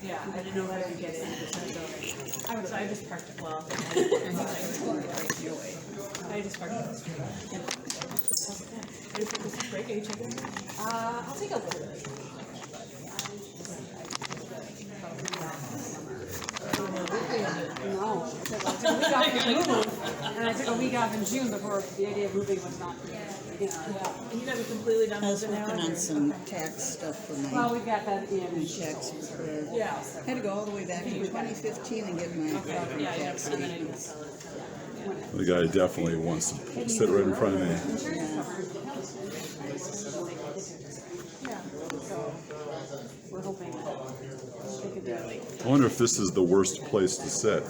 Yeah, I didn't know how to get in. So I just parked it. Well, I just parked it on the street. I just put this break. Are you checking? I'll take a little bit. No, I took a week off in June before the idea of moving was not, Yeah. And you guys are completely done I was with it now? working on some tax stuff for Well, my we've got that in. checks. Yeah. I had to go all the way back to 2015 and get my property Yeah, tax and then I can statements. sell it. The guy definitely wants to sit right in front of me. Yeah. So we're hoping they could do it. I wonder if this is the worst place to sit.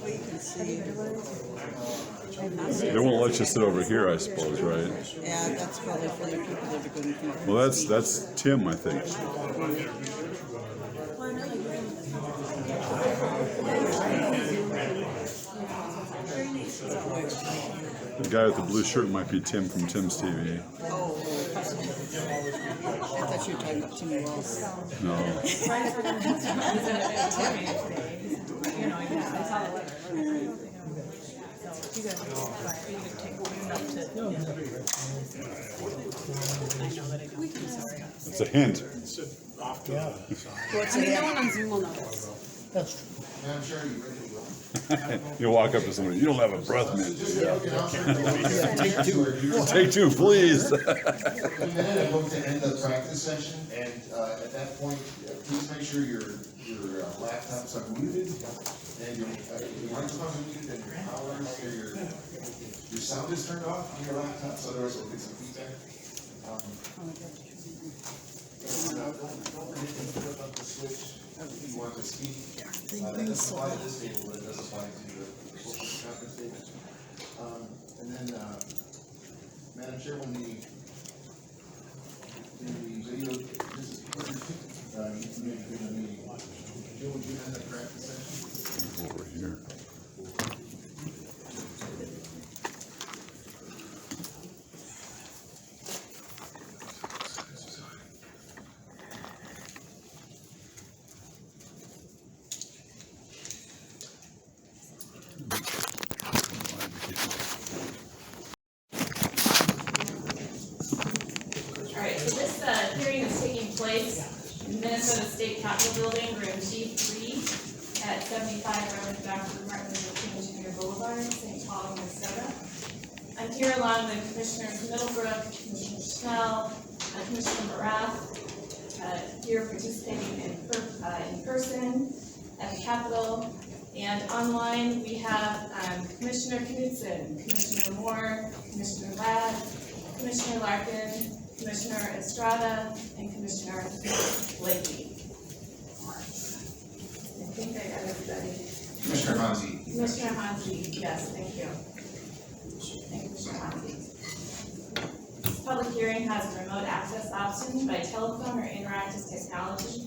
Well, you can see. They won't let you sit over here, I suppose, right? Yeah, that's probably for the people that are going to come. Well, that's Tim, I think. The guy with the blue shirt might be Tim from Tim's TV. Oh, I thought you were talking about Timmy Walls. No. It's a hint. What's I mean, it? no one on Zoom will know this. That's true. I'm sure you're ready to go. You walk up to somebody, you don't have a breath mint. Take two. Take two, please. In a minute, I'm going to end the practice session, and at that point, please make sure your laptops are muted, and your microphones are muted, and your powers, or your sound is turned off on your laptops, otherwise we'll get some feedback. Don't anything about the switch if you want to speak. That doesn't apply to this table, but it does apply to the corporate conference statement. And then, Madam Chair, when the video, this is, you may begin the meeting. Jill, would you end the practice session? Over here. All right, so this hearing is taking place in Minnesota State Capitol Building, room G3 at 75 Reverend Dr. Martin Luther King Jr. Boulevard, St. Paul, Minnesota. I'm here along with Commissioners Middlebrook, Commissioner Schnell, Commissioner Barath, here participating in person at the Capitol. And online, we have Commissioner Knudsen, Commissioner Moore, Commissioner Ladd, Commissioner Larkin, Commissioner Estrada, and Commissioner Blakey. I think I got everybody. Commissioner Hansi. Commissioner Hansi, yes, thank you. Thank you, Commissioner Hansi. This public hearing has a remote access option by telephone or interactive technology,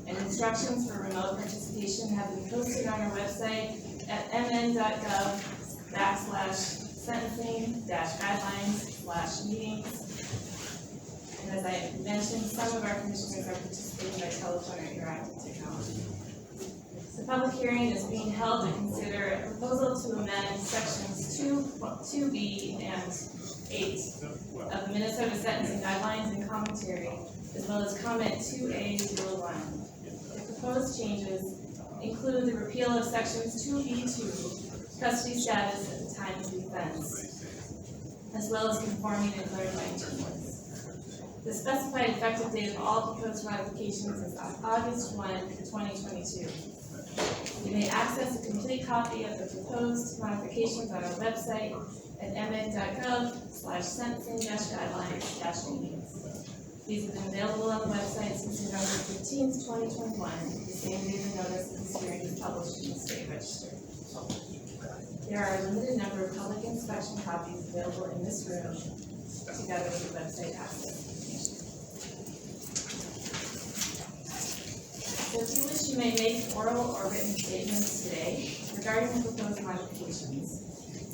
and instructions for remote participation have been posted on our website at mn.gov/sentencing-guidelines/meetings. And as I mentioned, some of our commissioners are participating by telephone or interactive technology. The public hearing is being held to consider a proposal to amend sections 2B and 8 of the Minnesota Sentencing Guidelines and Commentary, as well as comment 2A01. The proposed changes include the repeal of sections 2B2, custody status at the time of defense, as well as conforming and clarifying terms. The specified effective date of all proposed modifications is August 1, 2022. You may access a complete copy of the proposed modifications on our website at mn.gov/sentencing-guidelines-meetings. These have been available on the website since November 15th, 2021, the same day the notice of this hearing is published in the State Register. There are a limited number of public inspection copies available in this room, together with the website access. So if you wish, you may make oral or written statements today regarding the proposed modifications.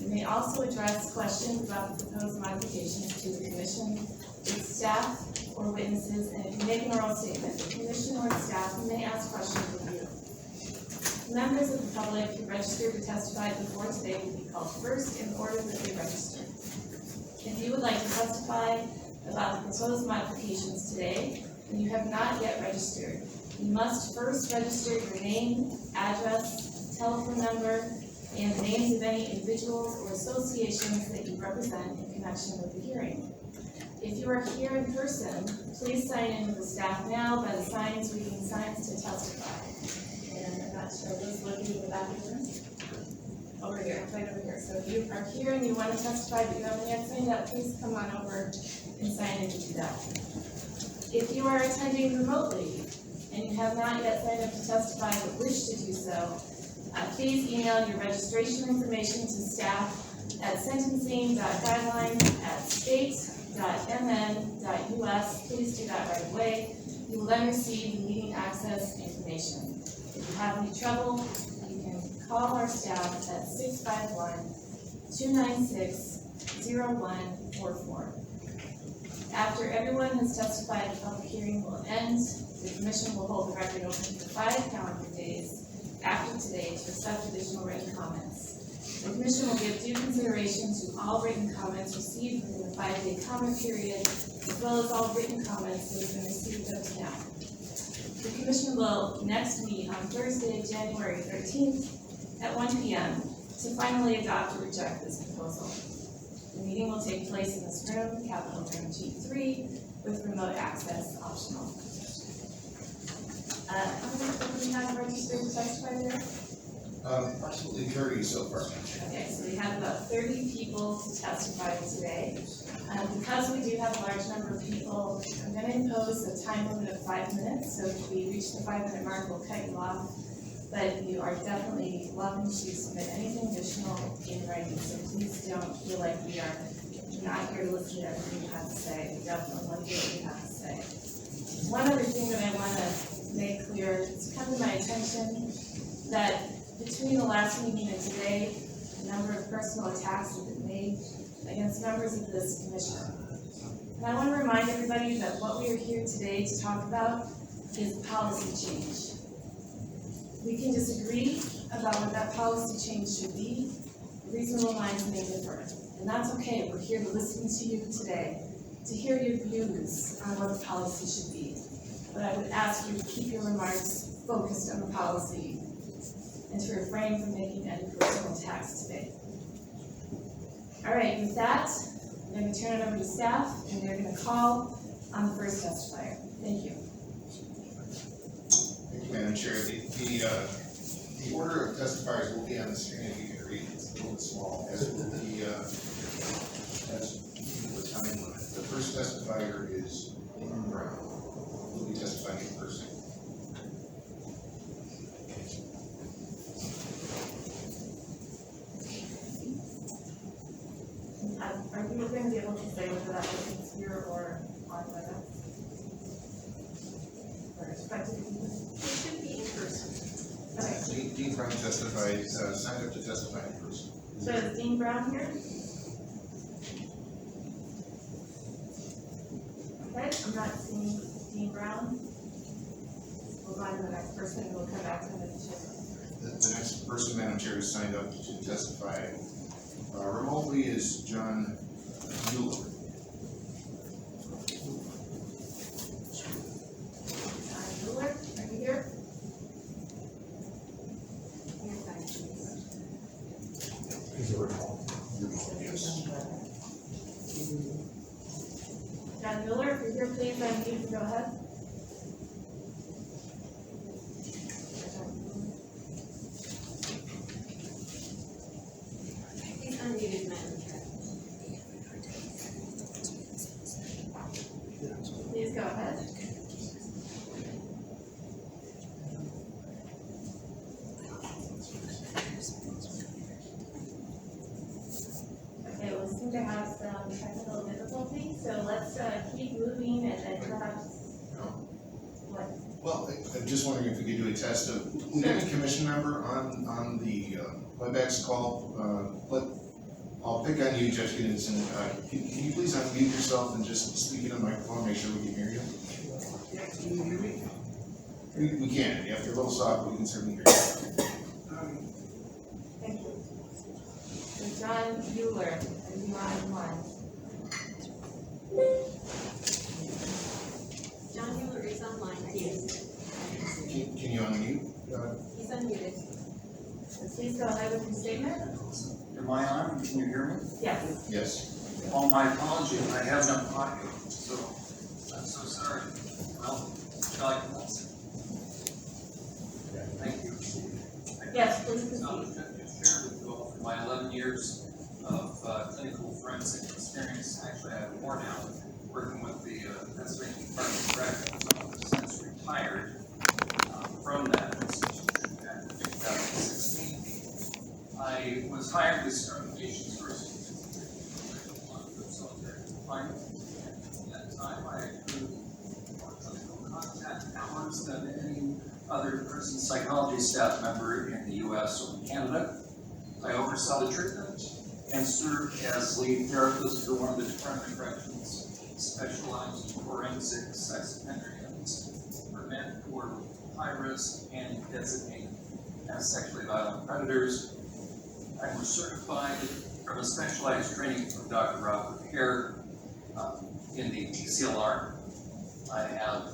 You may also address questions about the proposed modifications to the Commission, its staff, or witnesses, and if you make an oral statement, the commission or staff may ask questions of you. Members of the public who registered to testify before today will be called first in order that they register. If you would like to testify about the proposed modifications today, and you have not yet registered, you must first register your name, address, telephone number, and the names of any individuals or associations that you represent in connection with the hearing. If you are here in person, please sign in with the staff now by the signs reading signs to testify. And I'm not sure who's looking in the back of the room. Over here, right over here. So if you are here and you want to testify but you haven't yet signed up, please come on over and sign in to do that. If you are attending remotely and you have not yet signed up to testify but wish to do so, please email your registration information to staff at sentencing.guidelines@state.mn.us. Please do that right away. You will then receive the meeting access information. If you have any trouble, you can call our staff at 651-296-0144. After everyone has testified, the public hearing will end. The commission will hold the record open for 5 calendar days after today to accept additional written comments. The commission will give due consideration to all written comments received within the 5-day comment period, as well as all written comments that have been received up to now. The commission will next meet on Thursday, January 13th at 1 p.m. to finally adopt or reject this proposal. The meeting will take place in this room, Capitol Room G3, with remote access optional. How many people do we have registered to testify there? Approximately 30 so far. Okay, so we have about 30 people to testify today. Because we do have a large number of people, I'm going to impose a time limit of 5 minutes. So if we reach the 5-minute mark, we'll cut you off. But you are definitely welcome to submit anything additional in writing. So please don't feel like we are not here to listen to everything you have to say. We definitely want to hear what you have to say. One other thing that I want to make clear, it's come to my attention that between the last meeting and today, a number of personal attacks have been made against members of this commission. And I want to remind everybody that what we are here today to talk about is policy change. We can disagree about what that policy change should be. Reasonable minds may differ, and that's okay. We're here to listen to you today, to hear your views on what the policy should be. But I would ask you to keep your remarks focused on the policy and to refrain from making any personal attacks today. All right, with that, I'm going to turn it over to staff, and they're going to call on the first testifier. Thank you. Thank you, Madam Chair. The order of testifiers will be on the screen if you can read. It's a little bit small. As will the time limit. The first testifier is Lindgren Brown. Who will be testifying in person. Are you going to be able to say whether that was here or on WebEx? Or expected to be? It should be in person. Okay. Dean Brown testified, signed up to testify in person. So is Dean Brown here? Okay, I'm not seeing Dean Brown. We'll go on to the next person and we'll come back to him in the chair. The next person, Madam Chair, is signed up to testify remotely is John Mueller. Mueller, are you here? John Mueller, if you're here, please unmute and go ahead. He's unmuted, Madam Chair. Please go ahead. Okay, we seem to have some technical difficulties, so let's keep moving and perhaps. What? Well, I'm just wondering if we could do a test of any commission member on the WebEx call, let I'll pick on you, Judge Giddens, can you please unmute yourself and just speak into the microphone, make sure we can hear you? Can you hear me? We can, if you're a little soft, we can certainly hear you. Thank you. So John Mueller, are you on one? John Mueller is online, please. Can you unmute? He's unmuted. So please go ahead with your statement. Am I on? Can you hear me? Yes. Yes. Oh, my apologies, I have no audio, so I'm so sorry. Well, shall I commence? Thank you. Yes, please So, proceed. just share with you all my 11 years of clinical forensic experience. Actually, I have more now, working with the Pennsylvania Department of Corrections. I've since retired from that institution back in 2016. I was hired to start the nation's first solitary confinement. At that time, I accrued more clinical contact hours than any other prison psychology staff member in the U.S. or in Canada. I oversaw the treatment and served as lead therapist for one of the Department of Corrections specialized in forensic sex offender units for men who were high risk and designated as sexually violent predators. I was certified from a specialized training from Dr. Robert Hare in the TCLR. I have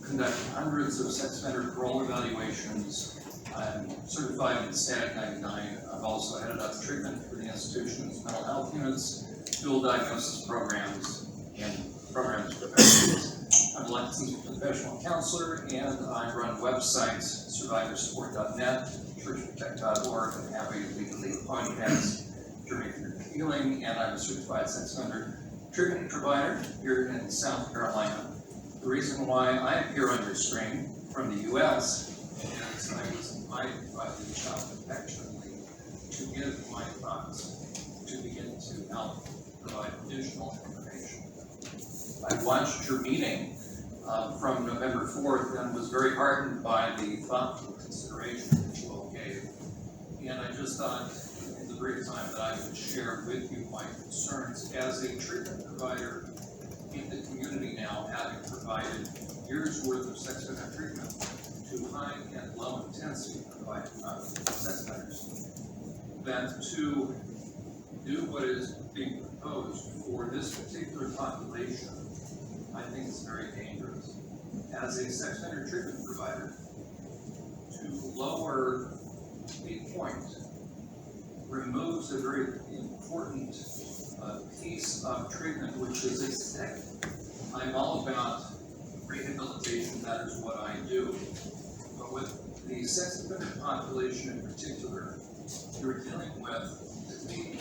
conducted hundreds of sex offender parole evaluations. I'm certified in Static 99. I've also headed up treatment for the institution's mental health units, dual diagnosis programs, and programs for veterans. I'm a licensed professional counselor, and I run websites, survivorsupport.net, churchprotect.org, and have a legally podcast, Journey Through Healing, and I'm a certified sex offender treatment provider here in South Carolina. The reason why I appear on your screen from the U.S. is I was invited by the Child Protection League to give my thoughts to begin to help provide additional information. I watched your meeting from November 4th and was very heartened by the thoughtful consideration that you all gave. And I just thought in the brief time that I would share with you my concerns as a treatment provider in the community now, having provided years' worth of sex offender treatment to high and low intensity provided sex offenders, that to do what is being proposed for this particular population, I think is very dangerous. As a sex offender treatment provider, to lower the point removes a very important piece of treatment, which is aesthetic. I'm all about rehabilitation, that is what I do. But with the sex offender population in particular, you're dealing with the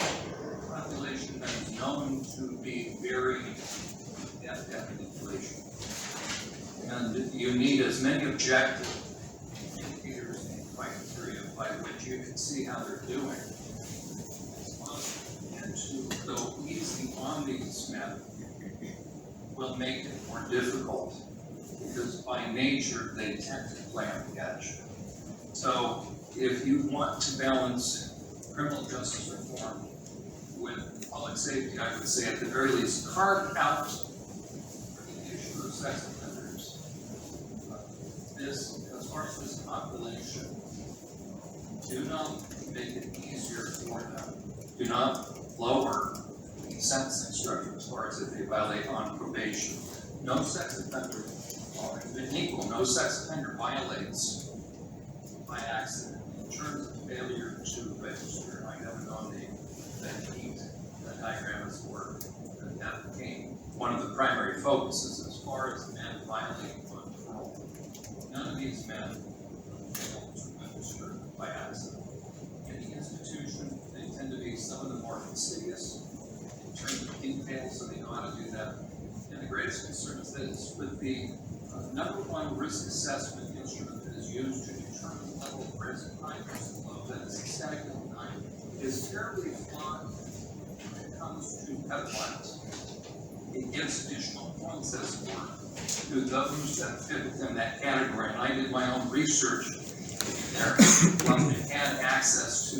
population that is known to be very death manipulation. And you need as many objective indicators and criteria by which you can see how they're doing. And to go easy on these men will make it more difficult, because by nature they tend to play on the edge. So if you want to balance criminal justice reform with public safety, I would say at the very least carve out the issue of sex offenders. As far as this population, do not make it easier for them. Do not lower the sentencing structure as far as if they violate on probation. No sex offender, or in equal, no sex offender violates by accident. In terms of failure to register, I haven't known that heat diagram has worked. That became one of the primary focuses as far as men violating on parole. None of these men fail to register by accident. In the institution, they tend to be some of the more fastidious in terms of details, so they know how to do that. And the greatest concern is this: with the number one risk assessment instrument that is used to determine the level of risk, high versus low, that is static 99, is terribly flawed when it comes to pedophiles. It gives additional points as it were to those that fit within that category. And I did my own research there. One that had access to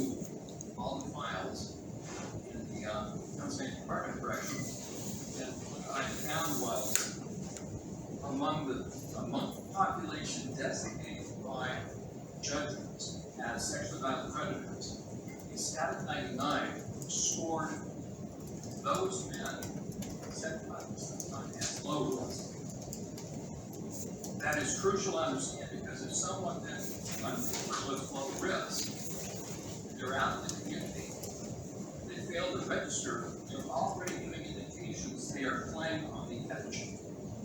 all the files in the Pennsylvania Department of Corrections. And what I found was among the population designated by judges as sexually violent predators, a static 99 scored those men 75% as low risk. That is crucial to understand, because if someone then looks low risk, they're out in the community, they fail to register, they're already giving indications they are playing on the edge.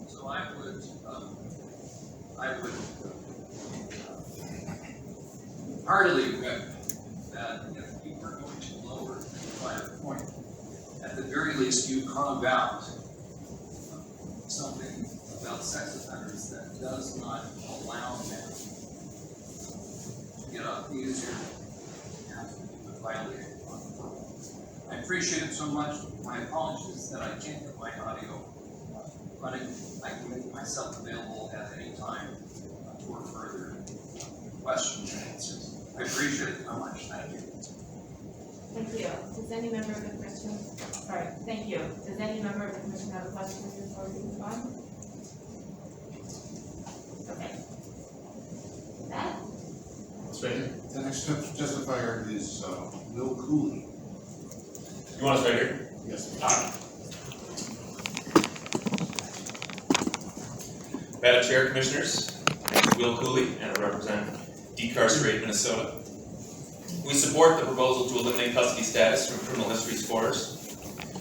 So I would heartily recommend that if you are going to lower the prior point, at the very least you carve out something about sex offenders that does not allow them to get off easier and violate. I appreciate it so much. My apologies that I can't get my audio running. I can make myself available at any time for further questions and answers. I appreciate it so much. Thank you. Thank you. Does any member of the commission, thank you. Does any member of the commission have a question before we move on? Okay. That? Straight here. The next testifier is Will Cooley. You want us right here? Yes. Madam Chair, Commissioners, I'm Will Cooley, and I represent Decarcerate Minnesota. We support the proposal to eliminate custody status from criminal history scores.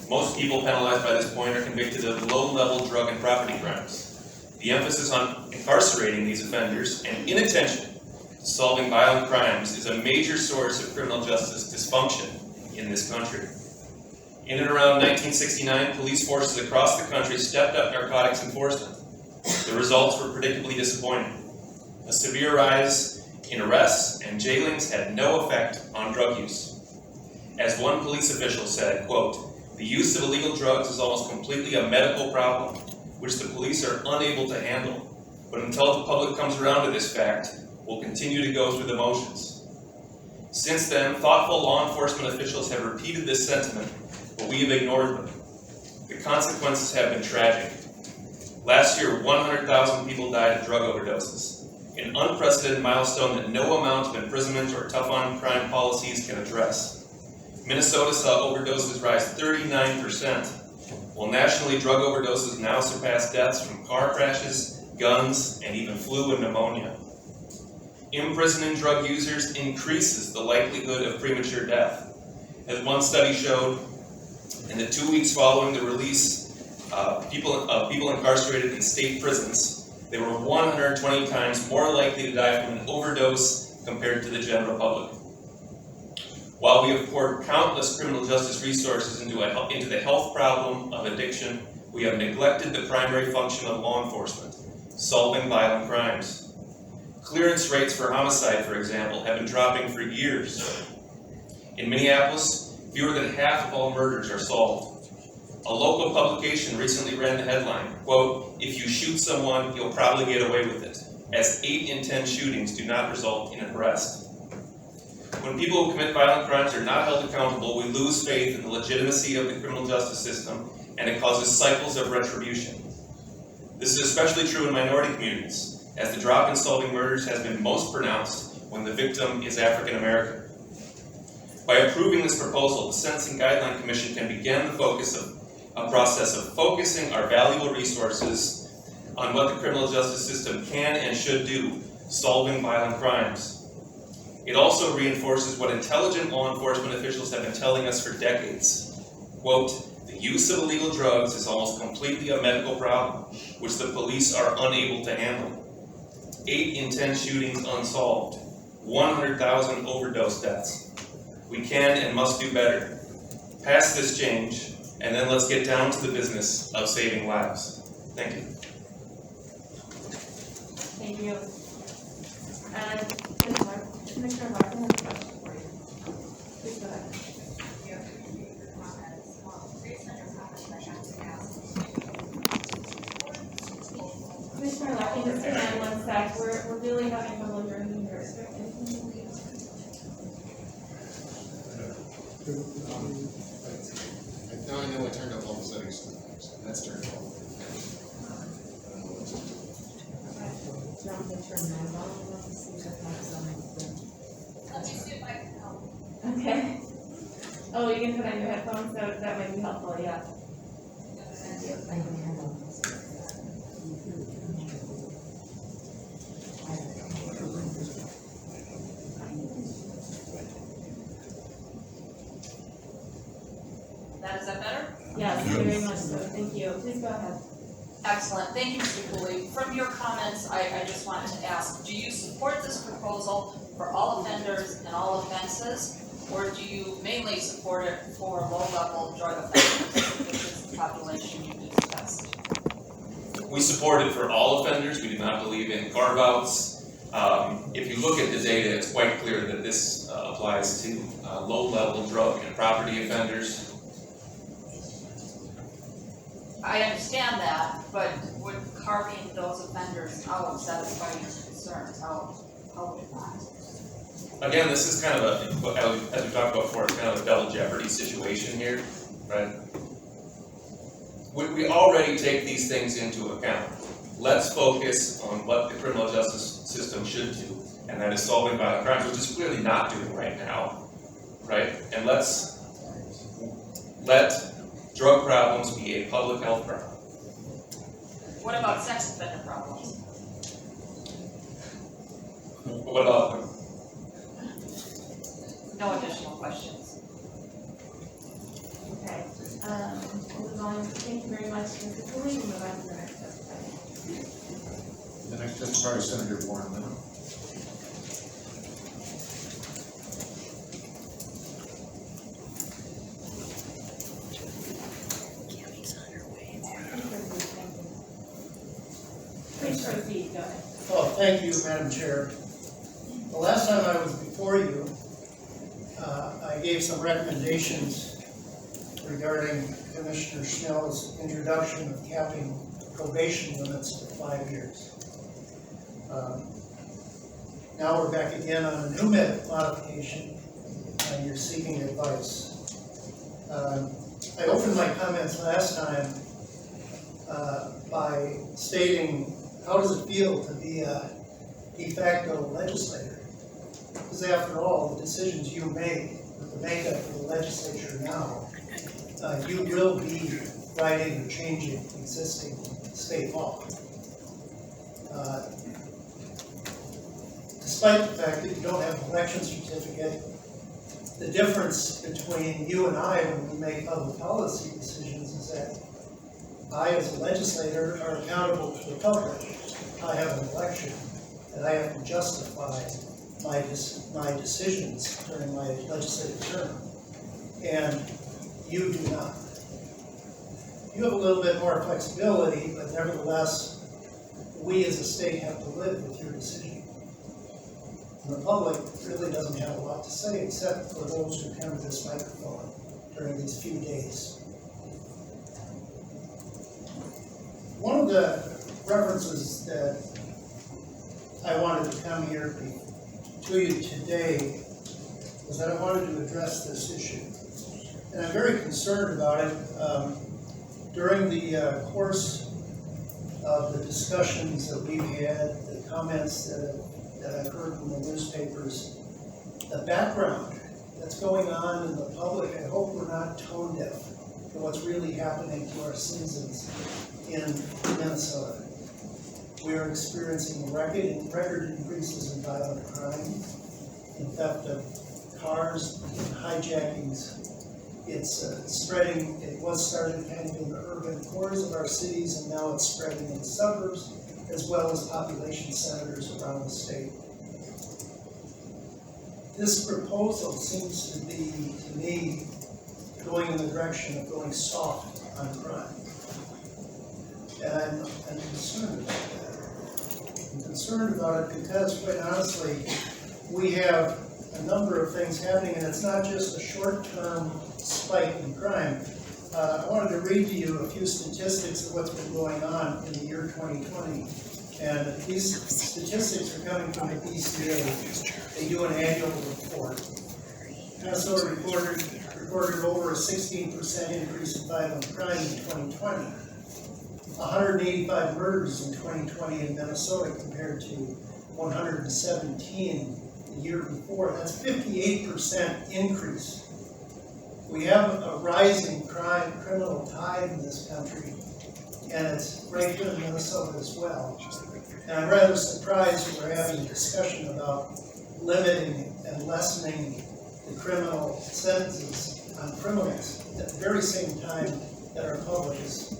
Most people penalized by this point are convicted of low-level drug and property crimes. The emphasis on incarcerating these offenders and inattention to solving violent crimes is a major source of criminal justice dysfunction in this country. In and around 1969, police forces across the country stepped up narcotics enforcement. The results were predictably disappointing. A severe rise in arrests and jailings had no effect on drug use. As one police official said, quote, "The use of illegal drugs is almost completely a medical problem, which the police are unable to handle. But until the public comes around to this fact, we'll continue to go through the motions." Since then, thoughtful law enforcement officials have repeated this sentiment, but we have ignored them. The consequences have been tragic. Last year, 100,000 people died of drug overdoses, an unprecedented milestone that no amount of imprisonment or tough-on-crime policies can address. Minnesota saw overdoses rise 39%, while nationally drug overdoses now surpass deaths from car crashes, guns, and even flu and pneumonia. Imprisoning drug users increases the likelihood of premature death. As one study showed, in the 2 weeks following the release people incarcerated in state prisons, they were 120 times more likely to die from an overdose compared to the general public. While we have poured countless criminal justice resources into the health problem of addiction, we have neglected the primary function of law enforcement, solving violent crimes. Clearance rates for homicide, for example, have been dropping for years. In Minneapolis, fewer than half of all murders are solved. A local publication recently ran the headline, quote, "If you shoot someone, you'll probably get away with it," as 8 in 10 shootings do not result in an arrest. When people who commit violent crimes are not held accountable, we lose faith in the legitimacy of the criminal justice system, and it causes cycles of retribution. This is especially true in minority communities, as the drop in solving murders has been most pronounced when the victim is African American. By approving this proposal, the Sentencing Guideline Commission can begin a process of focusing our valuable resources on what the criminal justice system can and should do, solving violent crimes. It also reinforces what intelligent law enforcement officials have been telling us for decades. Quote, "The use of illegal drugs is almost completely a medical problem, which the police are unable to handle. 8 in 10 shootings unsolved, 100,000 overdose deaths. We can and must do better. Pass this change, and then let's get down to the business of saving lives." Thank you. Thank you. Commissioner Larkin has a question for you. Please go ahead. Commissioner Larkin, just hang on one sec. We're really having trouble hearing you here. want to turn mine on? Let me see if I have some. Let me see if I can help. Okay. Oh, you can put on your headphones, so that might be helpful, yeah. Thank you. I can handle this. Is that better? Yes, very much so, thank you. Please go ahead. Excellent, thank you, Mr. Cooley. From your comments, I just wanted to ask, do you support this proposal for all offenders and all offenses? Or do you mainly support it for low-level drug offenders, which is the population you discussed? We support it for all offenders. We do not believe in carve-outs. If you look at the data, it's quite clear that this applies to low-level drug and property offenders. I understand that, but would carving those offenders out satisfy your concerns? How would it not? Again, this is kind of a, as we talked about before, it's kind of a double jeopardy situation here, right? We already take these things into account. Let's focus on what the criminal justice system should do, and that is solving violent crimes, which is clearly not doing right now, right? And let's let drug problems be a public health problem. What about sex offender problems? What about them? No additional questions. Okay, we'll move on. Thank you very much, Mr. Cooley. We'll move on to the next testifier. The next testifier is Senator Warren Miller. Please proceed, go ahead. Oh, thank you, Madam Chair. The last time I was before you, I gave some recommendations regarding Commissioner Schnell's introduction of capping probation limits to 5 years. Now we're back again on a new modification, and you're seeking advice. I opened my comments last time by stating, how does it feel to be a de facto legislator? Because after all, the decisions you make with the makeup of the legislature now, you will be writing or changing existing state law. Despite the fact that you don't have an election certificate, the difference between you and I when we make public policy decisions is that I, as a legislator, are accountable to the public. I have an election, and I have to justify my decisions during my legislative term, and you do not. You have a little bit more flexibility, but nevertheless, we as a state have to live with your decision. And the public really doesn't have a lot to say, except for those who come to this microphone during these few days. One of the references that I wanted to come here to you today was that I wanted to address this issue. And I'm very concerned about it. During the course of the discussions that we've had, the comments that I've heard from the newspapers, the background that's going on in the public, I hope we're not tone deaf to what's really happening to our citizens in Minnesota. We are experiencing record increases in violent crime, in theft of cars, in hijackings. It's spreading. It was started kind of in the urban cores of our cities, and now it's spreading in the suburbs, as well as population centers around the state. This proposal seems to be, to me, going in the direction of going soft on crime. And I'm concerned about that. I'm concerned about it because, quite honestly, we have a number of things happening, and it's not just a short-term spike in crime. I wanted to read to you a few statistics of what's been going on in the year 2020. And these statistics are coming from the BCA. They do an annual report. Minnesota recorded over a 16% increase in violent crime in 2020. 185 murders in 2020 in Minnesota compared to 117 the year before. That's 58% increase. We have a rising criminal tide in this country, and it's right here in Minnesota as well. And I'm rather surprised we're having a discussion about limiting and lessening the criminal sentences on criminals at the very same time that our public is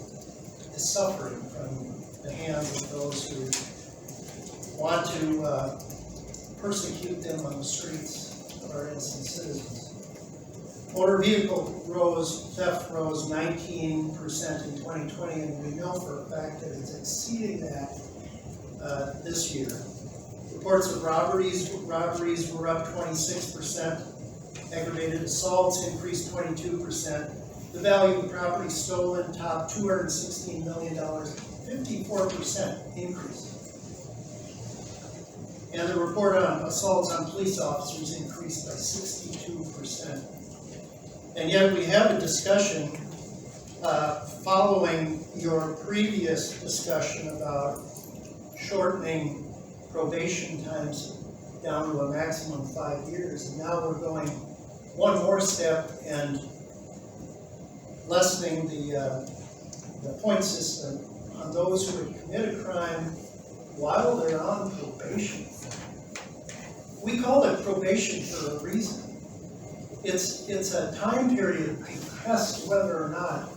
suffering from the hands of those who want to persecute them on the streets of our innocent citizens. Motor vehicle theft rose 19% in 2020, and we know for a fact that it's exceeding that this year. Reports of robberies were up 26%. Aggravated assaults increased 22%. The value of property stolen topped $216 million, 54% increase. And the report on assaults on police officers increased by 62%. And yet we have a discussion following your previous discussion about shortening probation times down to a maximum of 5 years. And now we're going one more step and lessening the point system on those who would commit a crime while they're on probation. We call it probation for a reason. It's a time period to test whether or not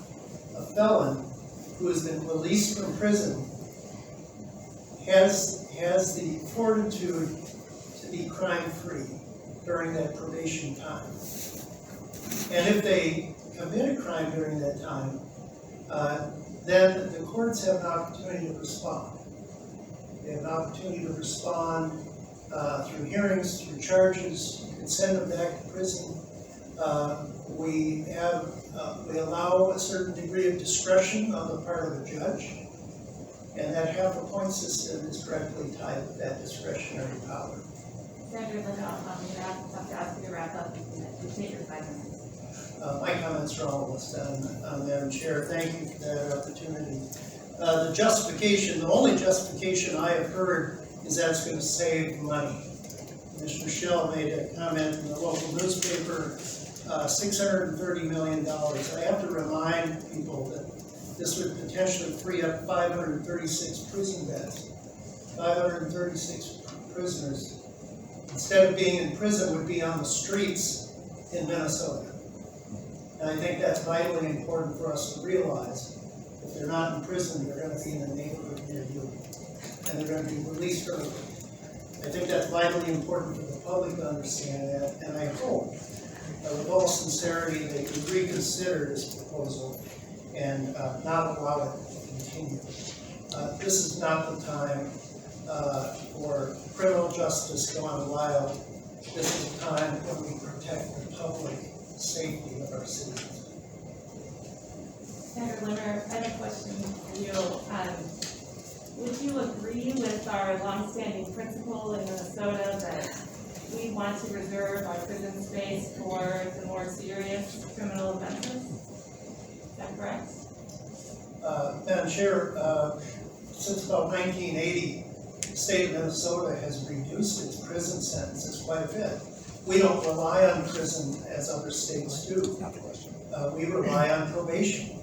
a felon who has been released from prison has the fortitude to be crime-free during that probation time. And if they commit a crime during that time, then the courts have an opportunity to respond. They have an opportunity to respond through hearings, through charges. You can send them back to prison. We allow a certain degree of discretion on the part of the judge, and that half a point system is directly tied to that discretionary power. Senator Lindgren, I'm have to ask you to wrap up. You take your 5 minutes. My comments are almost done, Madam Chair. Thank you for that opportunity. The justification, the only justification I have heard is that it's going to save money. Commissioner Schell made a comment in the local newspaper, $630 million. I have to remind people that this would potentially free up 536 prison beds. 536 prisoners, instead of being in prison, would be on the streets in Minnesota. And I think that's vitally important for us to realize. If they're not in prison, they're going to be in the neighborhood near you, and they're going to be released early. I think that's vitally important for the public to understand that, and I hope, with all sincerity, they can reconsider this proposal and not allow it to continue. This is not the time for criminal justice gone wild. This is a time when we protect the public safety of our citizens. Senator Lindgren, I have a question for you. Would you agree with our longstanding principle in Minnesota that we want to reserve our prison space for the more serious criminal offenses? Is that correct? Madam Chair, since about 1980, the state of Minnesota has reduced its prison sentences quite a bit. We don't rely on prison as other states do. We rely on probation.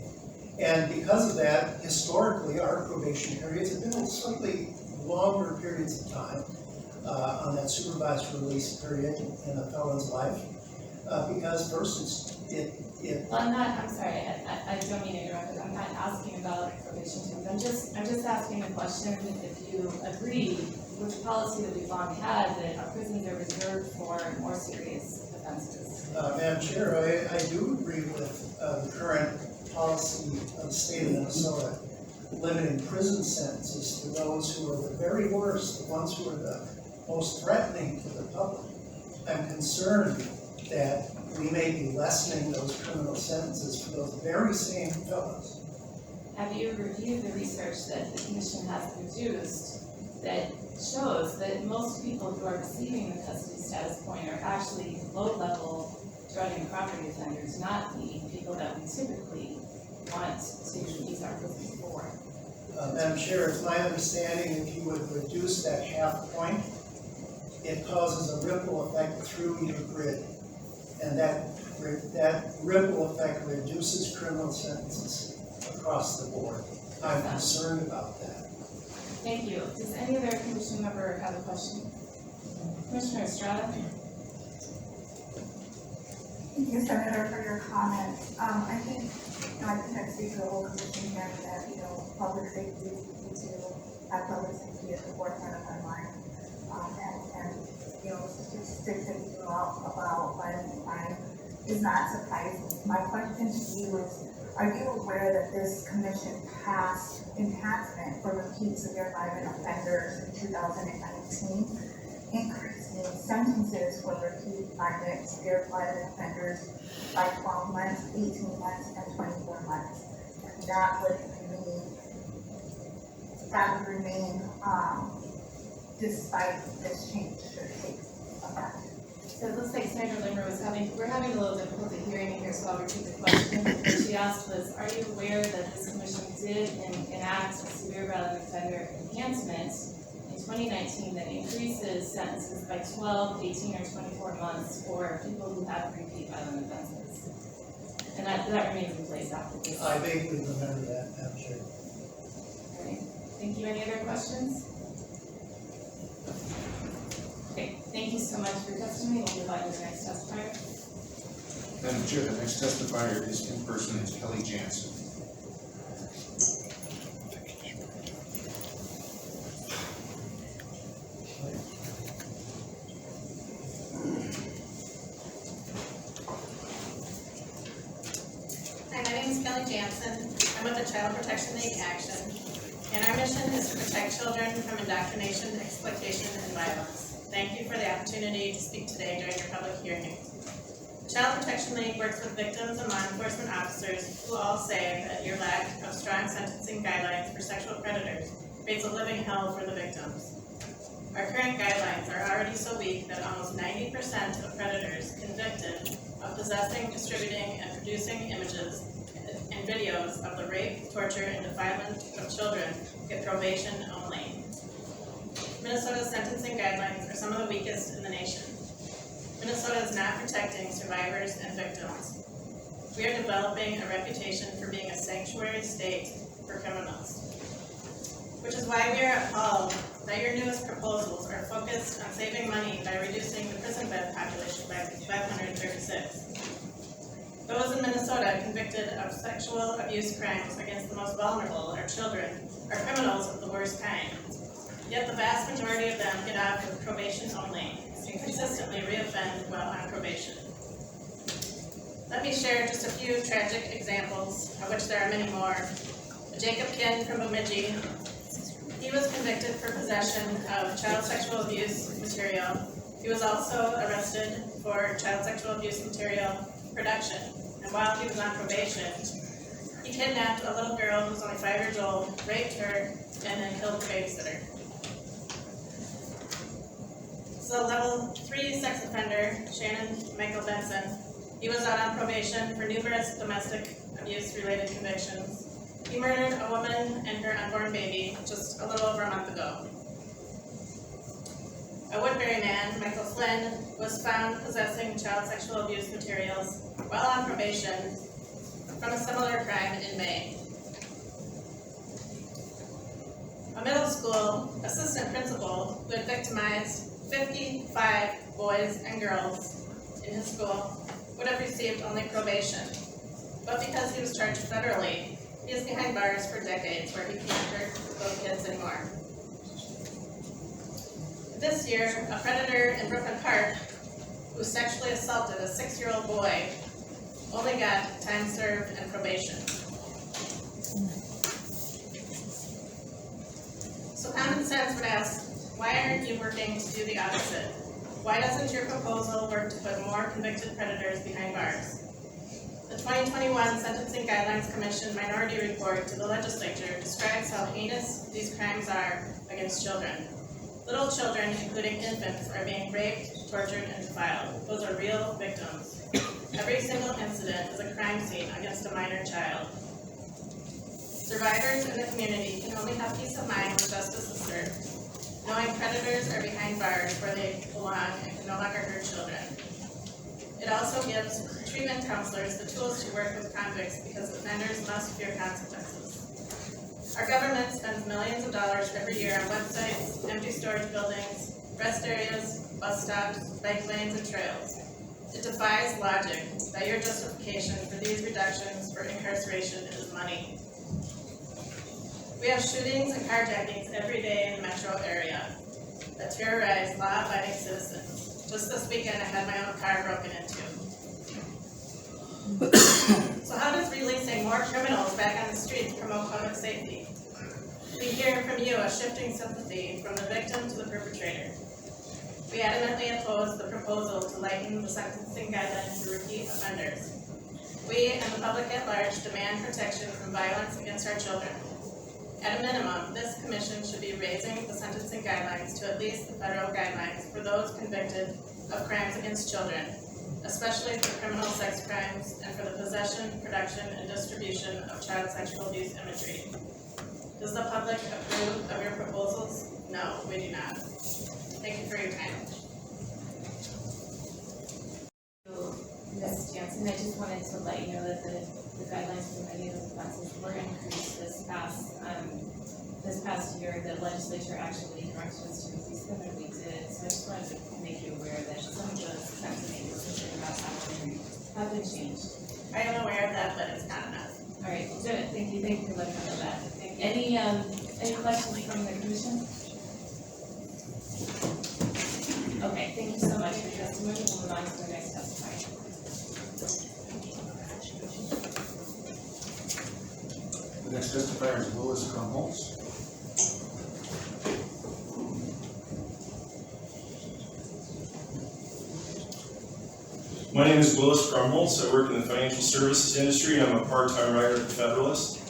And because of that, historically, our probation periods have been slightly longer periods of time on that supervised release period in a felon's life. Because first, Well, I'm sorry, I don't mean to interrupt. I'm not asking about probation terms. I'm just asking the question if you agree with the policy that we've long had, that our prisons are reserved for more serious offenses. Madam Chair, I do agree with the current policy of the state of Minnesota, limiting prison sentences to those who are the very worst, the ones who are the most threatening to the public. I'm concerned that we may be lessening those criminal sentences for those very same felons. Have you reviewed the research that the Commission has produced that shows that most people who are receiving the custody status point are actually low-level drug and property offenders, not the people that we typically want to use our prisons for? Madam Chair, it's my understanding if you would reduce that half point, it causes a ripple effect through your grid. And that ripple effect reduces criminal sentences across the board. I'm concerned about that. Thank you. Does any other commission member have a question? Commissioner Estrada? Thank you, Senator, for your comments. I think I speak to the whole commission here that, public safety is key to have public safety at the forefront of our mind. And statistics that you threw out about violent crime is not surprising. My question to you is, are you aware that this commission passed enhancement for repeat severe violent offenders in 2019, increasing sentences for repeat violent severe violent offenders by 12 months, 18 months, and 24 months? And that would remain despite this change should take effect. So it looks like Senator Lindgren we're having a little difficulty hearing you here, so I'll repeat the question. What she asked was, are you aware that this commission did enact a severe violent offender enhancement in 2019 that increases sentences by 12, 18, or 24 months for people who have repeat violent offenses? And that remains in place after this. I vaguely remember that, Madam Chair. All right. Thank you. Any other questions? Okay, thank you so much for your testimony. We'll move on to the next testifier. Madam Chair, the next testifier is in person, it's Kelly Janssen. Hi, my name is Kelly Janssen. I'm with the Child Protection League Action, and our mission is to protect children from indoctrination, exploitation, and violence. Thank you for the opportunity to speak today during your public hearing. The Child Protection League works with victims and law enforcement officers who all say that your lack of strong sentencing guidelines for sexual predators creates a living hell for the victims. Our current guidelines are already so weak that almost 90% of predators convicted of possessing, distributing, and producing images and videos of the rape, torture, and defilement of children get probation only. Minnesota's sentencing guidelines are some of the weakest in the nation. Minnesota is not protecting survivors and victims. We are developing a reputation for being a sanctuary state for criminals, which is why we are appalled that your newest proposals are focused on saving money by reducing the prison bed population by 536. Those in Minnesota convicted of sexual abuse crimes against the most vulnerable, our children, are criminals of the worst kind. Yet the vast majority of them get off with probation only and consistently reoffend while on probation. Let me share just a few tragic examples, of which there are many more. Jacob Kinn from Bemidji, he was convicted for possession of child sexual abuse material. He was also arrested for child sexual abuse material production. And while he was on probation, he kidnapped a little girl who was only 5 years old, raped her, and then killed the babysitter. So level 3 sex offender, Shannon Michael Benson, he was out on probation for numerous domestic abuse-related convictions. He murdered a woman and her unborn baby just a little over a month ago. A Woodbury man, Michael Flynn, was found possessing child sexual abuse materials while on probation from a similar crime in May. A middle school assistant principal who had victimized 55 boys and girls in his school would have received only probation. But because he was charged federally, he is behind bars for decades where he can't hurt those kids anymore. This year, a predator in Brooklyn Park who sexually assaulted a 6-year-old boy only got time served and probation. So common sense would ask, why aren't you working to do the opposite? Why doesn't your proposal work to put more convicted predators behind bars? The 2021 Sentencing Guidelines Commission Minority Report to the legislature describes how heinous these crimes are against children. Little children, including infants, are being raped, tortured, and defiled. Those are real victims. Every single incident is a crime scene against a minor child. Survivors in the community can only have peace of mind when justice is served, knowing predators are behind bars where they belong and can no longer hurt children. It also gives treatment counselors the tools to work with convicts because offenders must fear consequences. Our government spends millions of dollars every year on websites, empty storage buildings, rest areas, bus stops, bike lanes, and trails. It defies logic that your justification for these reductions for incarceration is money. We have shootings and carjackings every day in the metro area that terrorize law-abiding citizens. Just this weekend, I had my own car broken into. So how does releasing more criminals back on the streets promote public safety? We hear from you a shifting sympathy from the victim to the perpetrator. We adamantly oppose the proposal to lighten the sentencing guidelines for repeat offenders. We and the public at large demand protection from violence against our children. At a minimum, this commission should be raising the sentencing guidelines to at least the federal guidelines for those convicted of crimes against children, especially for criminal sex crimes and for the possession, production, and distribution of child sexual abuse imagery. Does the public approve of your proposals? No, we do not. Thank you for your time. Ms. Janssen, I just wanted to let you know that the guidelines for many of the offenses were increased this past year. The legislature actually directed us to increase them, and we did. So I just wanted to make you aware that some of the sentences that you were concerned about have been changed. I am aware of that, but it's not enough. All right, good. Thank you for letting me know that. Any questions from the commission? Okay, thank you so much for your testimony. We'll move on to the next testifier. The next testifier is Willis Krumholz. My name is Willis Krumholz. I work in the financial services industry, and I'm a part-time writer at the Federalist.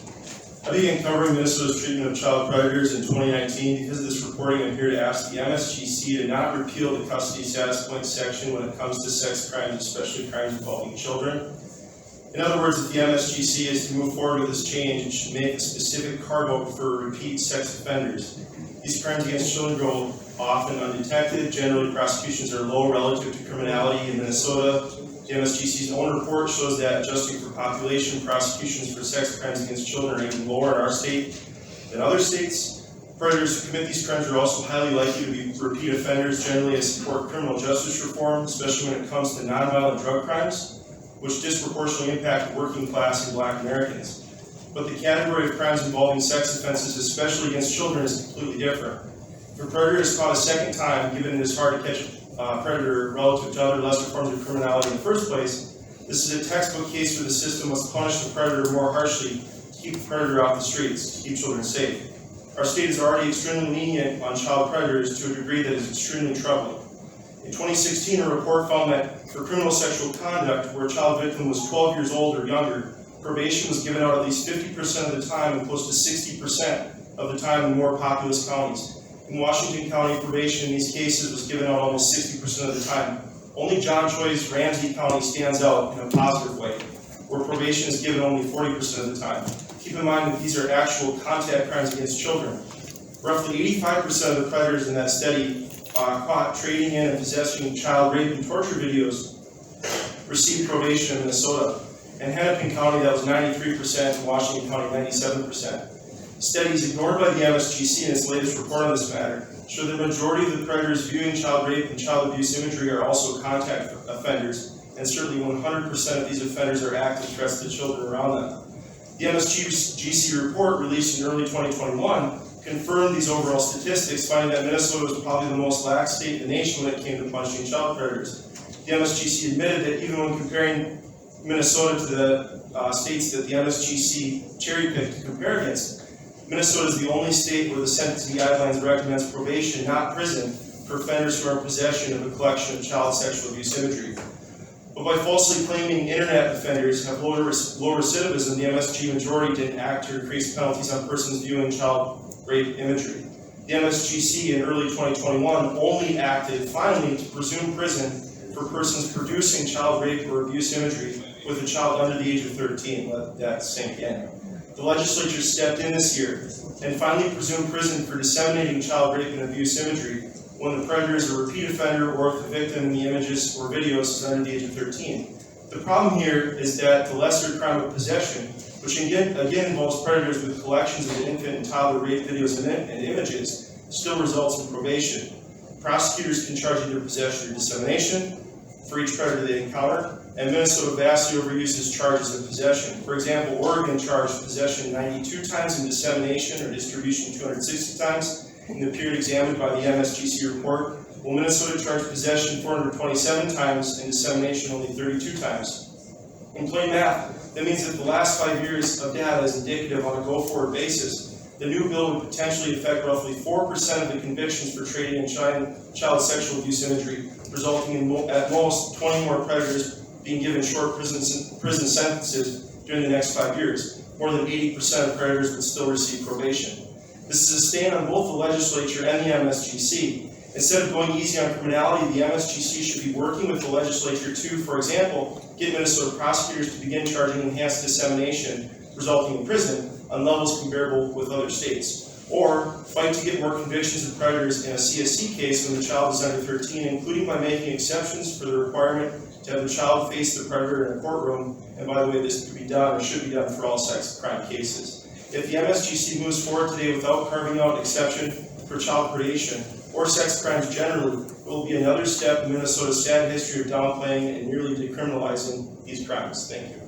I began covering Minnesota's treatment of child predators in 2019. Because of this reporting, I'm here to ask the MSGC to not repeal the custody status point section when it comes to sex crimes, especially crimes involving children. In other words, if the MSGC is to move forward with this change, it should make a specific carve-out for repeat sex offenders. These crimes against children go often undetected. Generally, prosecutions are low relative to criminality in Minnesota. The MSGC's own report shows that, adjusting for population, prosecutions for sex crimes against children are even lower in our state than other states. Predators who commit these crimes are also highly likely to be repeat offenders. Generally, I support criminal justice reform, especially when it comes to nonviolent drug crimes, which disproportionately impact working class and Black Americans. But the category of crimes involving sex offenses, especially against children, is completely different. If a predator is caught a second time, given it is hard to catch a predator relative to other lesser forms of criminality in the first place, this is a textbook case where the system must punish the predator more harshly to keep the predator off the streets, to keep children safe. Our state is already extremely lenient on child predators to a degree that is extremely troubling. In 2016, a report found that for criminal sexual conduct where a child victim was 12 years old or younger, probation was given out at least 50% of the time and close to 60% of the time in more populous counties. In Washington County, probation in these cases was given out almost 60% of the time. Only John Choi's Ramsey County stands out in a positive way, where probation is given only 40% of the time. Keep in mind that these are actual contact crimes against children. Roughly 85% of the predators in that study caught trading in and possessing child rape and torture videos received probation in Minnesota. In Hennepin County, that was 93%, in Washington County, 97%. Studies ignored by the MSGC in its latest report on this matter show the majority of the predators viewing child rape and child abuse imagery are also contact offenders, and certainly 100% of these offenders are active threats to children around them. The MSGC report, released in early 2021, confirmed these overall statistics, finding that Minnesota was probably the most lax state in the nation when it came to punishing child predators. The MSGC admitted that even when comparing Minnesota to the states that the MSGC cherry-picked to compare against, Minnesota is the only state where the sentencing guidelines recommends probation, not prison, for offenders who are in possession of a collection of child sexual abuse imagery. But by falsely claiming internet offenders have low recidivism, the MSG majority didn't act to increase penalties on persons viewing child rape imagery. The MSGC in early 2021 only acted, finally, to presume prison for persons producing child rape or abuse imagery with a child under the age of 13. Let that sink in. The legislature stepped in this year and finally presumed prison for disseminating child rape and abuse imagery when the predator is a repeat offender or if the victim in the images or videos is under the age of 13. The problem here is that the lesser crime of possession, which again involves predators with collections of infant and toddler rape videos and images, still results in probation. Prosecutors can charge either possession or dissemination for each predator they encounter, and Minnesota vastly overuses charges of possession. For example, Oregon charged possession 92 times and dissemination or distribution 260 times in the period examined by the MSGC report, while Minnesota charged possession 427 times and dissemination only 32 times. In plain math, that means that the last 5 years of data is indicative on a go-forward basis. The new bill would potentially affect roughly 4% of the convictions for trading in child sexual abuse imagery, resulting in at most 20 more predators being given short prison sentences during the next 5 years. More than 80% of predators would still receive probation. This is a stand on both the legislature and the MSGC. Instead of going easy on criminality, the MSGC should be working with the legislature to, for example, get Minnesota prosecutors to begin charging enhanced dissemination, resulting in prison, on levels comparable with other states. Or fight to get more convictions of predators in a CSC case when the child is under 13, including by making exceptions for the requirement to have the child face the predator in a courtroom. And by the way, this could be done or should be done for all sex crime cases. If the MSGC moves forward today without carving out an exception for child predation or sex crimes generally, it will be another step in Minnesota's sad history of downplaying and nearly decriminalizing these crimes. Thank you.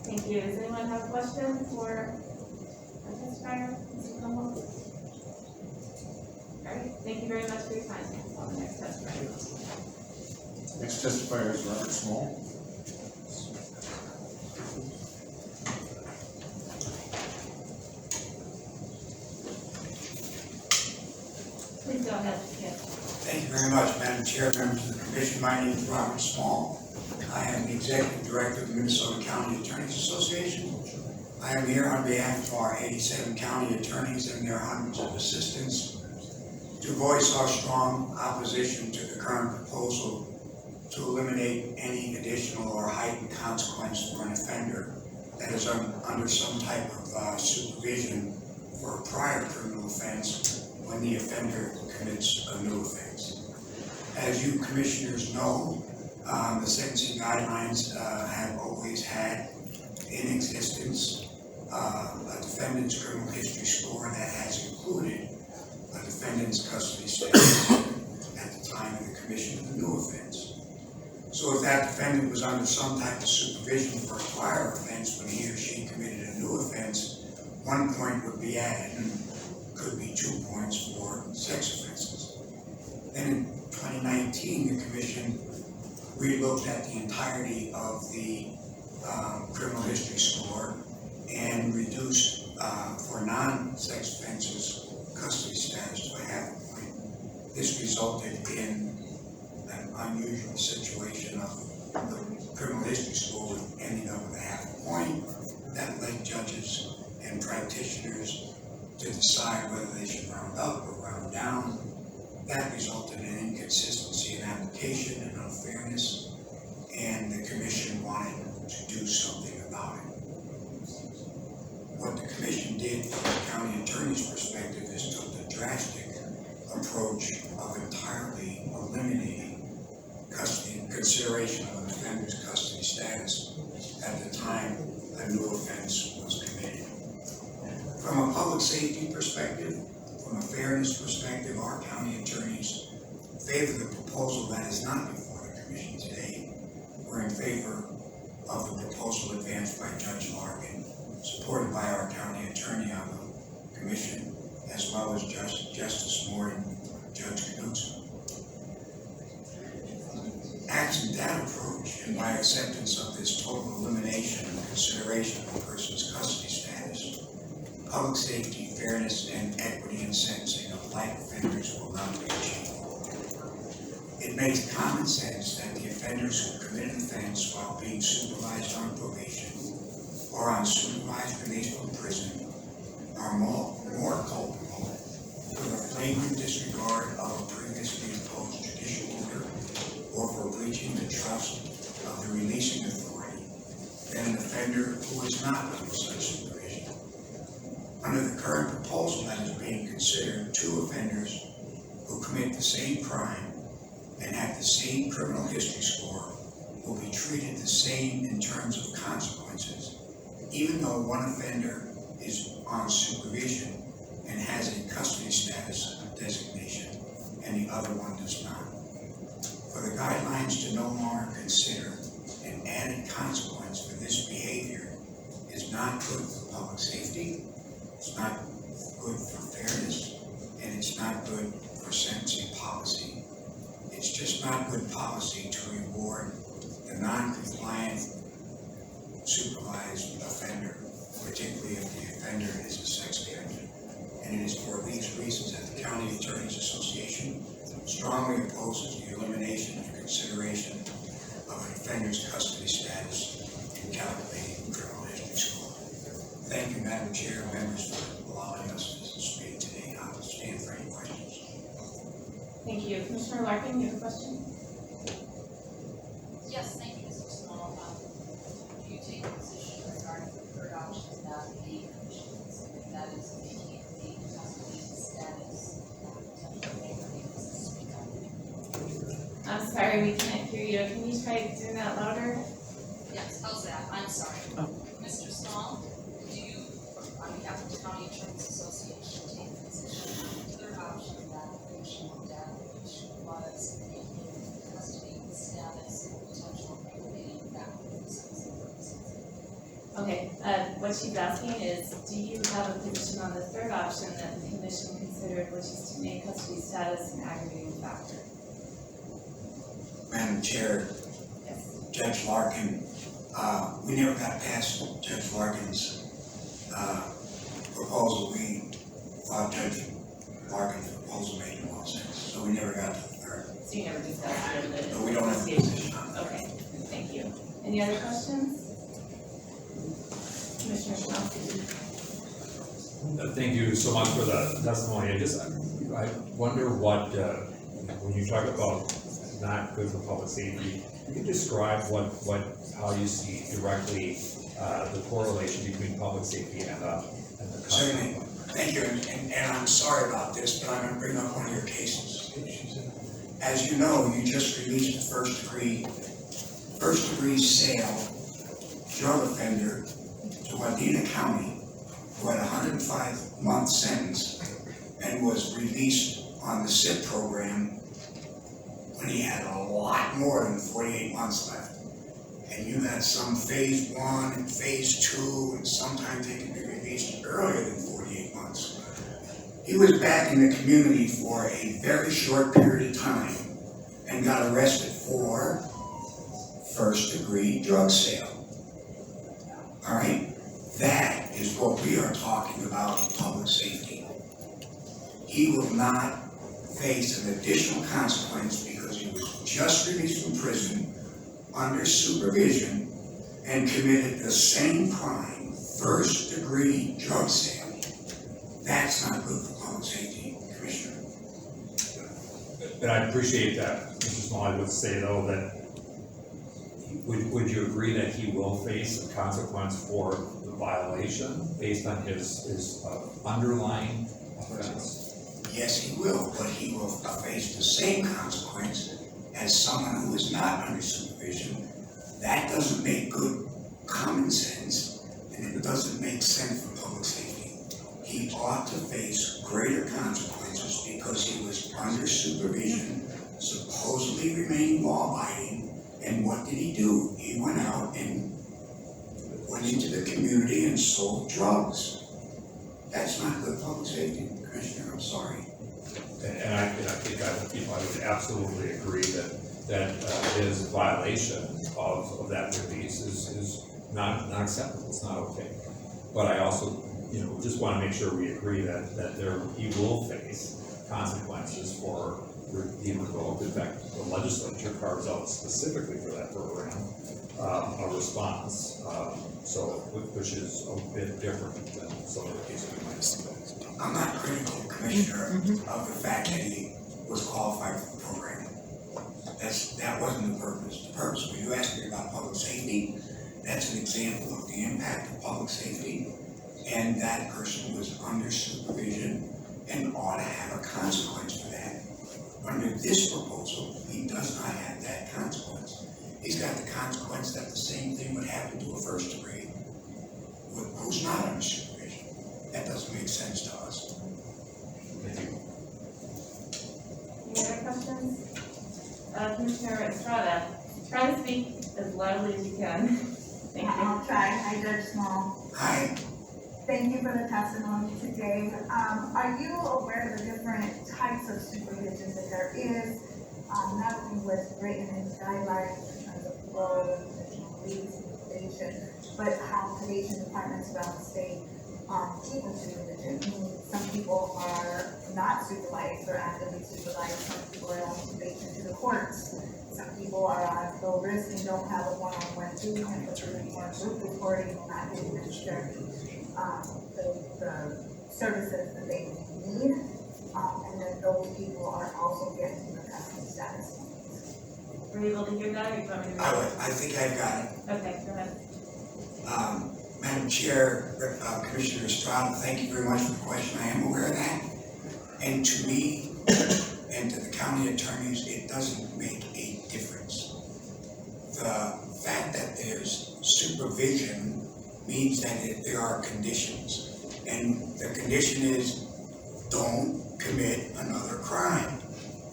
Thank you. Does anyone have a question for our testifier, Mr. Como? All right, thank you very much for your time. On the next testifier. Next testifier is Robert Small. Please go ahead. Thank you very much, Madam Chair, members of the Commission. My name is Robert Small. I am the Executive Director of the Minnesota County Attorneys Association. I am here on behalf of our 87 county attorneys and their hundreds of assistants to voice our strong opposition to the current proposal to eliminate any additional or heightened consequence for an offender that is under some type of supervision for a prior criminal offense when the offender commits a new offense. As you commissioners know, the sentencing guidelines have always had in existence a defendant's criminal history score that has included a defendant's custody status at the time of the commission of the new offense. So if that defendant was under some type of supervision for a prior offense when he or she committed a new offense, 1 point would be added and could be 2 points for sex offenses. Then in 2019, the commission relooked at the entirety of the criminal history score and reduced for non-sex offenses custody status by half a point. This resulted in an unusual situation of the criminal history score ending up with a half a point. That led judges and practitioners to decide whether they should round up or round down. That resulted in inconsistency in application and unfairness, and the commission wanted to do something about it. What the commission did from the county attorney's perspective is took the drastic approach of entirely eliminating consideration of an offender's custody status at the time a new offense was committed. From a public safety perspective, from a fairness perspective, our county attorneys favor the proposal that is not before the commission today. We're in favor of the proposal advanced by Judge Larkin, supported by our county attorney on the commission, as well as Justice Moore and Judge Knudsen. Acting that approach, and by acceptance of this total elimination of consideration of a person's custody status, public safety, fairness, and equity in sentencing of like offenders will not be achieved. It makes common sense that the offenders who commit an offense while being supervised on probation or on supervised release from prison are more culpable for the flagrant disregard of a previously imposed judicial order or for breaching the trust of the releasing authority than an offender offender who is not under such supervision. Under the current proposal that is being considered, 2 offenders who commit the same crime and have the same criminal history score will be treated the same in terms of consequences, even though one offender is on supervision and has a custody status designation and the other one does not. For the guidelines to no longer consider an added consequence for this behavior is not good for public safety, it's not good for fairness, and it's not good for sentencing policy. It's just not good policy to reward the non-compliant supervised offender, particularly if the offender is a sex offender. And it is for these reasons that the County Attorneys Association strongly opposes the elimination of consideration of an offender's custody status in calculating criminal history score. Thank you, Madam Chair, and members, for allowing us to speak today. I will stand for any questions. Thank you. Commissioner Larkin, you have a question? Yes, thank you, Mr. Small. Do you take a position regarding the third option that the commission considered, that is making the custody status I'm sorry, we can't hear you. Can you try doing that louder? Yes, how's that? I'm sorry. Mr. Small, do you, on behalf of the County Attorneys Association, take a position on the third option that the commission looked at, which was making custody status potential aggravating factor for sentencing purposes? Okay, what she's asking is, do you have a position on the third option that the commission considered, which is to make custody status an aggravating factor? Madam Chair, Judge Larkin, we never got past Judge Larkin's proposal. We thought Judge Larkin's proposal made more sense, so we never got to the third. So you never discussed it? No, we don't have a position on that. Okay, thank you. Any other questions? Commissioner Schnell? Thank you so much for the testimony. I wonder what, when you talk about not good for public safety, you can describe how you see directly the correlation between public safety and the Certainly. Thank you, and I'm sorry about this, but I'm going to bring up one of your cases. As you know, you just released a first degree sale drug offender to Wadena County who had a 105-month sentence and was released on the SIP program when he had a lot more than 48 months left. And you had some phase 1 and phase 2, and sometimes they can be released earlier than 48 months. He was back in the community for a very short period of time and got arrested for first-degree drug sale. All right? That is what we are talking about, public safety. He will not face an additional consequence because he was just released from prison under supervision and committed the same crime, first-degree drug sale. That's not good for public safety, Commissioner. But I appreciate that, Mr. Small. I would say though that, would you agree that he will face a consequence for the violation based on his underlying offense? Yes, he will, but he will face the same consequence as someone who is not under supervision. That doesn't make good common sense, and it doesn't make sense for public safety. He ought to face greater consequences because he was under supervision, supposedly remaining law-abiding, and what did he do? He went out and went into the community and sold drugs. That's not good public safety, Commissioner, I'm sorry. And I think I would absolutely agree that his violation of that release is not acceptable. It's not okay. But I also, just want to make sure we agree that he will face consequences for being revoked. In fact, the legislature carves out specifically for that program a response, which is a bit different than some of the cases we might see. I'm not critical, Commissioner, of the fact that he was qualified for the program. That wasn't the purpose. The purpose, when you asked me about public safety, That's an example of the impact of public safety, and that person was under supervision and ought to have a consequence for that. Under this proposal, he does not have that consequence. He's got the consequence that the same thing would happen to a first degree who's not under supervision. That doesn't make sense to us. Any other questions? Commissioner Estrada, try to speak as loudly as you can. Thank you. I'll try. Hi, Judge Small. Hi. Thank you for the testimony today. Are you aware of the different types of supervision that there is, not only with written in guidelines in terms of parole, additional release, probation, but how probation departments around the state keep supervision? Meaning some people are not supervised or actively supervised, some people are on probation to the courts. Some people are on low risk and don't have a one-on-one treatment, but they're more group reporting, not administering the services that they need. And then those people are also getting the custody status. Were you able to hear that, or you want me to read it? I think I've got it. Okay, go ahead. Madam Chair, Commissioner Estrada, thank you very much for the question. I am aware of that. And to me and to the county attorneys, it doesn't make a difference. The fact that there's supervision means that there are conditions. And the condition is don't commit another crime.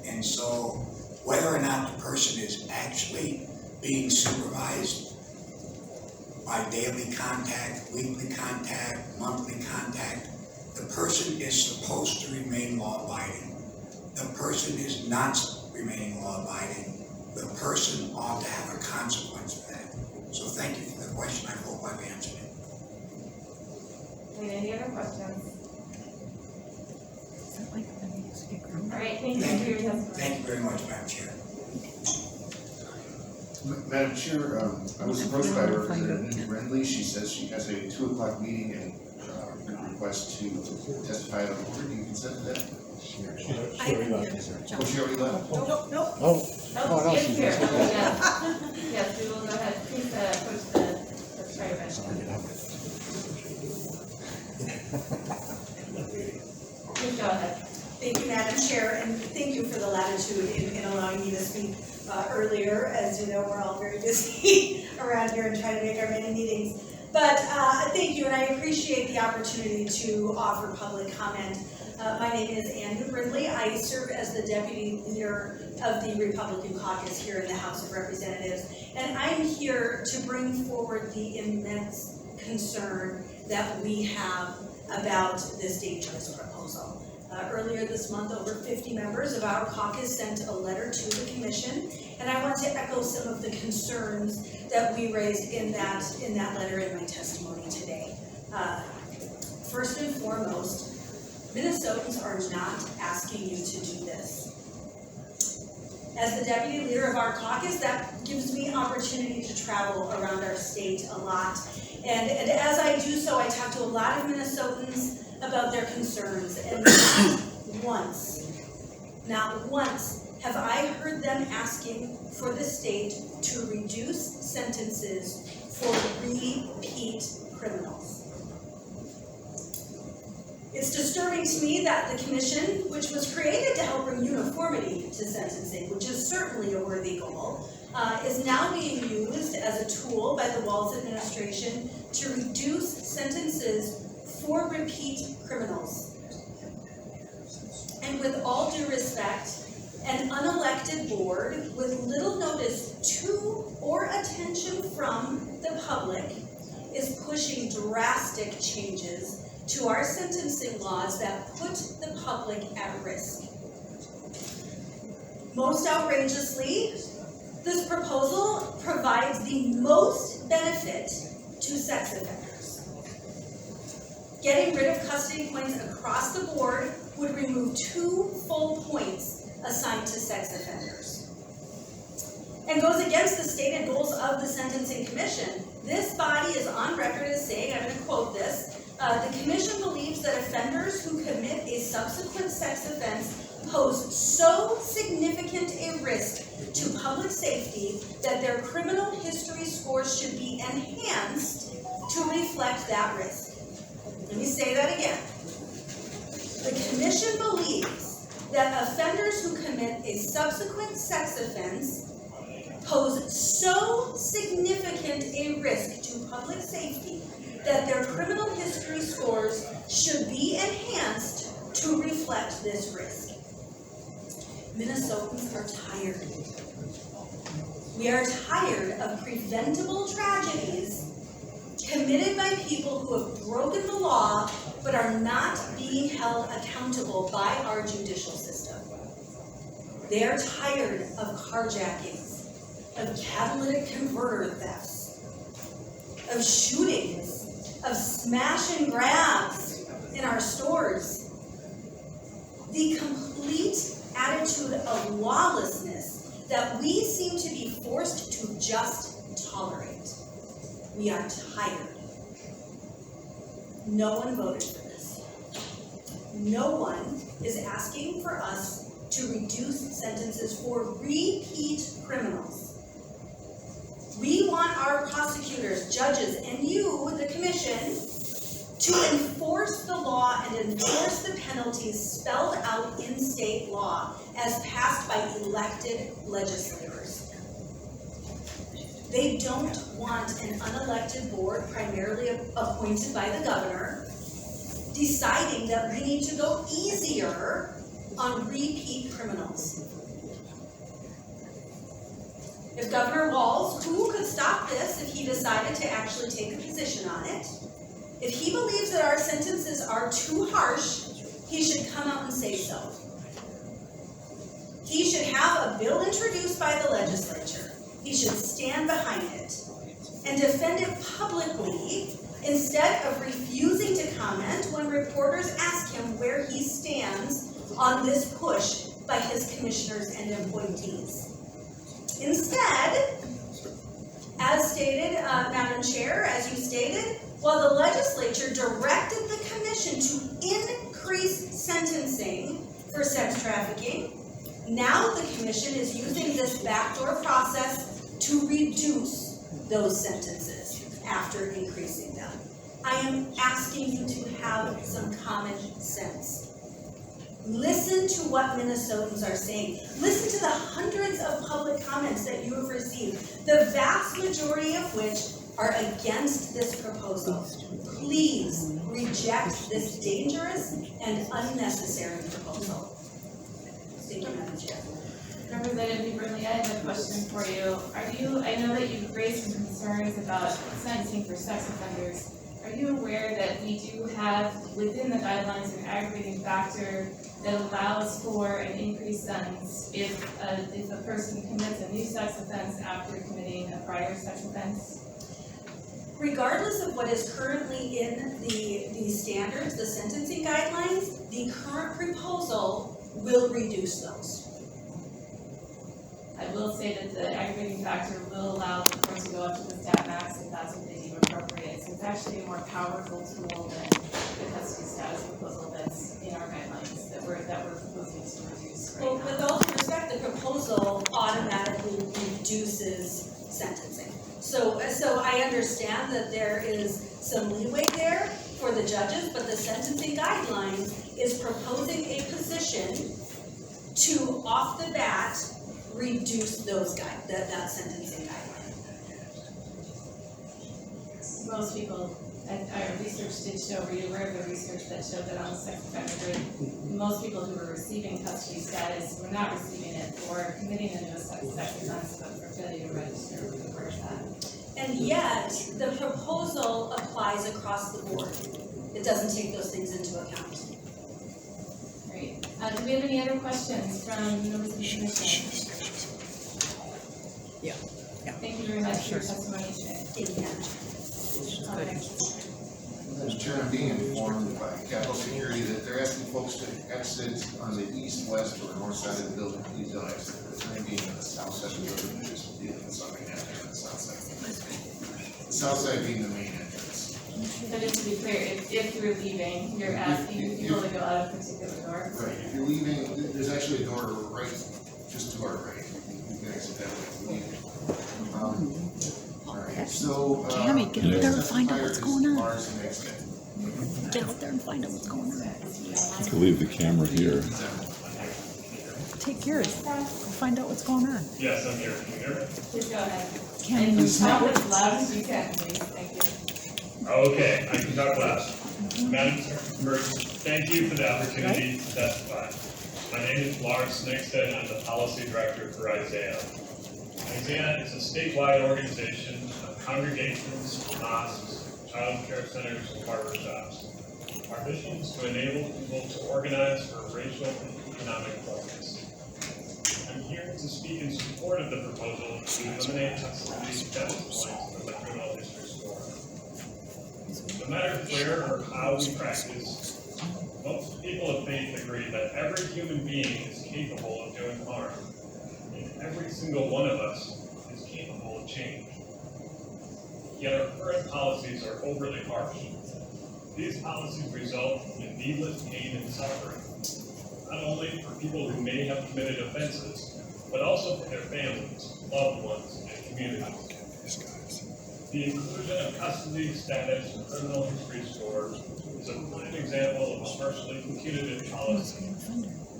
And so whether or not the person is actually being supervised by daily contact, weekly contact, monthly contact, the person is supposed to remain law-abiding. The person is not remaining law-abiding. The person ought to have a consequence for that. So thank you for the question. I hope I've answered it. Any other questions? All right, thank you Thank for your you. testimony. Thank you very much, Madam Chair. Madam Chair, I was approached by Representative Rendley. She says she has a 2 o'clock meeting and request to testify on order. Do you consent to that? Oh, she already left? Nope. Oh, she is here. Yes, we will go ahead. Please approach the chair bench. Please go ahead. Thank you, Madam Chair, and thank you for the latitude in allowing me to speak earlier. As you know, we're all very busy around here and trying to make our many meetings. But thank you, and I appreciate the opportunity to offer public comment. My name is Ann Brindley. I serve as the Deputy Leader of the Republican Caucus here in the House of Representatives, and I'm here to bring forward the immense concern that we have about this dangerous proposal. Earlier this month, over 50 members of our caucus sent a letter to the commission, and I want to echo some of the concerns that we raised in that letter in my testimony today. First and foremost, Minnesotans are not asking you to do this. As the deputy leader of our caucus, that gives me opportunity to travel around our state a lot. And as I do so, I talk to a lot of Minnesotans about their concerns, and not once have I heard them asking for the state to reduce sentences for repeat criminals. It's disturbing to me that the commission, which was created to help bring uniformity to sentencing, which is certainly a worthy goal, is now being used as a tool by the Walz administration to reduce sentences for repeat criminals. And with all due respect, an unelected board with little notice to or attention from the public is pushing drastic changes to our sentencing laws that put the public at risk. Most outrageously, this proposal provides the most benefit to sex offenders. Getting rid of custody points across the board would remove 2 full points assigned to sex offenders. And goes against the stated goals of the Sentencing Commission. This body is on record as saying, I'm going to quote this, The commission believes that offenders who commit a subsequent sex offense pose so significant a risk to public safety that their criminal history scores should be enhanced to reflect that risk. Let me say that again. The commission believes that offenders who commit a subsequent sex offense pose so significant a risk to public safety that their criminal history scores should be enhanced to reflect this risk. Minnesotans are tired. We are tired of preventable tragedies committed by people who have broken the law but are not being held accountable by our judicial system. They are tired of carjackings, of catalytic converter thefts, of shootings, of smash and grabs in our stores. The complete attitude of lawlessness that we seem to be forced to just tolerate. We are tired. No one voted for this. No one is asking for us to reduce sentences for repeat criminals. We want our prosecutors, judges, and you, the commission, to enforce the law and enforce the penalties spelled out in state law as passed by elected legislators. They don't want an unelected board primarily appointed by the governor deciding that we need to go easier on repeat criminals. If Governor Walz, who could stop this if he decided to actually take a position on it, if he believes that our sentences are too harsh, he should come out and say so. He should have a bill introduced by the legislature. He should stand behind it and defend it publicly instead of refusing to comment when reporters ask him where he stands on this push by his commissioners and appointees. Instead, as stated, Madam Chair, as you stated, while the legislature directed the commission to increase sentencing for sex trafficking, now the commission is using this backdoor process to reduce those sentences after increasing them. I am asking you to have some common sense. Listen to what Minnesotans are saying. Listen to the hundreds of public comments that you have received, the vast majority of which are against this proposal. Please reject this dangerous and unnecessary proposal. Thank you, Madam Chair. Representative Burnley, I have a question for you. I know that you've raised some concerns about sentencing for sex offenders. Are you aware that we do have within the guidelines an aggravating factor that allows for an increased sentence if a person commits a new sex offense after committing a prior sex offense? Regardless of what is currently in the standards, the sentencing guidelines, the current proposal will reduce those. I will say that the aggravating factor will allow the court to go up to the stat max if that's what they deem appropriate. So it's actually a more powerful tool than the custody status proposal that's in our guidelines that we're proposing to reduce right now. Well, with all due respect, the proposal automatically reduces sentencing. So I understand that there is some leeway there for the judges, but the sentencing guideline is proposing a position to, off the bat, reduce those that sentencing guideline. Most people, our research did show, were you aware of the research that showed that on the sex offender grid, most people who were receiving custody status were not receiving it for committing a new sex offense, but for failure to register. Where is that? And yet, the proposal applies across the board. It doesn't take those things into account. Great. Do we have any other questions from members of the commission? Yeah. Thank you very much for your testimony today. Thank you. Madam Chair, I'm being informed by Capitol Security that they're asking folks to exit on the east, west, or north side of the building. Please don't exit. For the time being on the south side of the building, we're just dealing with something happening on the south side. The south side being the main entrance. So just to be clear, if you're leaving, you're asking people to go out a particular door? Right, if you're leaving, there's actually a door right, just to our right, you can exit that way. All right, so. Tammy, get out there and find out what's going on. Ours and exit. Get out there and find out what's going on. You can leave the camera here. Take yours. Find out what's going on. Yes, I'm here. Can you hear me? Please go ahead. Can't And even talk smell as loud as you can, please. Thank you. Okay, I can talk loud. Madam Chair, thank you for the opportunity to testify. My name is Lawrence Nixon. I'm the Policy Director for Isaiah. Isaiah is a statewide organization of congregations, mosques, child care centers, and barber shops. Our mission is to enable people to organize for racial and economic progress. I'm here to speak in support of the proposal to eliminate custody status points from the criminal history score. No matter where or how we practice, most people of faith agree that every human being is capable of doing harm, and every single one of us is capable of change. Yet our current policies are overly harsh. These policies result in needless pain and suffering, not only for people who may have committed offenses, but also for their families, loved ones, and communities. The inclusion of custody status in criminal history score is a prime example of a harshly punitive policy.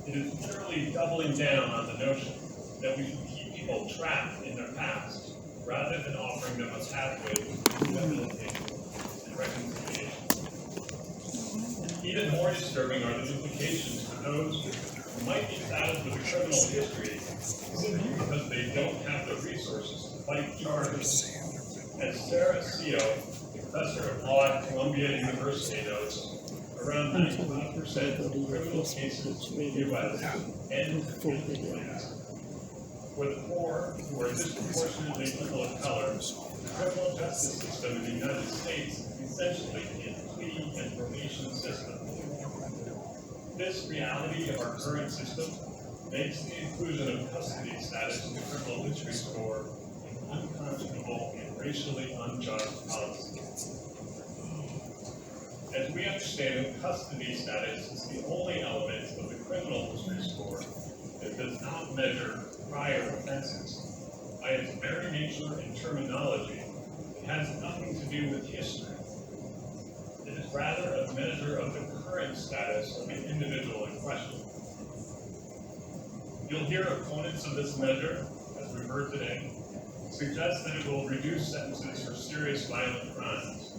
It is literally doubling down on the notion that we should keep people trapped in their past, rather than offering them a pathway to rehabilitation and reconciliation. Even more disturbing are the implications for those who might be saddled with a criminal history simply because they don't have the resources to fight charges. As Sarah Seo, professor of law at Columbia University, notes, around 95% of criminal cases in the U.S. end in pleas. For the poor, who are disproportionately people of color, the criminal justice system in the United States is essentially a plea and probation system. This reality of our current system makes the inclusion of custody status in the criminal history score an unconscionable and racially unjust policy. As we understand it, custody status is the only element of the criminal history score that does not measure prior offenses. By its very nature and terminology, it has nothing to do with history. It is rather a measure of the current status of the individual in question. You'll hear opponents of this measure, as we've heard today, suggest that it will reduce sentences for serious violent crimes.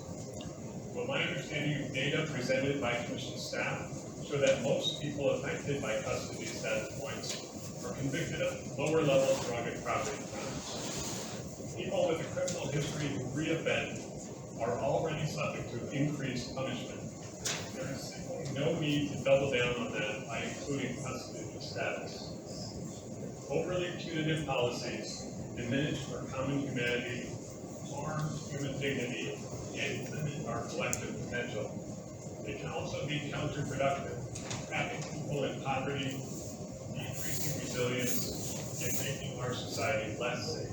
But my understanding of data presented by Commission staff show that most people affected by custody status points are convicted of lower-level drug and property crimes. People with a criminal history who reoffend are already subject to increased punishment. There is simply no need to double down on that by including custody status. Overly punitive policies diminish our common humanity, harm human dignity, and limit our collective potential. They can also be counterproductive, trapping people in poverty, decreasing resilience, and making our society less safe.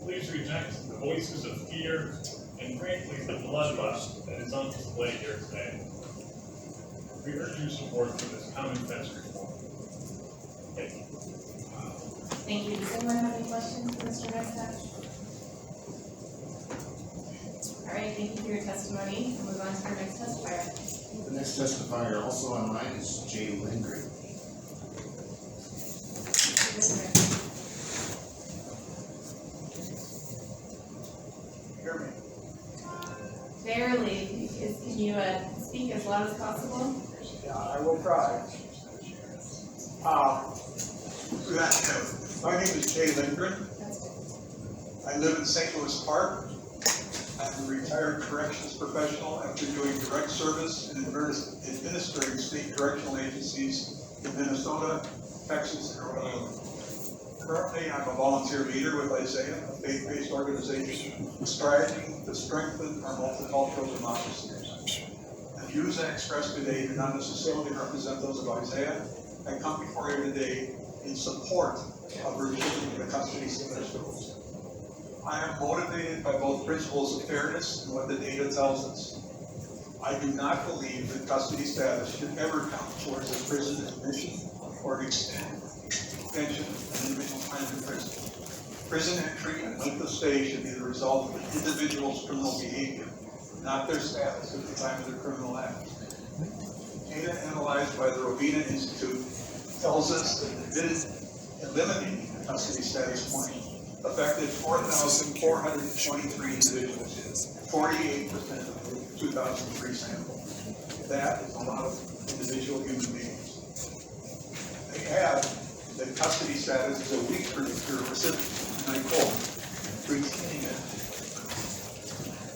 Please reject the voices of fear and, frankly, the bloodlust that is on display here today. We urge your support for this common sense reform. Thank you. Thank you. Does anyone have any questions for Mr. Nestach? All right, thank you for your testimony. We'll move on to our next testifier. The next testifier also online is J Lindgren. Hear me? Barely. Can you speak as loud as possible? Yeah, I will try. Good afternoon. My name is J Lindgren. I live in St. Louis Park. I'm a retired corrections professional after doing direct service and administering state correctional agencies in Minnesota, Texas, and Rhode Island. Currently, I'm a volunteer leader with Isaiah, a faith-based organization striving to strengthen our multicultural democracy. The views I express today do not necessarily represent those of Isaiah. I come before you today in support of removing the custody status rules. I am motivated by both principles of fairness and what the data tells us. I do not believe that custody status should ever count towards a prison admission or an extension of an individual time in prison. Prison entry and length of stay should be the result of an individual's criminal behavior, not their status at the time of their criminal act. Data analyzed by the Robina Institute tells us that eliminating the custody status point affected 4,423 individuals, 48% of the 2003 sample. That is a lot of individual human beings. They add that custody status is a weak predictor of recidivism, and I quote, retaining it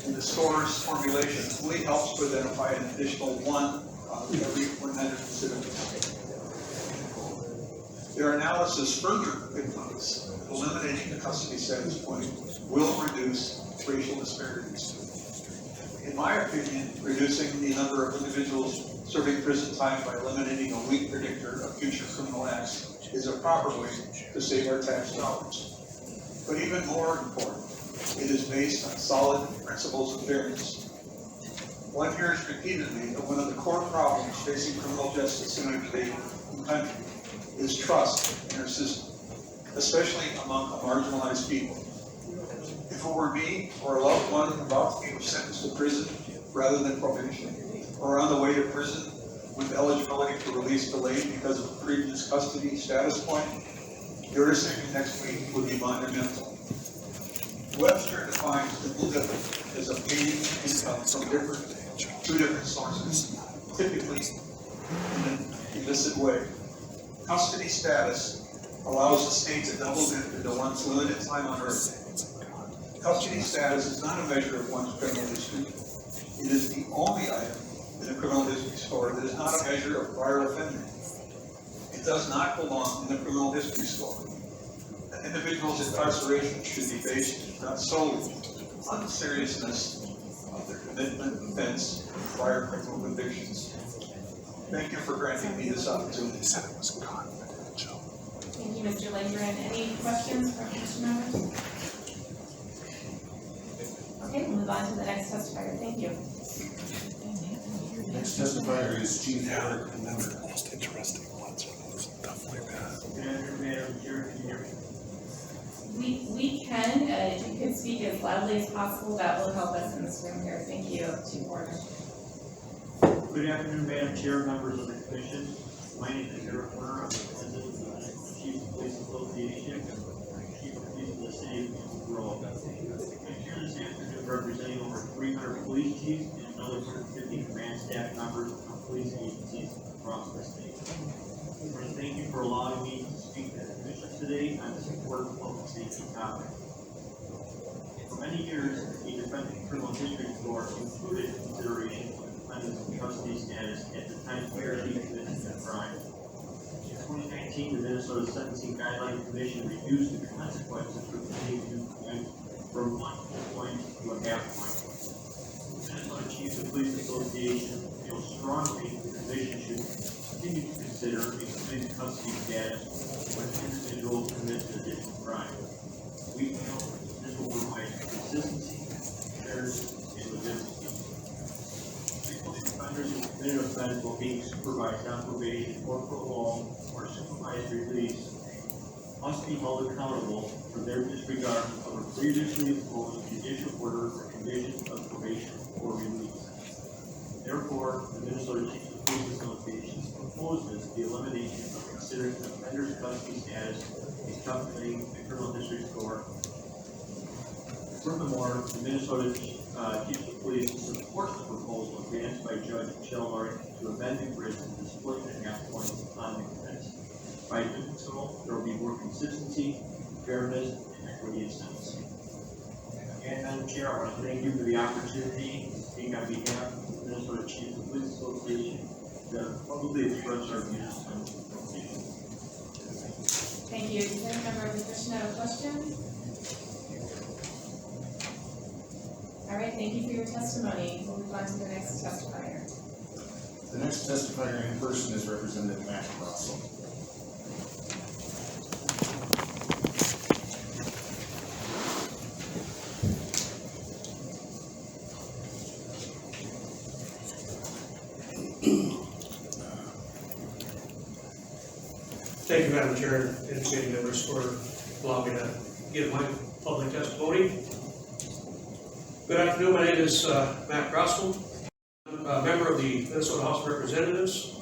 in the score's formulation really helps to identify an additional 1 out of every 100 recidivists. Their analysis further concludes that eliminating the custody status point will reduce racial disparities. In my opinion, reducing the number of individuals serving prison time by eliminating a weak predictor of future criminal acts is a proper way to save our tax dollars. But even more important, it is based on solid principles of fairness. One hears repeatedly that one of the core problems facing criminal justice in our country is trust in our system, especially among marginalized people. If it were me or a loved one about to be sentenced to prison rather than probation, or on the way to prison with eligibility for release delayed because of a previous custody status point, your decision next week would be monumental. Webster defines simple difference as obtaining income from two different sources, typically in an illicit way. Custody status allows the state to double dip into one's limited time on earth. Custody status is not a measure of one's criminal history. It is the only item in a criminal history score that is not a measure of prior offending. It does not belong in the criminal history score. An individual's incarceration should be based not solely on the seriousness of their commitment, offense, and prior criminal convictions. Thank you for granting me this opportunity. Thank you, Mr. Lindgren. Any questions from commission members? Okay, we'll move on to the next testifier. Thank you. Next testifier is Chief Eric Mueller. Most interesting ones are stuff like that. Madam Chair, can you hear me? We can, if you could speak as loudly as possible, that will help us in this room here. Thank you, Chief Warner. Good afternoon, Madam Chair, members of the Commission. My name is Eric Warner. I'm the President of the Chief of Police Association, Chief of Police of the City of Grove. I'm here this afternoon representing over 300 police chiefs and another 150 command staff members of police agencies across the state. I want to thank you for allowing me to speak to the Commission today on this important public safety topic. For many years, the defendant criminal history score included consideration of the defendant's custody status at the time he or she committed the crime. In 2019, the Minnesota Sentencing Guideline Commission reduced the consequences for committing crime from 1 point to a half point. The Minnesota Chiefs of Police Association feels strongly that the Commission should continue to consider extended custody status when an individual commits an additional crime. We feel this will provide consistency, fairness, and legitimacy. Offenders who committed offense while being supervised on probation or parole or supervised release must be held accountable for their disregard of a previously imposed judicial order for conditions of probation or release. Therefore, the Minnesota Chiefs of Police Association proposes the elimination of considering the offender's custody status in calculating the criminal history score. Furthermore, the Minnesota Chiefs of Police supports the proposal advanced by Judge Shellhart to amend the grid to split the half points on the offense. By doing so, there will be more consistency, fairness, and equity in sentencing. And Madam Chair, I want to thank you for the opportunity to speak on behalf of the Minnesota Chiefs of Police Association to publicly express our views on the proposal. Thank you. Does any member of the Commission have a question? All right, thank you for your testimony. We'll move on to the next testifier. The next testifier in person is Representative Matt Russell. Thank you, Madam Chair, and committee members for allowing me to give my public testimony. Good afternoon, my name is Matt Grossel. I'm a member of the Minnesota House of Representatives,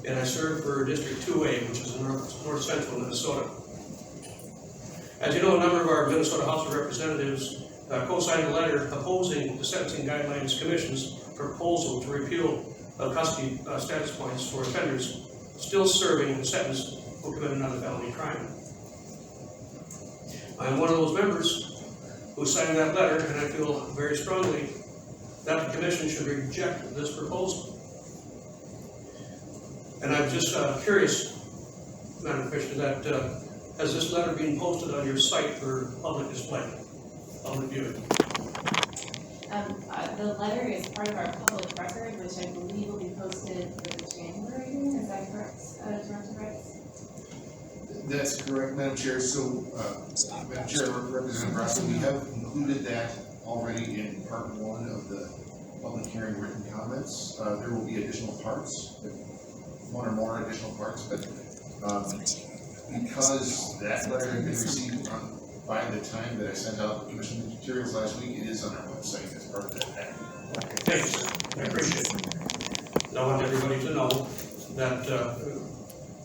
and I serve for District 2A, which is in north central Minnesota. As you know, a number of our Minnesota House of Representatives co-signed a letter opposing the Sentencing Guidelines Commission's proposal to repeal custody status points for offenders still serving a sentence who committed another felony crime. I am one of those members who signed that letter, and I feel very strongly that the Commission should reject this proposal. And I'm just curious, Madam Commissioner, that has this letter been posted on your site for public display, public viewing? The letter is part of our public record, which I believe will be posted for the January meeting. Is that correct, Director Rice? That's correct, Madam Chair. So, Madam Chair, Representative Russell, we have included that already in part 1 of the public hearing written comments. There will be additional parts, 1 or more additional parts, but because that letter had been received by the time that I sent out the commission materials last week, it is on our website as part of that package. Thank you, sir. I appreciate it. I want everybody to know that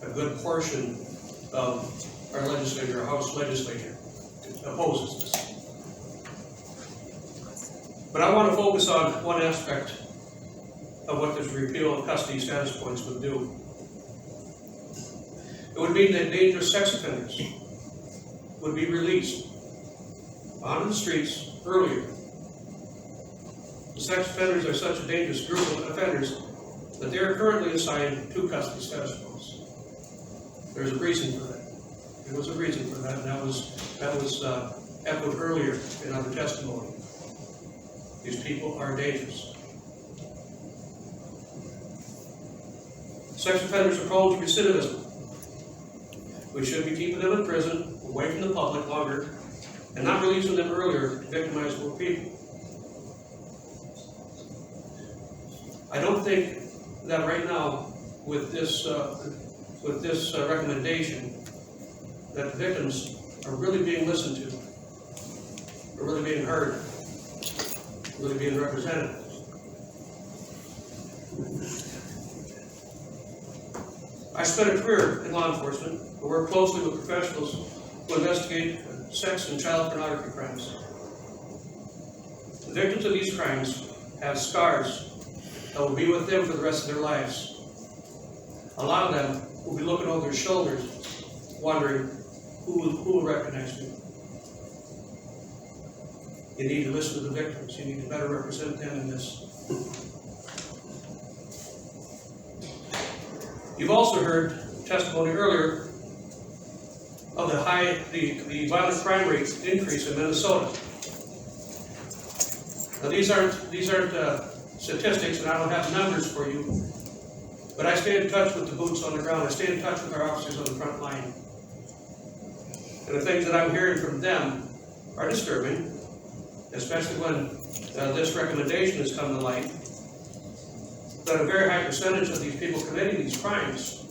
a good portion of our legislature, our House legislature, opposes this. But I want to focus on one aspect of what this repeal of custody status points would do. It would mean that dangerous sex offenders would be released onto the streets earlier. The sex offenders are such a dangerous group of offenders that they are currently assigned 2 custody status points. There's a reason for that. There was a reason for that, and that was echoed earlier in other testimony. These people are dangerous. Sex offenders are prone to recidivism. We should be keeping them in prison, away from the public longer, and not releasing them earlier to victimize more people. I don't think that right now, with this recommendation, that the victims are really being listened to, are really being heard, really being represented. I spent a career in law enforcement. I work closely with professionals who investigate sex and child pornography crimes. The victims of these crimes have scars that will be with them for the rest of their lives. A lot of them will be looking over their shoulders, wondering who will recognize me. You need to listen to the victims. You need to better represent them in this. You've also heard testimony earlier of the violent crime rate increase in Minnesota. Now these aren't statistics, and I don't have numbers for you, but I stay in touch with the boots on the ground. I stay in touch with our officers on the front line. And the things that I'm hearing from them are disturbing, especially when this recommendation has come to light, that a very high percentage of these people committing these crimes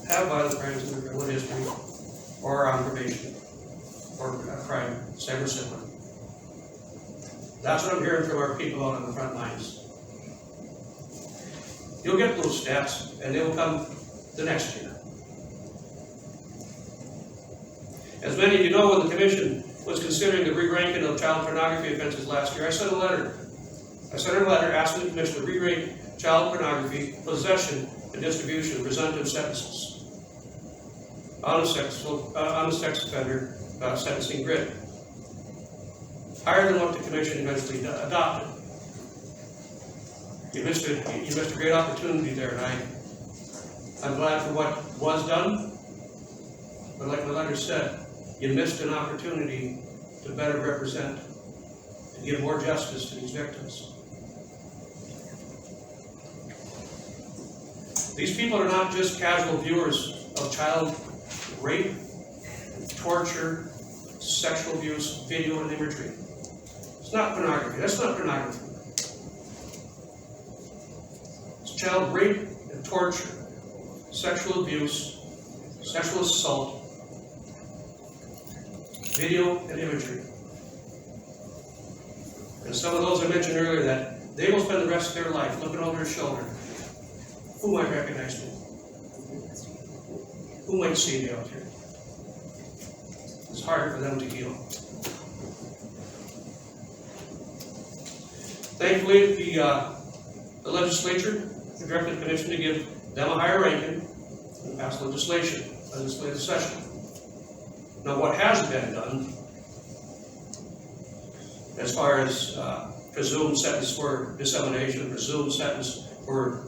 have violent crimes in their criminal history, or are on probation, or a crime same or similar. That's what I'm hearing from our people out on the front lines. You'll get those stats, and they will come the next year. As many of you know, when the Commission was considering the re-ranking of child pornography offenses last year, I sent a letter. I sent a letter asking the Commission to re-rank child pornography, possession, and distribution of presumptive sentences on a sex offender sentencing grid, higher than what the Commission eventually adopted. You missed a great opportunity there, and I'm glad for what was done, but like my letter said, you missed an opportunity to better represent, to give more justice to these victims. These people are not just casual viewers of child rape, torture, sexual abuse, video and imagery. It's not pornography. That's not pornography. It's child rape and torture, sexual abuse, sexual assault, video and imagery. And some of those I mentioned earlier that they will spend the rest of their life looking over their shoulder. Who might recognize me? Who might see me out here? It's harder for them to heal. Thankfully, the legislature directed the commission to give them a higher ranking and pass legislative session. Now, what has been done, as far as presumed sentence for dissemination, presumed sentence for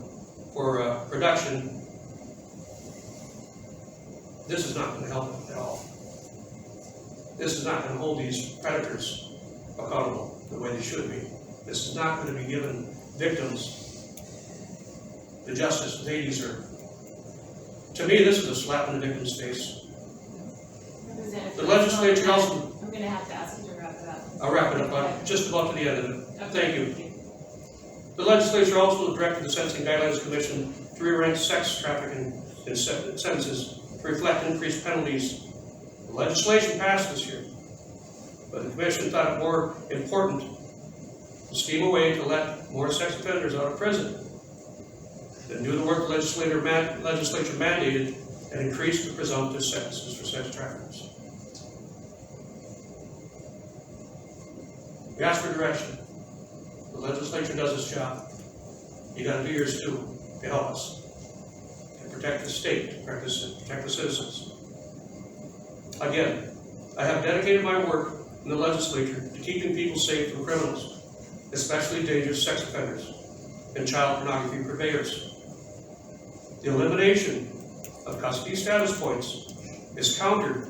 production, this is not going to help them at all. This is not going to hold these predators accountable the way they should be. This is not going to be giving victims the justice they deserve. To me, this is a slap in the victim's face. The legislature also... I'm going to have to ask you to wrap it up. I'll wrap it up. I'm just about to the end of it. Thank you. The legislature also directed the Sentencing Guidelines Commission to re-rank sex trafficking in sentences to reflect increased penalties. The legislation passed this year, but the commission thought it more important to scheme a way to let more sex offenders out of prison than do the work the legislature mandated and increase the presumptive sentences for sex traffickers. We ask for direction. The legislature does its job. You got to do yours too to help us, to protect the state, to protect the citizens. Again, I have dedicated my work in the legislature to keeping people safe from criminals, especially dangerous sex offenders and child pornography purveyors. The elimination of custody status points is counter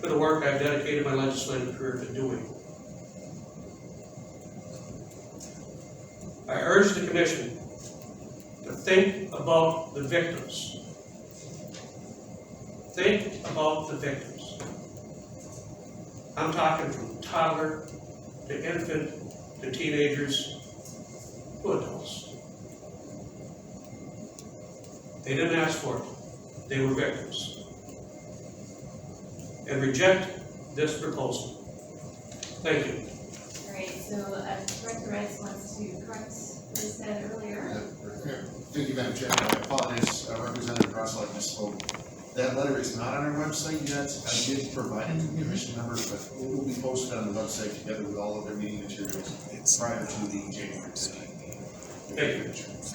to the work I've dedicated my legislative career to doing. I urge the Commission to think about the victims. Think about the victims. I'm talking from toddler to infant to teenagers to adults. They didn't ask for it. They were victims. And reject this proposal. Thank you. All right, so Director Rice wants to correct what he said earlier. Thank you, Madam Chairman. I apologize, Representative Russell, I misspoke. That letter is not on our website yet. I did provide it to the commission members, but it will be posted on the website together with all of their meeting materials prior to the January 10th. Thank you.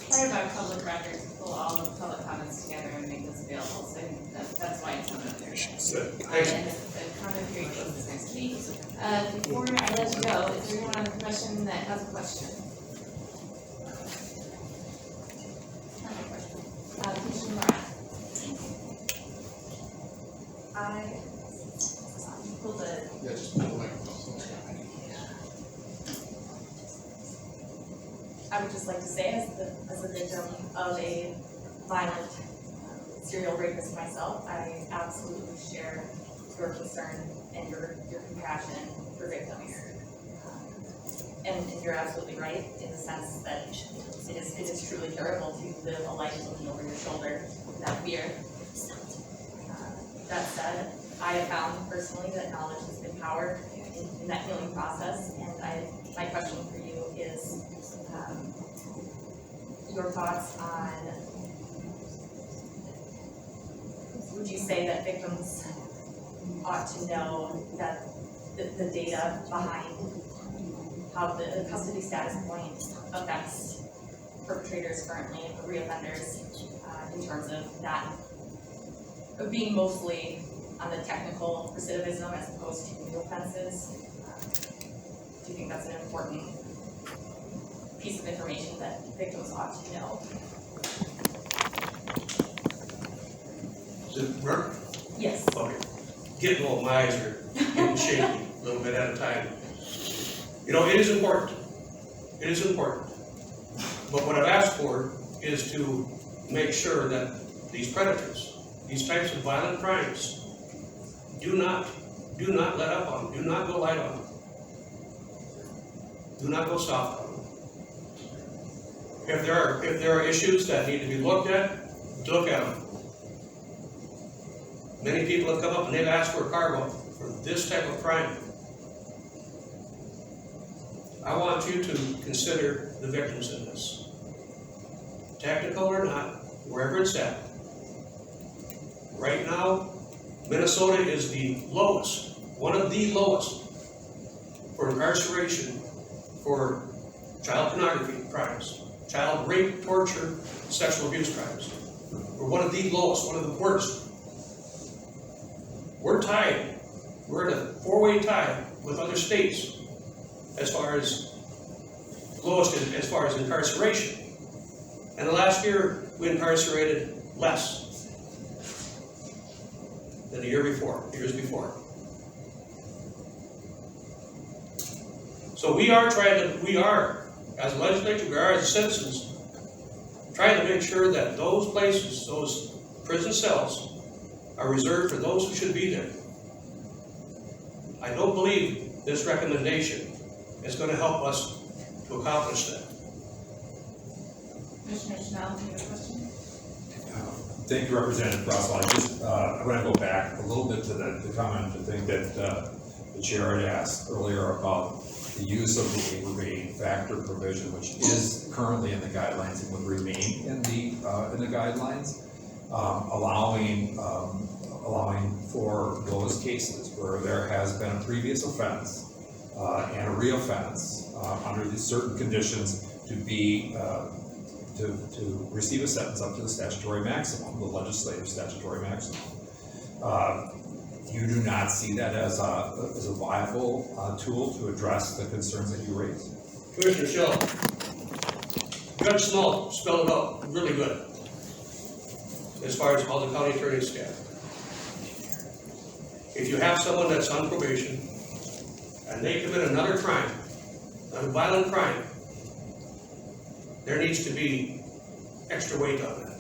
Part of our public records, pull all the public comments together and make this available, so I think that's why it's not up there. And the comment period closes next week. Before I let you go, is there anyone on the commission that has a question? Commissioner Moran. Pull the. Yeah, just pull the microphone. I would just like to say, as a victim of a violent serial rapist myself, I absolutely share your concern and your compassion for victims. And you're absolutely right in the sense that it is truly terrible to live a life looking over your shoulder without fear. That said, I have found personally that knowledge has been power in that healing process, and my question for you is your thoughts on, would you say that victims ought to know that the data behind how the custody status point affects perpetrators currently, reoffenders, in terms of that of being mostly on the technical recidivism as opposed to new offenses? Do you think that's an important piece of information that victims ought to know? Does it work? Yes. Okay. Getting old, my eyes are getting shaky a little bit at a time. You know, it is important. It is important. But what I've asked for is to make sure that these predators, these types of violent crimes, do not let up on them. Do not go light on them. Do not go soft on them. If there are issues that need to be looked at them. Many people have come up and they've asked for a cargo for this type of crime. I want you to consider the victims in this. Technical or not, wherever it's at. Right now, Minnesota is the lowest, one of the lowest for incarceration for child pornography crimes, child rape, torture, sexual abuse crimes. We're one of the lowest, one of the worst. We're tied. We're in a four-way tie with other states as far as lowest as far as incarceration. And the last year, we incarcerated less than the years before. So we are, as a legislature, we are as citizens, trying to make sure that those places, those prison cells, are reserved for those who should be there. I don't believe this recommendation is going to help us to accomplish that. Commissioner Chanel, do you have a question? Thank you, Representative Crosswell. I want to go back a little bit to the comment, I think that the chair had asked earlier about the use of the aggravating factor provision, which is currently in the guidelines and would remain in the guidelines, allowing for those cases where there has been a previous offense and a reoffense under these certain conditions to be to receive a sentence up to the statutory maximum, the legislative statutory maximum. You do not see that as a viable tool to address the concerns that you raised? Commissioner Shell, Judge Small spelled it out really good as far as all the county attorney's staff. If you have someone that's on probation and they commit another crime, a violent crime, there needs to be extra weight on that.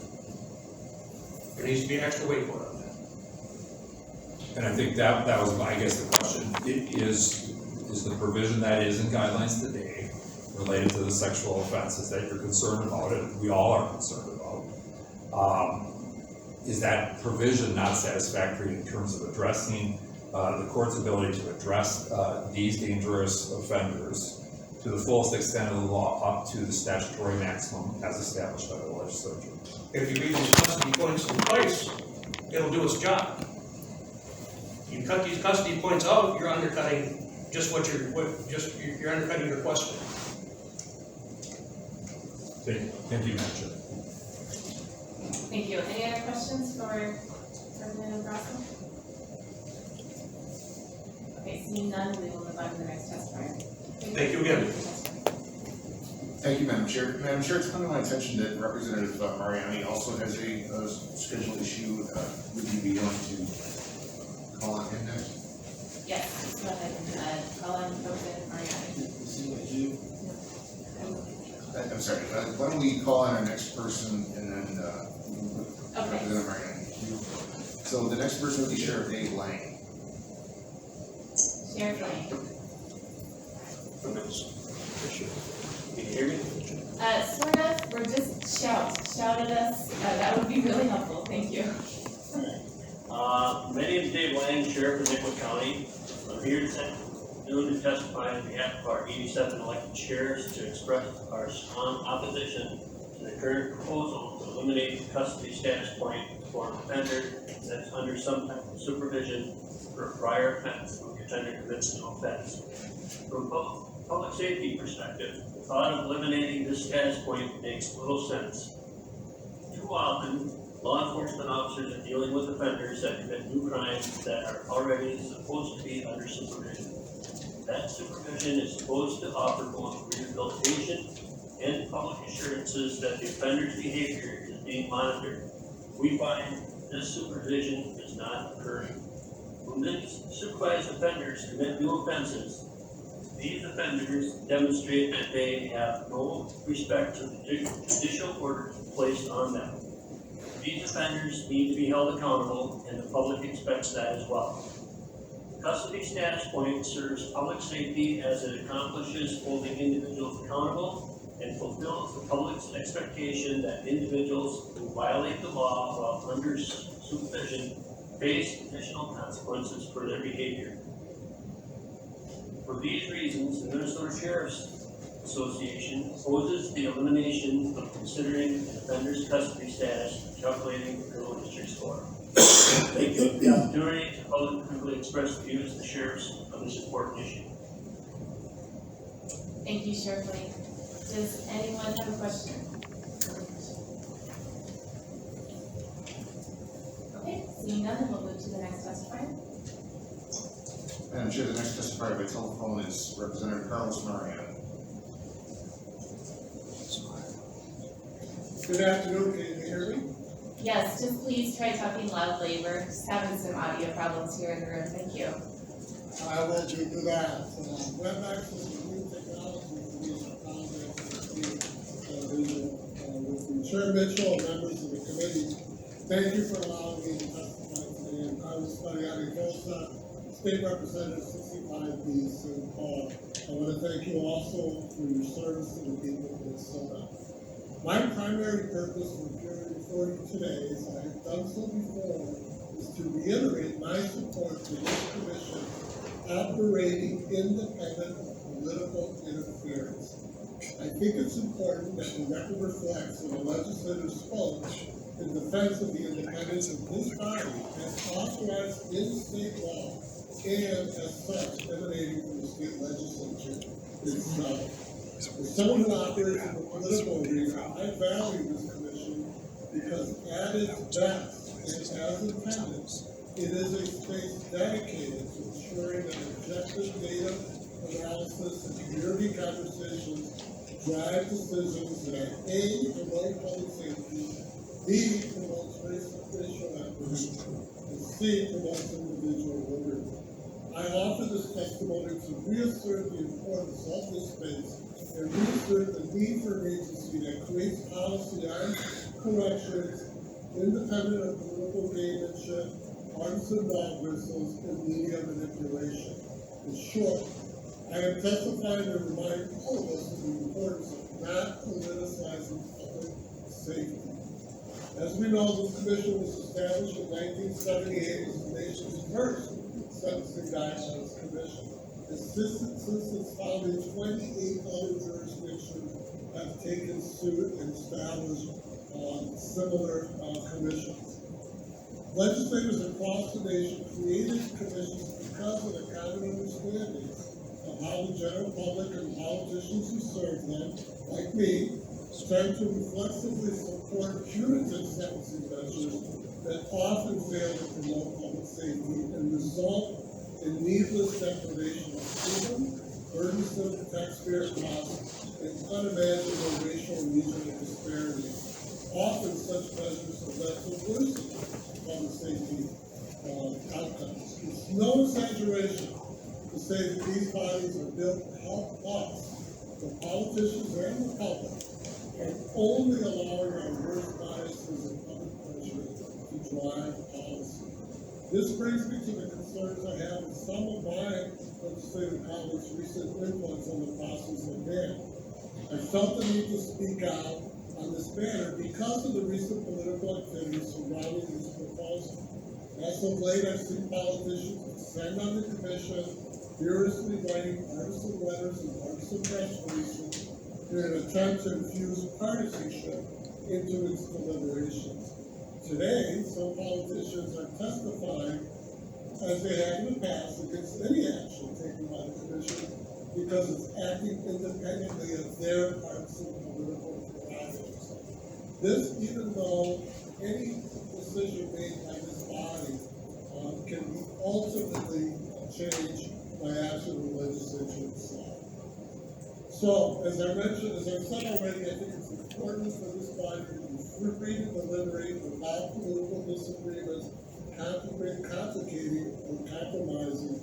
There needs to be extra weight put on that. And I think that was, I guess, the question. Is the provision that is in guidelines today related to the sexual offenses that you're concerned about, and we all are concerned about, is that provision not satisfactory in terms of addressing the court's ability to address these dangerous offenders to the fullest extent of the law up to the statutory maximum as established by the legislature? If you leave these custody points in place, it'll do its job. You cut these custody points out, you're undercutting just you're undercutting your question. Thank you, Madam Chair. Thank you. Any other questions for Representative Grosso? Okay, seeing none, we will move on to the next testifier. Thank you again. Thank you, Madam Chair. Madam Chair, it's come to my attention that Representative Mariani also has a scheduled issue. Would you be willing to call on him next? Yes, go ahead and call on Representative Mariani. I'm sorry, why don't we call on our next person and then Okay. Representative Mariani. So the next person would be Sheriff Dave Lang. Sheriff Lang. Can you hear me? Sort of, or just shout at us. That would be really helpful. Thank you. My name is Dave Lang, Sheriff of Nickel County. I'm here this afternoon to testify on behalf of our 87 elected sheriffs to express our strong opposition to the current proposal to eliminate the custody status point for an offender that's under some type of supervision for a prior offense when the offender commits an offense. From both public safety perspective, the thought of eliminating this status point makes little sense. Too often, law enforcement officers are dealing with offenders that commit new crimes that are already supposed to be under supervision. That supervision is supposed to offer both rehabilitation and public assurances that the offender's behavior is being monitored. We find this supervision is not occurring. When these supervised offenders commit new offenses, these offenders demonstrate that they have no respect to the judicial orders placed on them. These offenders need to be held accountable, and the public expects that as well. Custody status point serves public safety as it accomplishes holding individuals accountable and fulfills the public's expectation that individuals who violate the law while under supervision face additional consequences for their behavior. For these reasons, the Minnesota Sheriff's Association opposes the elimination of considering an offender's custody status in calculating the criminal history score. Thank you for the opportunity to publicly express the views of the sheriffs on this important issue. Thank you, Sheriff Lee. Does anyone have a question? Okay, seeing none, then we'll move to the next testifier. Madam Chair, the next testifier by telephone is Representative Carlos Mariano. Good afternoon, can you hear me? Yes, just please try talking loudly. We're just having some audio problems here in the room. Thank you. I will do that. Web access is new technology for me as a founder with Chair Mitchell and members of the committee. Thank you for allowing me to testify today. I'm Carlos Mariano, State Representative 65B, St. Paul. I want to thank you also for your service to the people of Minnesota. My primary purpose for appearing before you today, as I have done so before, is to reiterate my support for this commission operating independent of political interference. I think it's important that the record reflects that the legislature spoke in defense of the independence of this body as authorized in state law and as such emanating from the state legislature itself. As someone who operates in the political arena, I value this commission because at its best and as intended, it is a space dedicated to ensuring that objective data analysis and community conversations drive decisions that A, promote public safety, B, promotes racial equity, and C, promotes individual liberty. I offer this testimony to reassert the importance of this space and reassert the need for an agency that creates policy on corrections, independent of political gamemanship, partisan dog whistles, and media manipulation. In short, I am testifying to remind all of us of the importance of not politicizing public safety. As we know, this commission was established in 1978 as the nation's first sentencing guidelines commission. Since its founding, 28 other jurisdictions have taken suit and established similar commissions. Legislators across the nation created commissions because of the common understanding of how the general public and politicians who serve them, like me, tend to reflexively support punitive sentencing measures that often fail to promote public safety and result in needless deprivation of freedom, burdensome taxpayer costs, and unimaginable racial and regional disparities. Often such measures have led to worsening public safety outcomes. It's no exaggeration to say that these bodies are built to help us, the politicians and the public, and only allowing our worst biases and public pressure to drive policy. This brings me to the concerns I have with some of my legislative colleagues' recent influence on the process at hand. I felt the need to speak out on this matter because of the recent political activities surrounding this proposal. As of late, I've seen politicians descend on the commission, furiously writing partisan letters and partisan press releases in an attempt to infuse partisanship into its deliberations. Today, some politicians are testifying, as they have in the past, against any action taken by the commission because it's acting independently of their partisan political prerogatives. This, even though any decision made by this body can be ultimately changed by action of the legislature itself. So, as I mentioned, as I've said already, I think it's important for this body to be free to deliberate without political disagreements, complicating or compromising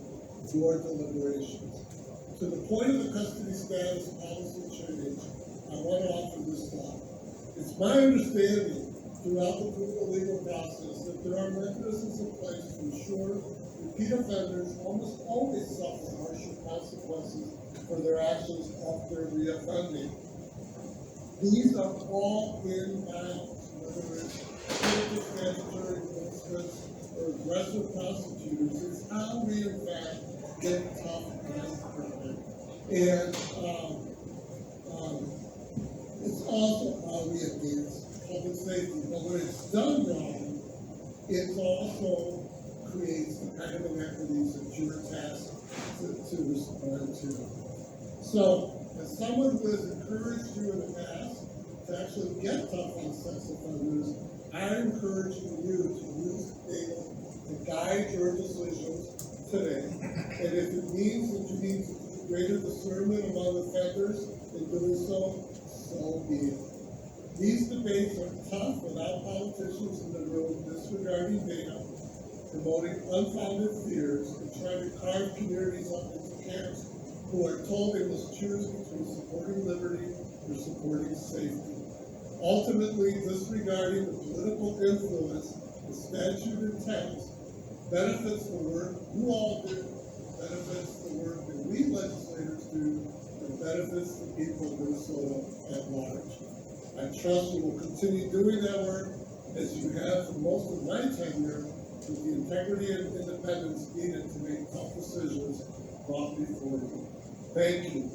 your deliberations. To the point of the custody status policy change, I want to offer this thought. It's my understanding throughout the legal process that there are mechanisms in place to ensure repeat offenders almost always suffer harsher consequences for their actions after reoffending. These are all in balance, whether it's statutory enforcement or aggressive prosecutors is how we in fact get tough as crime. And it's also how we advance public safety. But when it's done wrong, it also creates the kind of inequities that you're tasked to respond to. So, as someone who has encouraged you in the past to actually get tough on sex offenders, I'm encouraging you to use data to guide your decisions today. And if it means that you need greater discernment among offenders in doing so, so be it. These debates are tough without politicians in the room disregarding data, promoting unfounded fears, and trying to carve communities up into camps who are told they must choose between supporting liberty or supporting safety. Ultimately, disregarding the political influence the statute intends benefits the work you all do, benefits the work that we legislators do, and benefits the people of Minnesota at large. I trust you will continue doing that work as you have for most of my tenure, with the integrity and independence needed to make tough decisions brought before you. Thank you.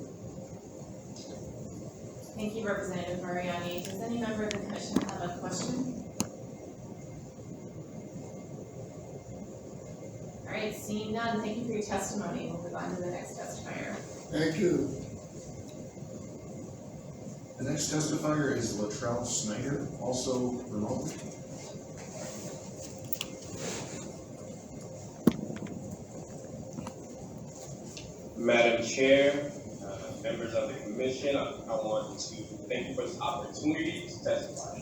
Thank you, Representative Mariani. Does any member of the commission have a question? All right, seeing none, thank you for your testimony. We'll move on to the next testifier. Thank you. The next testifier is Latrell Snyder, also remotely. Madam Chair, members of the commission, I want to thank you for this opportunity to testify.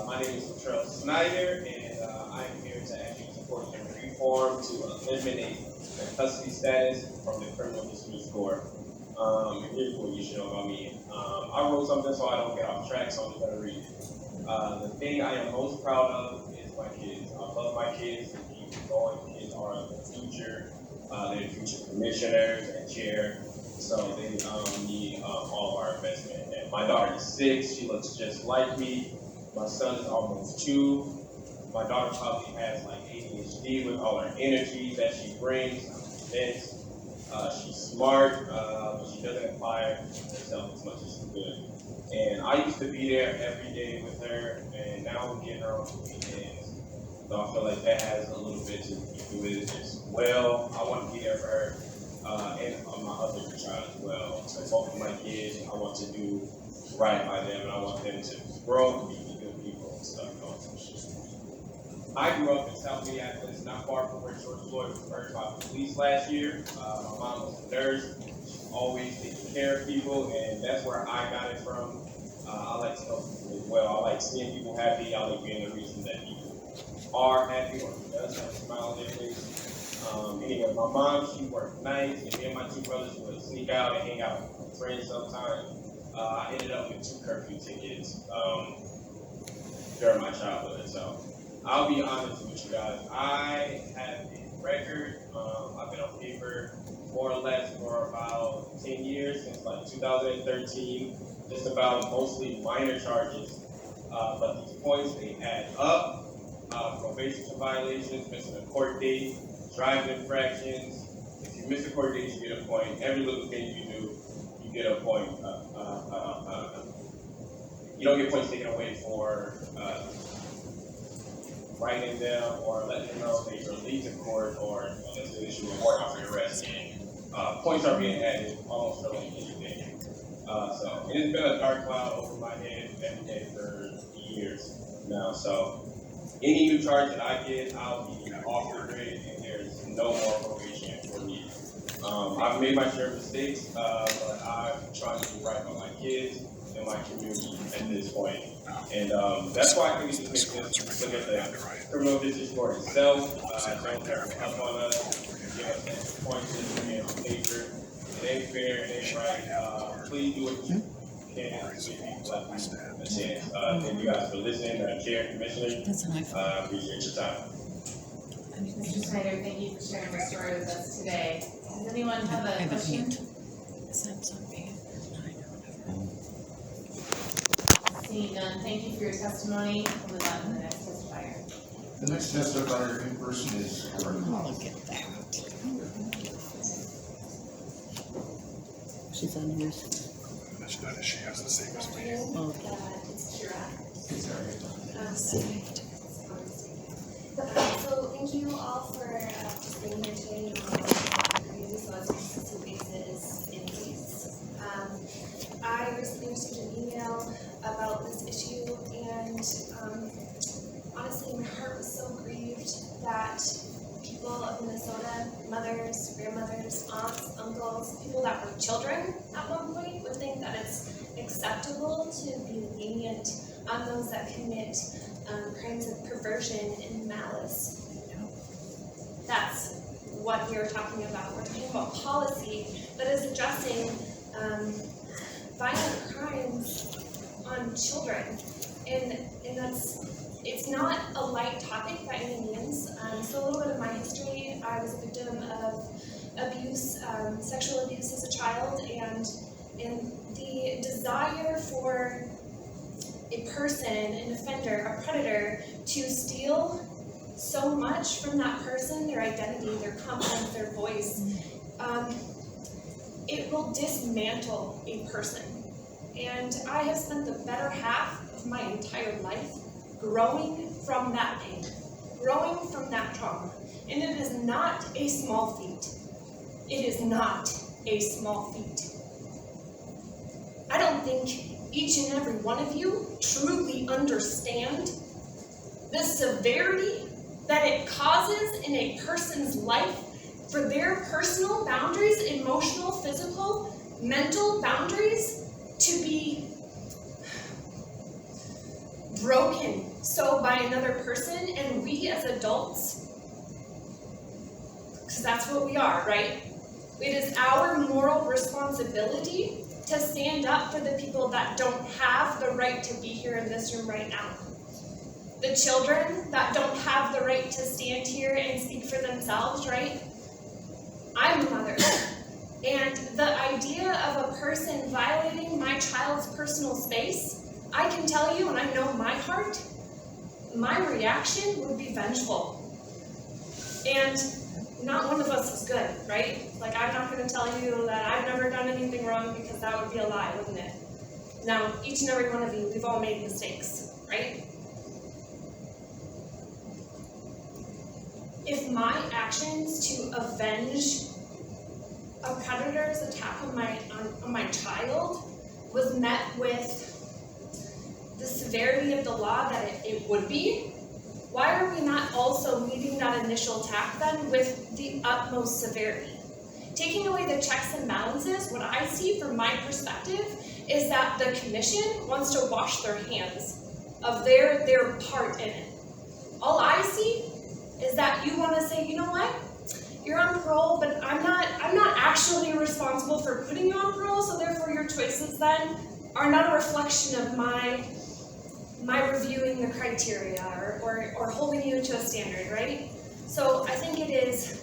My name is Latrell Snyder, and I'm here to actually support the reform to eliminate the custody status from the criminal dispute court. And here's what you should know about me. I wrote something so I don't get off track, so I'm just gonna read it. The thing I am most proud of is my kids. I love my kids and keep going. Kids are the future. They're future commissioners and chair, so they need all of our investment. And my daughter is 6, she looks just like me. My son is almost 2. My daughter probably has like ADHD with all her energy that she brings. I'm convinced. She's smart, but she doesn't apply herself as much as she could. And I used to be there every day with her, and now I'm getting her on the weekends. So I feel like that has a little bit to do with it as well. I want to be there for her and my other child as well. So both of my kids, I want to do right by them, and I want them to grow and be good people and stuff. I grew up in South Minneapolis, not far from where George Floyd was murdered by the police last year. My mom was a nurse. She's always taking care of people, and that's where I got it from. I like to help people as well. I like seeing people happy. I like being the reason that people are happy or does have a smile on their face. Anyway, my mom, she worked nights, and me and my 2 brothers would sneak out and hang out with my friends sometimes. I ended up with 2 curfew tickets during my childhood, so I'll be honest with you guys. I have a record. I've been on paper more or less for about 10 years, since like 2013, just about mostly minor charges. But these points, they add up. Probation violations, missing a court date, driving infractions. If you miss a court date, you get a point. Every little thing you do, you get a point. You don't get points taken away for writing them or letting them know that you're late to court or there's an issue with warrant out for your arrest. Points are being added almost for like anything. So it has been a dark cloud over my head every day for years now. So any new charge that I get, I'll be off the grid, and there's no more probation for me. I've made my share of mistakes, but I'm trying to do right by my kids and my community at this point. And that's why I think it just makes sense to look at the criminal justice court itself. Don't up on us, give us points and on paper. It ain't fair, it ain't right. Please do what you can to give people a chance. Thank you guys for listening. Chair, Commissioner, appreciate your time. Mr. Snyder, thank you for sharing your story with us today. Does anyone have a question? Seeing none, thank you for your testimony. We'll move on to the next testifier. The next testifier in person is Gordon. Oh, look at that. She's on yours. She has the same as me. Okay. It's Kira. Saved. So thank you all for just being here today on a so as a consistent basis in case. I recently received an email about this issue, and honestly, my heart was so grieved that people of Minnesota, mothers, grandmothers, aunts, uncles, people that were children at one point would think that it's acceptable to be lenient on those that commit crimes of perversion and malice. That's what we are talking about. We're talking about policy that is addressing violent crimes on children, and it's not a light topic by any means. So a little bit of my history: I was a victim of abuse, sexual abuse as a child, and the desire for a person, an offender, a predator, to steal so much from that person, their identity, their confidence, their voice, it will dismantle a person. And I have spent the better half of my entire life growing from that pain, growing from that trauma. And it is not a small feat. It is not a small feat. I don't think each and every one of you truly understand the severity that it causes in a person's life for their personal boundaries, emotional, physical, mental boundaries to be broken so by another person. And we as adults, because that's what we are, right? It is our moral responsibility to stand up for the people that don't have the right to be here in this room right now. The children that don't have the right to stand here and speak for themselves, right? I'm a mother. And the idea of a person violating my child's personal space, I can tell you, and I know my heart, my reaction would be vengeful. And not one of us is good, right? Like, I'm not going to tell you that I've never done anything wrong, because that would be a lie, wouldn't it? Now, each and every one of you, we've all made mistakes, right? If my actions to avenge a predator's attack on my child was met with the severity of the law that it would be, why are we not also meeting that initial attack then with the utmost severity? Taking away the checks and balances, what I see from my perspective is that the commission wants to wash their hands of their part in it. All I see is that you want to say, you know what? You're on parole, but I'm not actually responsible for putting you on parole, so therefore your choices then are not a reflection of my reviewing the criteria or holding you to a standard, right? So I think it is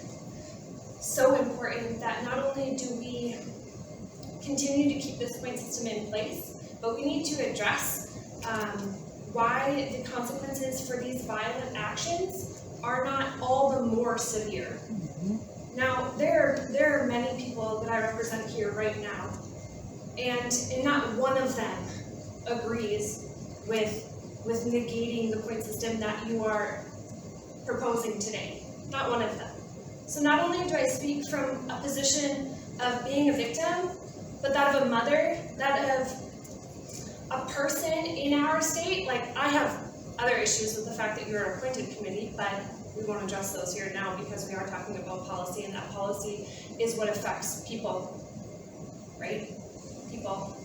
so important that not only do we continue to keep this point system in place, but we need to address why the consequences for these violent actions are not all the more severe. Now, there are many people that I represent here right now, and not one of them agrees with negating the point system that you are proposing today. Not one of them. So not only do I speak from a position of being a victim, but that of a mother, that of a person in our state. Like, I have other issues with the fact that you're an appointed committee, but we won't address those here now because we are talking about policy, and that policy is what affects people, right? People.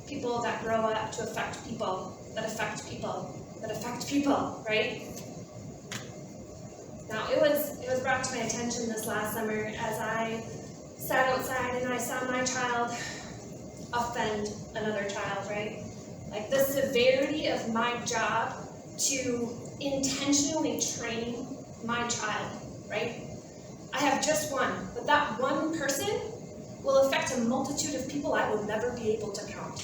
People that grow up to affect people, that affect people, that affect people, right? Now, it was brought to my attention this last summer as I sat outside and I saw my child offend another child, right? Like, the severity of my job to intentionally train my child, right? I have just one, but that one person will affect a multitude of people I will never be able to count.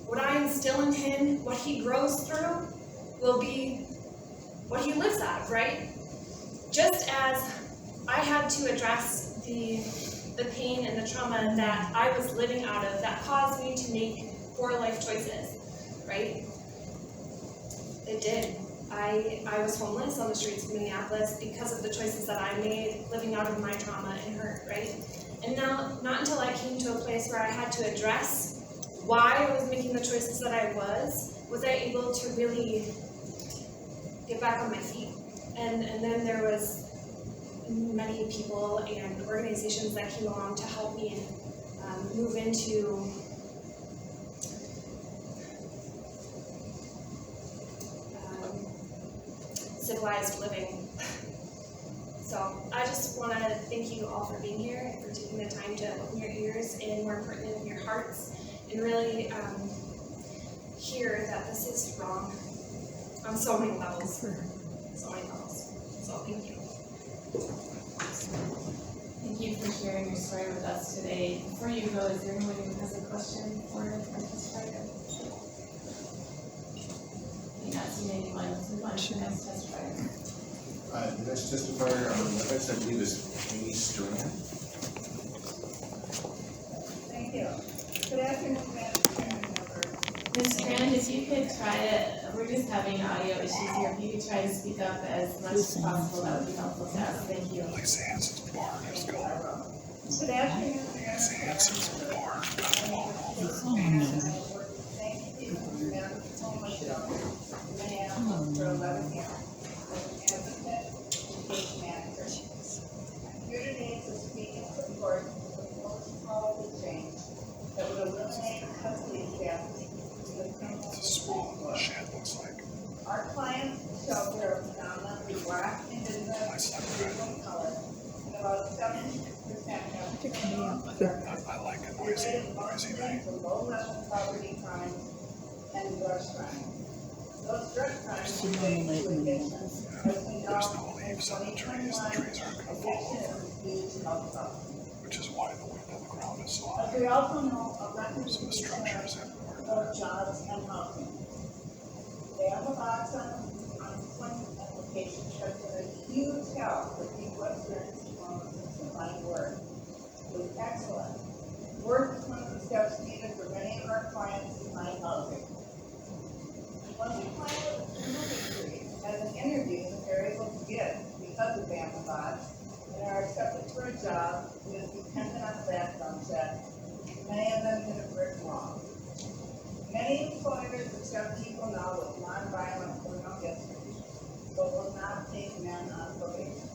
What I instill in him, what he grows through, will be what he lives out of, right? Just as I had to address the pain and the trauma that I was living out of that caused me to make poor life choices, right? It did. I was homeless on the streets of Minneapolis because of the choices that I made living out of my trauma and hurt, right? And now, not until I came to a place where I had to address why I was making the choices that I was I able to really get back on my feet. And then there was many people and organizations that came along to help me move into civilized living. So I just want to thank you all for being here and for taking the time to open your ears and, more importantly, open your hearts and really hear that this is wrong on so many levels. So many levels. So thank you. Thank you for sharing your story with us today. Before you go, is there anyone who has a question for our testifier? Okay, not seeing anyone. Let's move on to the next testifier. The next testifier on the next, I believe, is Amy Strand. Thank you. Good afternoon, Madam Chairman, members. Ms. Strand, if you could try to, we're just having audio issues here. If you could try to speak up as much as possible, that would be helpful to us. Thank you. Good afternoon, Here today to speak in support of the proposed policy change that would eliminate custody staffing in the criminal justice court. Our clients shelter are predominantly black, indigenous, and people of color, and about 70% have low-level property crimes and drug crimes. Those drug crimes relate to addiction, as we know, in 2021, addiction is due to health problems. Which is why the wind on the ground is so high. As we also know, a record So the structures of jobs and housing. They have a box on employment applications that did a huge help for people experiencing homelessness to find work. It was excellent. Work is one of the steps needed for many of our clients to find housing. Once a client with a criminal history has an interview that they're able to get because of Bama Box and are accepted for a job that is dependent on a background check, many of them hit a brick wall. Many employers accept people now with non-violent criminal history, but will not take men on probation.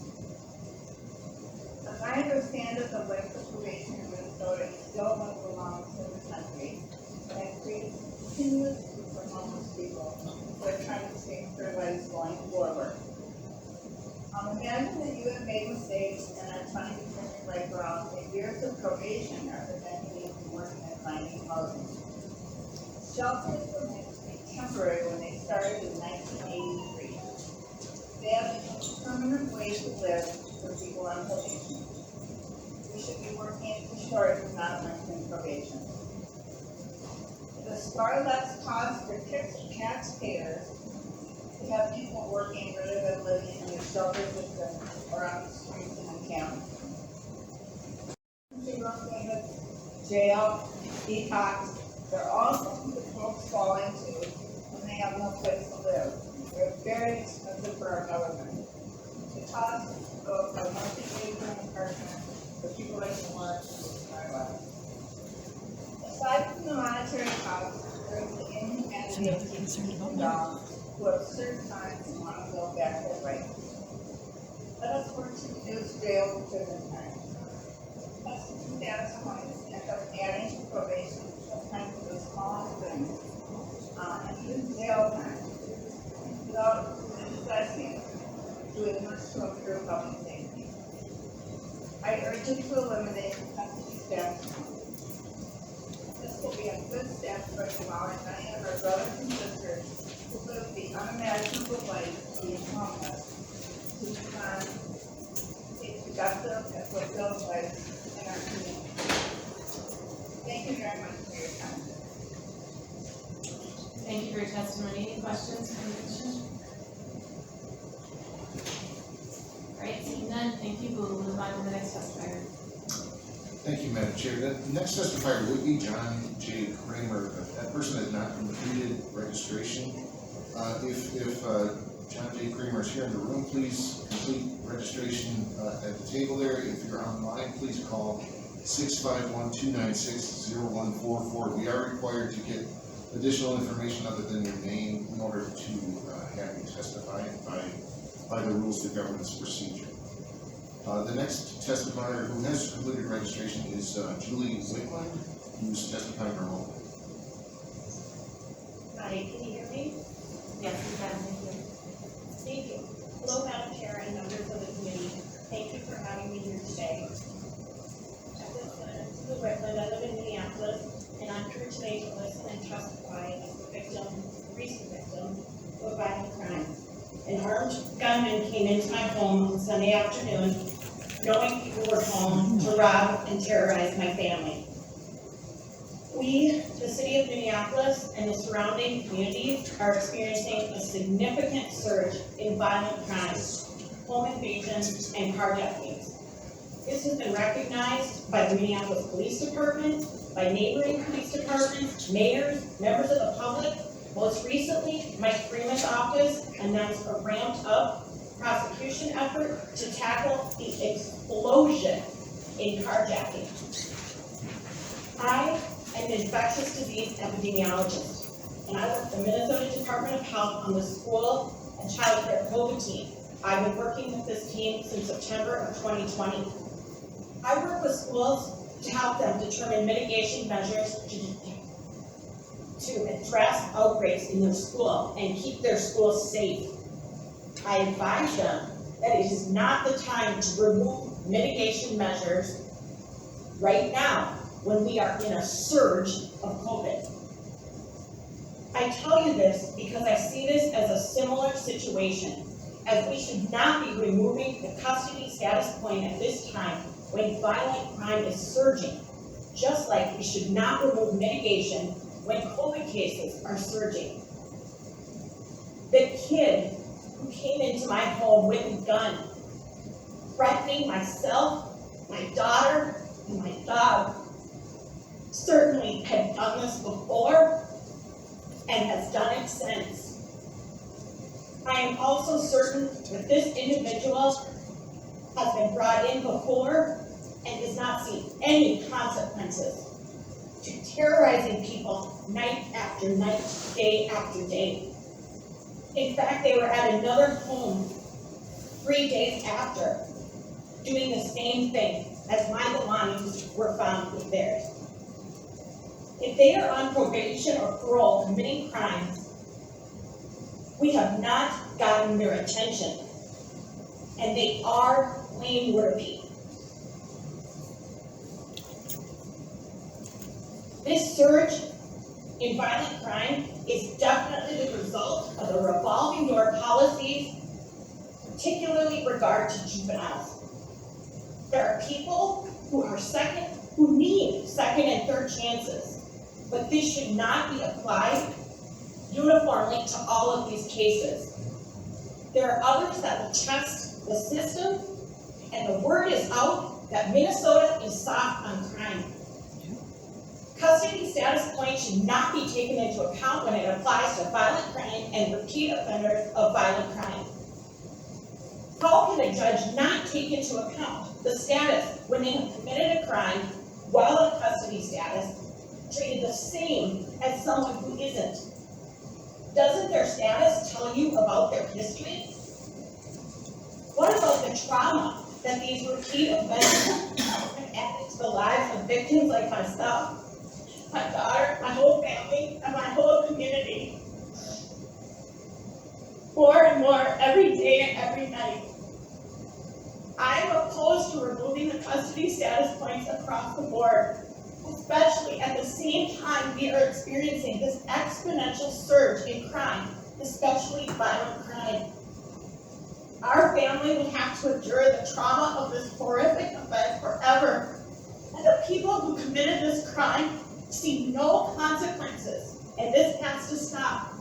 As I understand it, the length of probation in Minnesota is still one of the longest in the country, and it creates continuous for homeless people who are trying to change their lives going forward. Imagine that you have made mistakes and are trying to turn your life around, and years of probation are preventing you from working and finding housing. Shelters were meant to be temporary when they started in 1983. They have become a permanent way to live for people on probation. We should be working to shorten non-length probation. It is far less cost for taxpayers to have people working rather than living in the shelter system or on the streets in the county. Jail, detox, they're all something that folks fall into when they have no place to live. They're very expensive for our government. The cost of a multi-bedroom apartment for people that can work is my life. Aside from the monetary cost, there's the inhumanity of people who have certain times and want to go back their way. Let us work to reduce jail to prison time. Custody status points end up adding to probation sometimes to the smallest things, and even jail time, without necessity doing much to improve public safety. I urge you to eliminate custody status points. This will be a good step for allowing many of our brothers and sisters who live the unimaginable life of being homeless to become a productive and fulfilled life in our community. Thank you very much for your time. Thank you for your testimony. Any questions from the commission? Thank you, we'll move on to the next testifier. Thank you, Madam Chair. The next testifier would be John J. Kramer. That person has not completed registration. If John J. Kramer is here in the room, please complete registration at the table there. If you're online, please call 651-296-0144. We are required to get additional information other than your name in order to have you testify by the rules of governance procedure. The next testifier who has completed registration is Julie Wickland, who's testifying remotely. Hi, can you hear me? Yes, we can, thank you. Thank you. Hello, Madam Chair and members of the committee. Thank you for having me here today. Julie Wickland, I live in Minneapolis, and I'm here today to listen and testify as the recent victim of violent crime. An armed gunman came into my home on Sunday afternoon, knowing people were home, to rob and terrorize my family. We, the city of Minneapolis and the surrounding communities, are experiencing a significant surge in violent crimes, home invasions, and carjackings. This has been recognized by the Minneapolis Police Department, by neighboring police departments, mayors, members of the public. Most recently, Mike Freeman's office announced a ramped-up prosecution effort to tackle the explosion in carjacking. I am an infectious disease epidemiologist, and I work for the Minnesota Department of Health on the school and child care COVID team. I've been working with this team since September of 2020. I work with schools to help them determine mitigation measures to address outbreaks in their school and keep their schools safe. I advise them that it is not the time to remove mitigation measures right now when we are in a surge of COVID. I tell you this because I see this as a similar situation, as we should not be removing the custody status point at this time when violent crime is surging, just like we should not remove mitigation when COVID cases are surging. The kid who came into my home with a gun, threatening myself, my daughter, and my dog, certainly had done this before and has done it since. I am also certain that this individual has been brought in before and has not seen any consequences to terrorizing people night after night, day after day. In fact, they were at another home 3 days after, doing the same thing as my belongings were found with theirs. If they are on probation or parole committing crimes, we have not gotten their attention, and they are blameworthy. This surge in violent crime is definitely the result of the revolving door policies, particularly with regard to juveniles. There are people who need second and third chances, but this should not be applied uniformly to all of these cases. There are others that will test the system, and the word is out that Minnesota is soft on crime. Custody status points should not be taken into account when it applies to violent crime and repeat offenders of violent crime. How can a judge not take into account the status when they have committed a crime while in custody status, treated the same as someone who isn't? Doesn't their status tell you about their history? What about the trauma that these repeat offenders have added to the lives of victims like myself, my daughter, my whole family, and my whole community? More and more every day and every night. I am opposed to removing the custody status points across the board, especially at the same time we are experiencing this exponential surge in crime, especially violent crime. Our family will have to endure the trauma of this horrific event forever, and the people who committed this crime see no consequences, and this has to stop.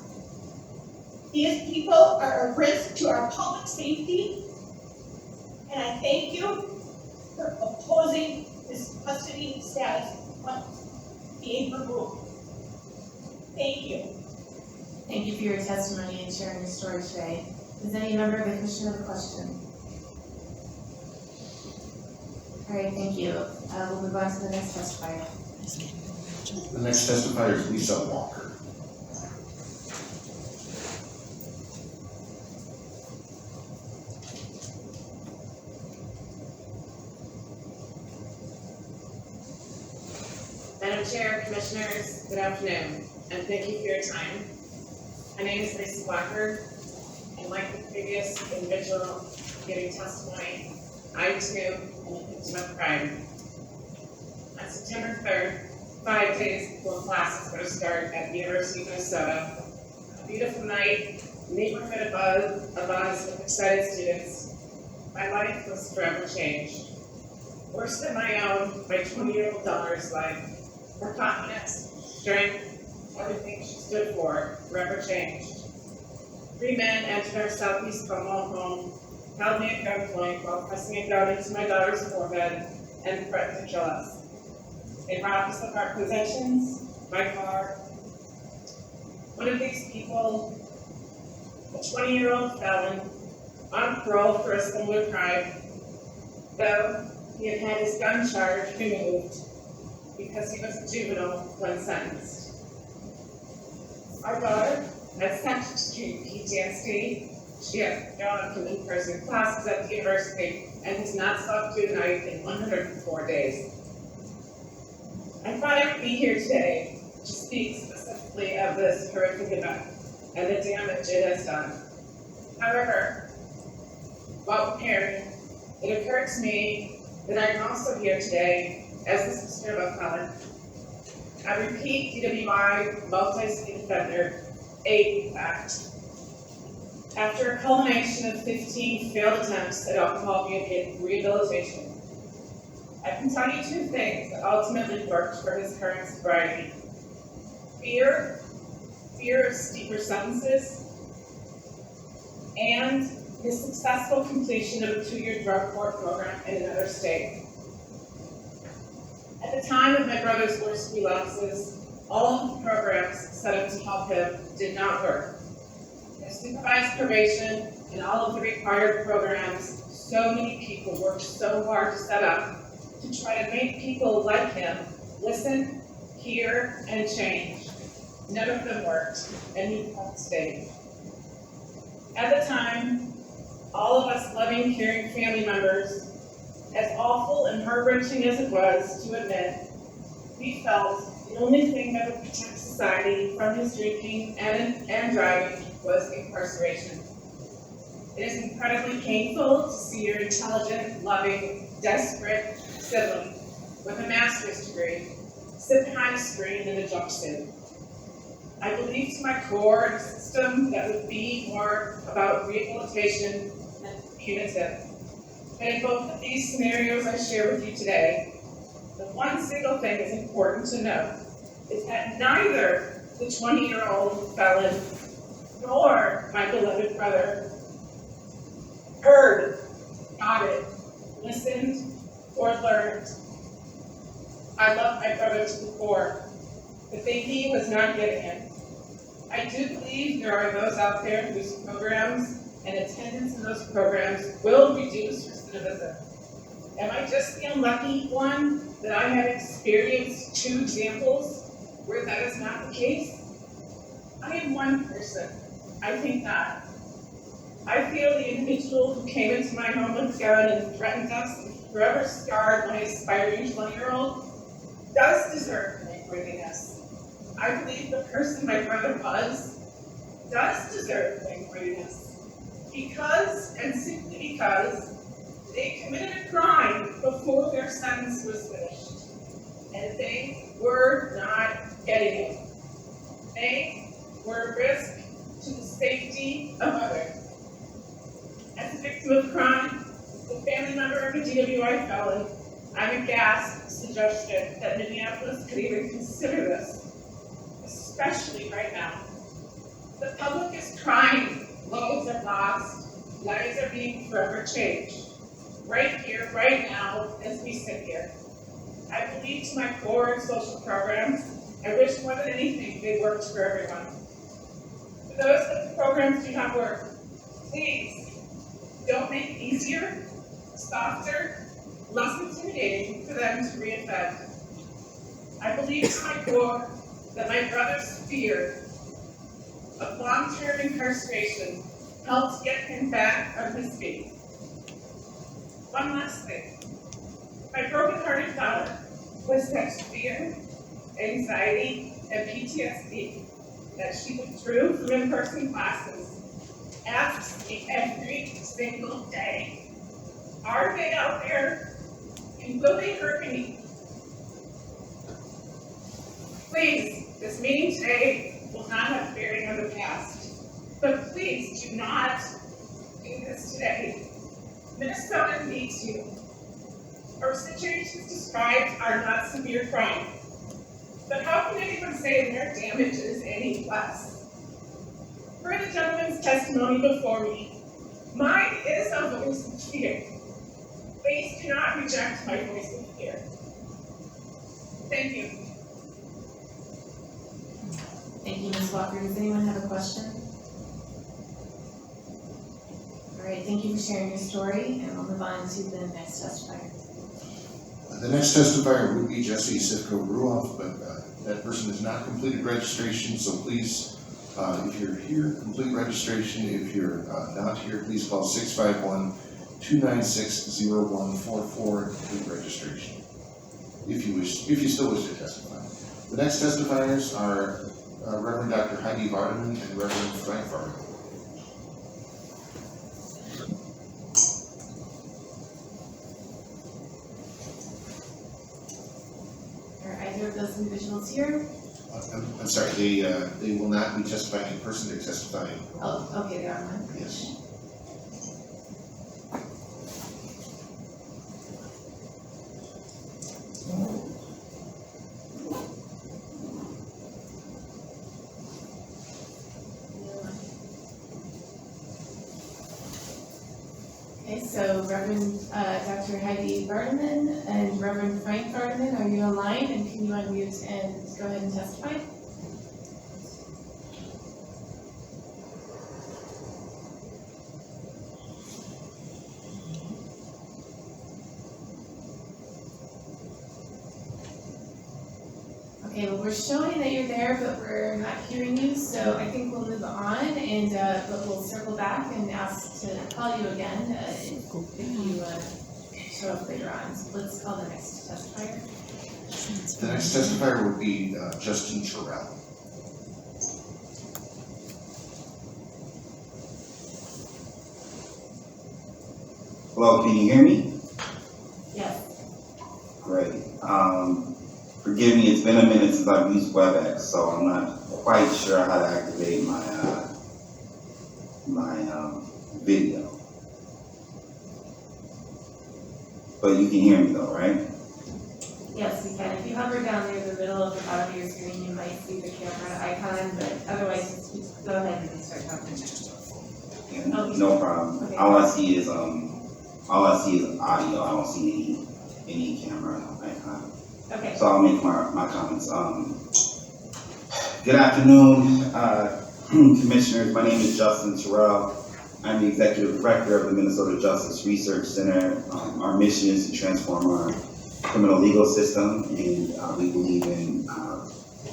These people are a risk to our public safety And I thank you for opposing this custody status being removed. Thank you. Thank you for your testimony and sharing your story today. Does any member of the commission have a question? All right, thank you. We'll move on to the next testifier. The next testifier is Lisa Walker. Madam Chair, Commissioners, good afternoon, and thank you for your time. My name is Lisa Walker, and like the previous individual giving testimony, I too am a victim of crime. On September 3rd, 5 days before classes were to start at the University of Minnesota, a beautiful night, neighborhood abuzz with excited students, my life was forever changed. Worse than my own, my 20-year-old daughter's life. Her confidence, strength, everything she stood for, forever changed. 3 men entered our southeast Como home, held me at gunpoint while pressing a gun into my daughter's forehead and threatened to kill us. They robbed us of our possessions, my car. One of these people, a 20-year-old felon, on parole for a similar crime, though he had had his gun charge removed because he was a juvenile when sentenced. Our daughter had such extreme PTSD, she had gone from in-person classes at the university and has not slept through the night in 104 days. I thought I would be here today to speak specifically of this horrific event and the damage it has done. However, while preparing, it occurred to me that I am also here today as the sister of a felon. I repeat, DWI, multi-state offender, 8 fact. After a culmination of 15 failed attempts at alcohol rehabilitation, I can tell you 2 things that ultimately worked for his current sobriety. Fear of steeper sentences, and his successful completion of a 2-year drug court program in another state. At the time of my brother's worst relapses, all of the programs set up to help him did not work. As supervised probation and all of the required programs, so many people worked so hard to set up to try to make people like him listen, hear, and change. None of them worked, and he stayed. At the time, all of us loving, caring family members, as awful and heart-wrenching as it was to admit, we felt the only thing that would protect society from his drinking and driving was incarceration. It is incredibly painful to see your intelligent, loving, desperate sibling with a master's degree sit behind a screen in a jumpsuit. I believe to my core in a system that would be more about rehabilitation than punitive. And in both of these scenarios I share with you today, the one single thing that's important to know is that neither the 20-year-old felon nor my beloved brother heard, got it, listened, or learned. I love my brother to the core, but he was not getting it. I do believe there are those out there whose programs and attendance in those programs will reduce recidivism. Am I just the unlucky one that I have experienced 2 examples where that is not the case? I am one person. I think not. I feel the individual who came into my home with a gun and threatened us and forever scarred my aspiring 20-year-old does deserve thankworthiness. I believe the person my brother was does deserve thankworthiness. Because, and simply because, they committed a crime before their sentence was finished. And they were not getting it. They were a risk to the safety of others. As a victim of crime, the family member of a DWI felon, I'm aghast at the suggestion that Minneapolis could even consider this, especially right now. The public is crying, lives are lost, lives are being forever changed. right here, right now, as we sit here. I believe to my core in social programs. I wish more than anything they worked for everyone. For those that the programs do not work, please don't make it easier, softer, less intimidating for them to reinvent. I believe to my core that my brother's fear of long-term incarceration helped get him back on his feet. One last thing. My broken-hearted daughter was such fear, anxiety, and PTSD that she withdrew from in-person classes, asks me every single day, are they out there, and will they hurt me? Please, this meeting today will not have bearing on the past, but please do not do this today. Minnesota needs you. Our situations described are not severe crime, but how can anyone say their damage is any less? Per the gentleman's testimony before me, mine is a voice of fear. Please do not reject my voice of fear. Thank you. Thank you, Ms. Walker. Does anyone have a question? All right, thank you for sharing your story, and we'll move on to the next testifier. The next testifier would be Jesse Sivko-Ruoff, but that person has not completed registration, so please, if you're here, complete registration. If you're not here, please call 651-296-0144 and complete registration, if you still wish to testify. The next testifiers are Reverend Dr. Heidi Vardaman and Reverend Frank Vardaman. Are either of those individuals here? I'm sorry, they will not be testifying in person, they're testifying. Oh, okay, they are online. Yes. Okay, so Reverend Dr. Heidi Vardaman and Reverend Frank Vardaman, are you online, and can you unmute and go ahead and testify? Okay, well, we're showing that you're there, but we're not hearing you, so I think we'll move on, and but we'll circle back and ask to call you again if you show up later on. So let's call the next testifier. The next testifier would be Justine Sharon. Hello, can you hear me? Yes. Great. Forgive me, it's been a minute since I've used WebEx, so I'm not quite sure how to activate my video. But you can hear me though, right? Yes, we can. If you hover down near the middle of the bottom of your screen, you might see the camera icon, but otherwise, just go ahead and start talking. Yeah, no problem. Okay. All I see is audio. I don't see any camera icon. Okay. So I'll make my comments. Good afternoon, Commissioners. My name is Justine Sharon. I'm the Executive Director of the Minnesota Justice Research Center. Our mission is to transform our criminal legal system, and we believe in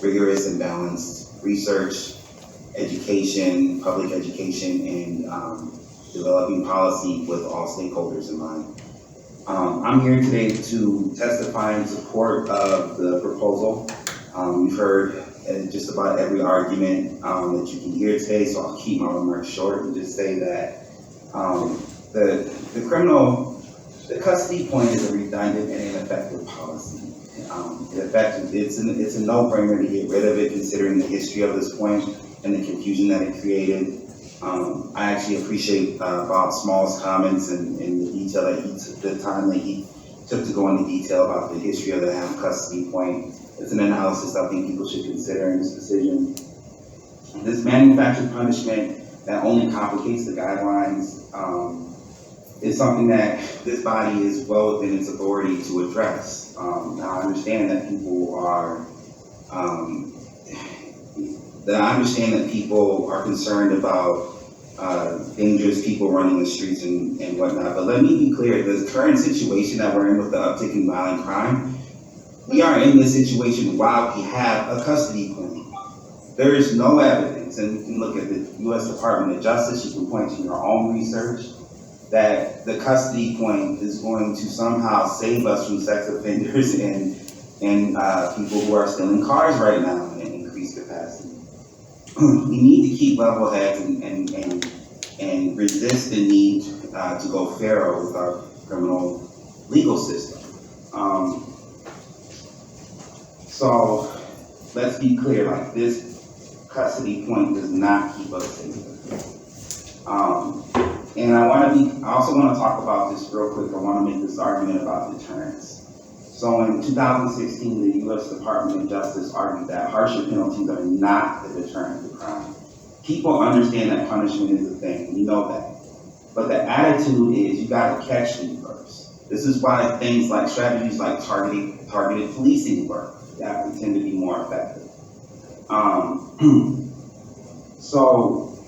rigorous and balanced research, education, public education, and developing policy with all stakeholders in mind. I'm here today to testify in support of the proposal. We've heard just about every argument that you can hear today, so I'll keep my remarks short and just say that the custody point is a redundant and ineffective policy. It's a no-brainer to get rid of it, considering the history of this point and the confusion that it created. I actually appreciate Bob Small's comments and the detail that he took, the time that he took to go into detail about the history of the half custody point. It's an analysis I think people should consider in this decision. This manufactured punishment that only complicates the guidelines is something that this body is well within its authority to address. Now I understand that people are, concerned about dangerous people running the streets and whatnot, but let me be clear, the current situation that we're in with the uptick in violent crime, we are in this situation while we have a custody point. There is no evidence, and you can look at the U.S. Department of Justice, you can point to your own research, that the custody point is going to somehow save us from sex offenders and people who are still in cars right now in increased capacity. We need to keep level heads and resist the need to go feral with our criminal legal system. So let's be clear, like this custody point does not keep us safe. And I also want to talk about this real quick. I want to make this argument about deterrence. So in 2016, the U.S. Department of Justice argued that harsher penalties are not the deterrent to crime. People understand that punishment is a thing, we know that. But the attitude is you gotta catch them first. This is why things like strategies like targeted policing work, that would tend to be more effective.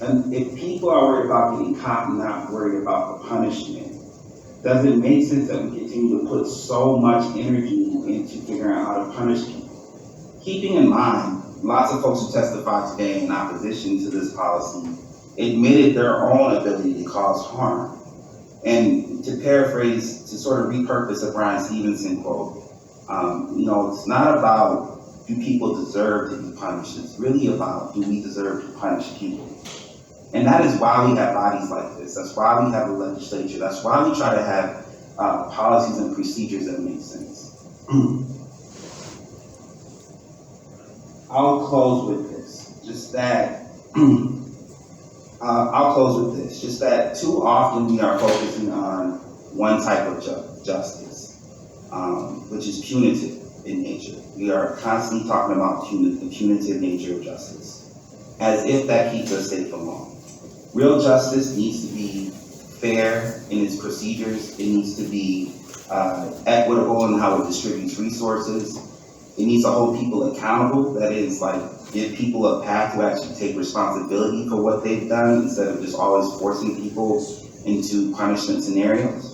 And if people are worried about getting caught and not worried about the punishment, does it make sense that we continue to put so much energy into figuring out how to punish people? Keeping in mind, lots of folks who testified today in opposition to this policy admitted their own ability to cause harm. And to paraphrase, to sort of repurpose a Brian Stevenson quote, it's not about do people deserve to be punished, it's really about do we deserve to punish people. And that is why we have bodies like this. That's why we have a legislature. That's why we try to have policies and procedures that make sense. I'll close with this. Just that too often we are focusing on one type of justice, which is punitive in nature. We are constantly talking about the punitive nature of justice, as if that keeps us safe from harm. Real justice needs to be fair in its procedures. It needs to be equitable in how it distributes resources. It needs to hold people accountable. That is, like, give people a path to actually take responsibility for what they've done instead of just always forcing people into punishment scenarios.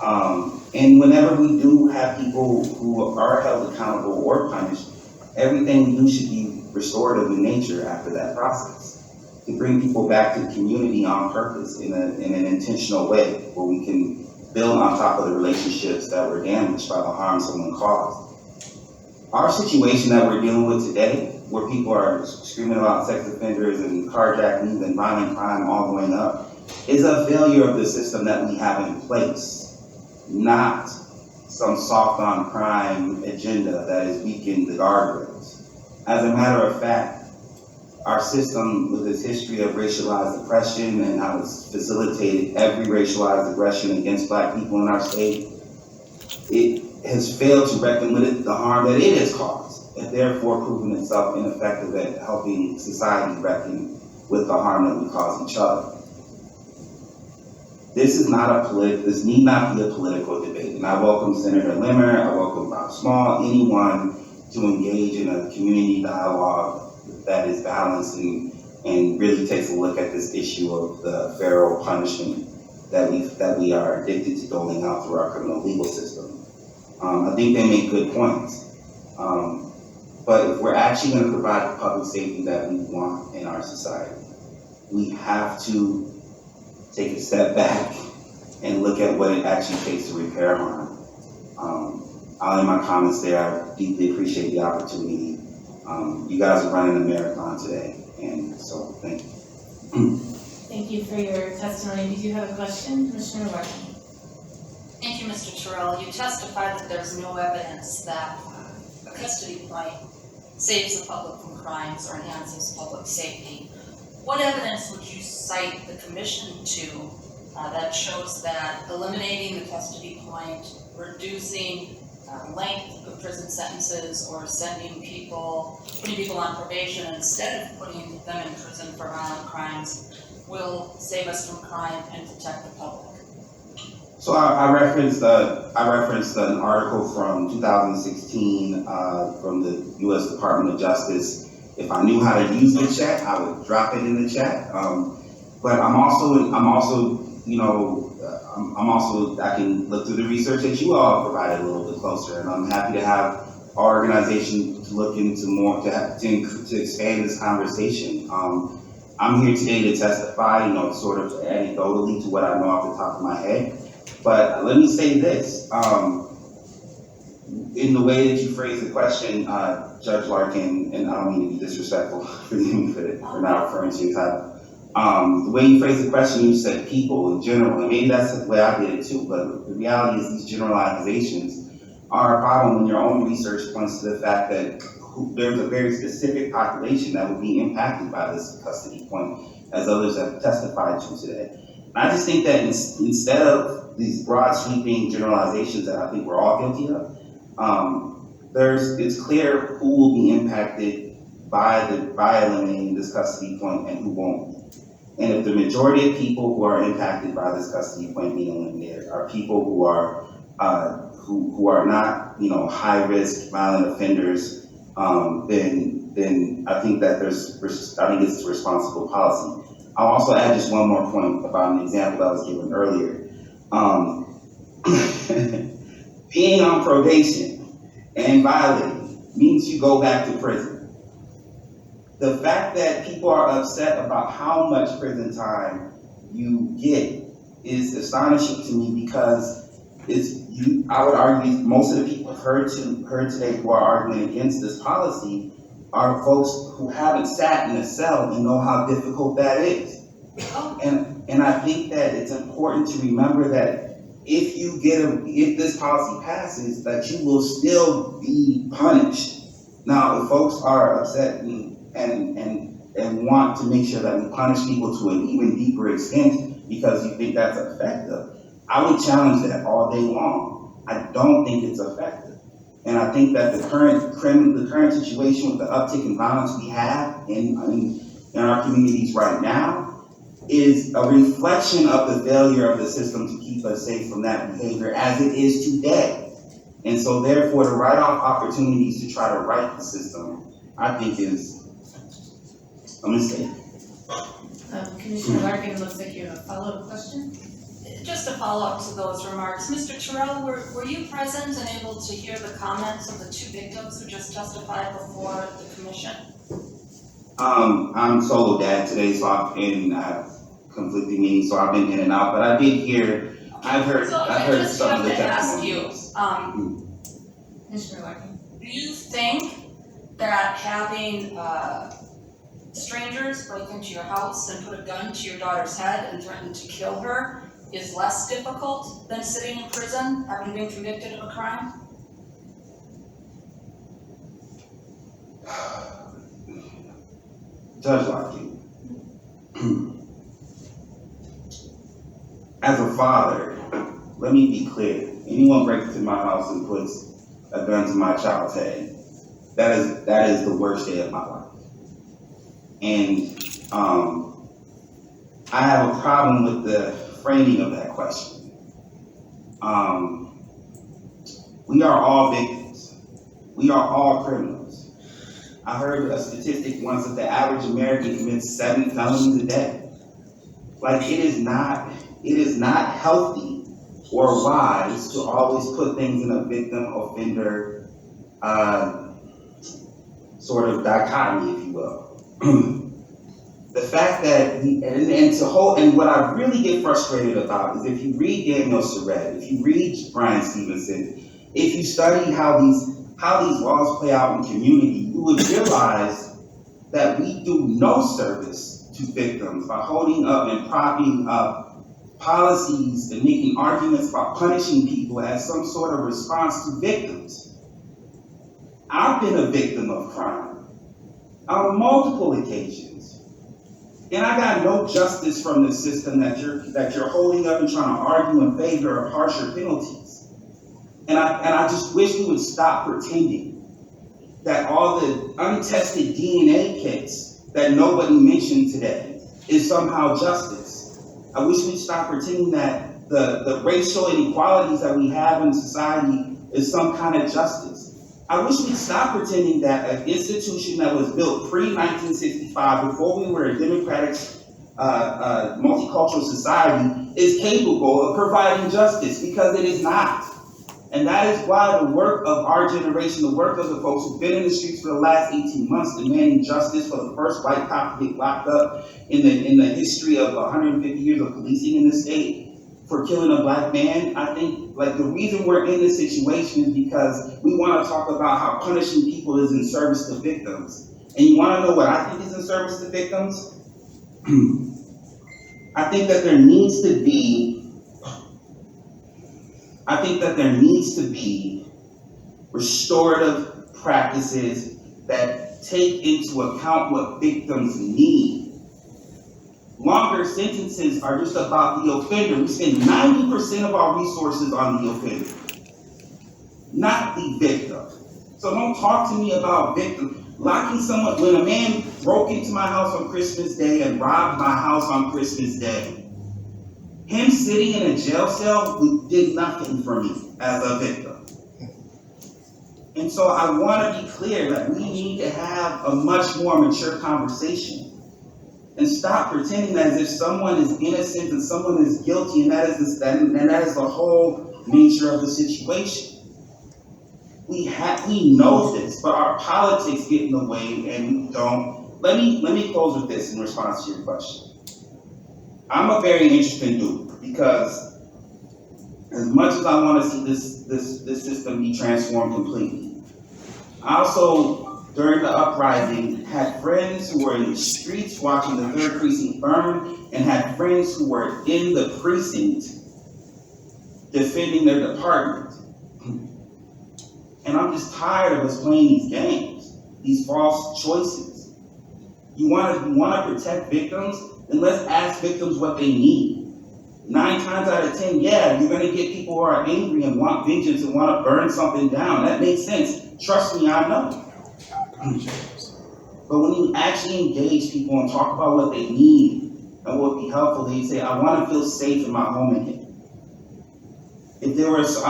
And whenever we do have people who are held accountable or punished, everything we do should be restorative in nature after that process, to bring people back to the community on purpose in an intentional way, where we can build on top of the relationships that were damaged by the harm someone caused. Our situation that we're dealing with today, where people are screaming about sex offenders and carjackings and violent crime all going up, is a failure of the system that we have in place, not some soft on crime agenda that has weakened the guardrails. As a matter of fact, our system, with its history of racialized oppression and how it's facilitated every racialized aggression against Black people in our state, it has failed to reckon with the harm that it has caused, and therefore proven itself ineffective at helping society reckon with the harm that we cause each other. This is not this need not be a political debate, and I welcome Senator Limmer, I welcome Bob Small, anyone to engage in a community dialogue that is balanced and really takes a look at this issue of the feral punishment that we are addicted to doling out through our criminal legal system. I think they make good points. But if we're actually going to provide the public safety that we want in our society, we have to take a step back and look at what it actually takes to repair harm. I'll end my comments there. I deeply appreciate the opportunity. You guys are running a marathon today, and so thank you. Thank you for your testimony. Did you have a question, Commissioner Ward? Thank you, Mr. Terrell. You testified that there's no evidence that a custody point saves the public from crimes or enhances public safety. What evidence would you cite the commission to that shows that eliminating the custody point, reducing length of prison sentences, or putting people on probation instead of putting them in prison for violent crimes will save us from crime and protect the public? So I referenced an article from 2016 from the U.S. Department of Justice. If I knew how to use the chat, I would drop it in the chat. But I'm also, I can look through the research that you all provided a little bit closer, and I'm happy to have our organization to look into more, to expand this conversation. I'm here today to testify, sort of anecdotally to what I know off the top of my head. But let me say this, in the way that you phrased the question, Judge Larkin, and I don't mean to be disrespectful, forgive me for not referring to your title. The way you phrased the question, you said people in general, and maybe that's the way I did it too, but the reality is these generalizations are a problem when your own research points to the fact that there's a very specific population that would be impacted by this custody point, as others have testified to today. And I just think that instead of these broad sweeping generalizations that I think we're all guilty of, it's clear who will be impacted by eliminating this custody point and who won't. And if the majority of people who are impacted by this custody point being eliminated are people who are not, high risk violent offenders, then I think that it's a responsible policy. I'll also add just one more point about an example that was given earlier. Being on probation and violating means you go back to prison. The fact that people are upset about how much prison time you get is astonishing to me, because I would argue most of the people I've heard today who are arguing against this policy are folks who haven't sat in a cell and know how difficult that is. And I think that it's important to remember that if this policy passes, that you will still be punished. Now, if folks are upset and want to make sure that we punish people to an even deeper extent because you think that's effective, I would challenge that all day long. I don't think it's effective. And I think that the current situation with the uptick in violence we have in our communities right now is a reflection of the failure of the system to keep us safe from that behavior as it is today. And so therefore, to write off opportunities to try to right the system, I think is a mistake. Commissioner Larkin, it looks like you have a follow-up question. Just a follow-up to those remarks. Mr. Terrell, were you present and able to hear the comments of the two victims who just testified before the commission? I'm solo dad today, so I've conflicting meetings, so I've been in and out, but I did hear, I've heard some of the testimonies. Commissioner Larkin. Do you think that having strangers break into your house and put a gun to your daughter's head and threaten to kill her is less difficult than sitting in prison having been convicted of a crime? Judge Larkin, as a father, let me be clear. Anyone breaks into my house and puts a gun to my child's head, that is the worst day of my life. And I have a problem with the framing of that question. We are all victims. We are all criminals. I heard a statistic once that the average American commits 7 felonies a day. Like, it is not healthy or wise to always put things in a victim-offender sort of dichotomy, if you will. The fact that and what I really get frustrated about is if you read Daniel Surratt, if you read Brian Stevenson, if you study how these laws play out in community, you would realize that we do no service to victims by holding up and propping up policies and making arguments about punishing people as some sort of response to victims. I've been a victim of crime on multiple occasions. And I got no justice from the system that you're holding up and trying to argue in favor of harsher penalties. And I just wish we would stop pretending that all the untested DNA kits that nobody mentioned today is somehow justice. I wish we'd stop pretending that the racial inequalities that we have in society is some kind of justice. I wish we'd stop pretending that an institution that was built pre-1965, before we were a democratic, multicultural society, is capable of providing justice, because it is not. And that is why the work of our generation, the work of the folks who've been in the streets for the last 18 months demanding justice for the first white cop to get locked up in the history of 150 years of policing in this state for killing a black man. I think like the reason we're in this situation is because we want to talk about how punishing people is in service to victims. And you want to know what I think is in service to victims? I think that there needs to be restorative practices that take into account what victims need. Longer sentences are just about the offender. We spend 90% of our resources on the offender, not the victim. So don't talk to me about victim. Locking someone, when a man broke into my house on Christmas Day and robbed my house on Christmas Day, him sitting in a jail cell did nothing for me as a victim. And so I want to be clear that we need to have a much more mature conversation and stop pretending as if someone is innocent and someone is guilty, and that is the whole nature of the situation. We know this, but our politics get in the way, and we don't. Let me close with this in response to your question. I'm a very interesting dude, because as much as I want to see this system be transformed completely, I also, during the uprising, had friends who were in the streets watching the 3rd Precinct burn, and had friends who were in the precinct defending their department. And I'm just tired of us playing these games, these false choices. You want to protect victims? Then let's ask victims what they need. 9 times out of 10, yeah, you're going to get people who are angry and want vengeance and want to burn something down. That makes sense. Trust me, I know. But when you actually engage people and talk about what they need and what would be helpful, they say, I want to feel safe in my home again. I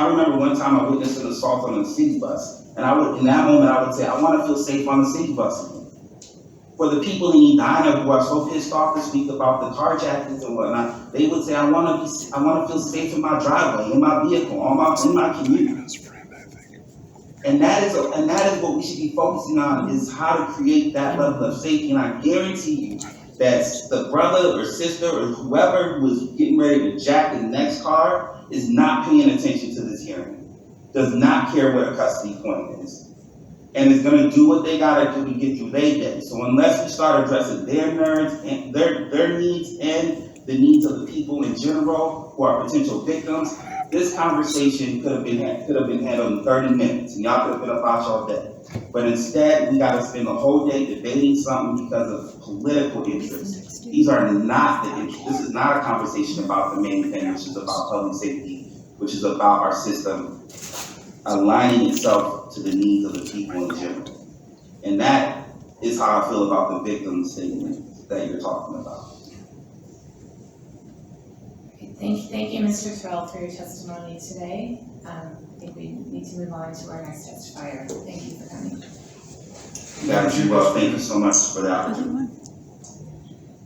remember one time I witnessed an assault on a city bus, and in that moment I would say, I want to feel safe on the city bus again. For the people in Edina who are so pissed off to speak about the carjackings and whatnot, they would say, I want to feel safe in my driveway, in my vehicle, in my community. And that is what we should be focusing on, is how to create that level of safety. And I guarantee you that the brother or sister or whoever who is getting ready to jack the next car is not paying attention to this hearing, does not care what a custody point is, and is going to do what they got to do to get through their day. So unless we start addressing their needs and their needs and the needs of the people in general who are potential victims, this conversation could have been handled in 30 minutes, and y'all could have been about y'all day. But instead, we got to spend the whole day debating something because of political interests. These are not the interests. This is not a conversation about the main thing, which is about public safety, which is about our system aligning itself to the needs of the people in general. And that is how I feel about the victim statement that you're talking about. Thank you, Mr. Terrell, for your testimony today. I think we need to move on to our next testifier. Thank you for coming. Thank you so much for the opportunity.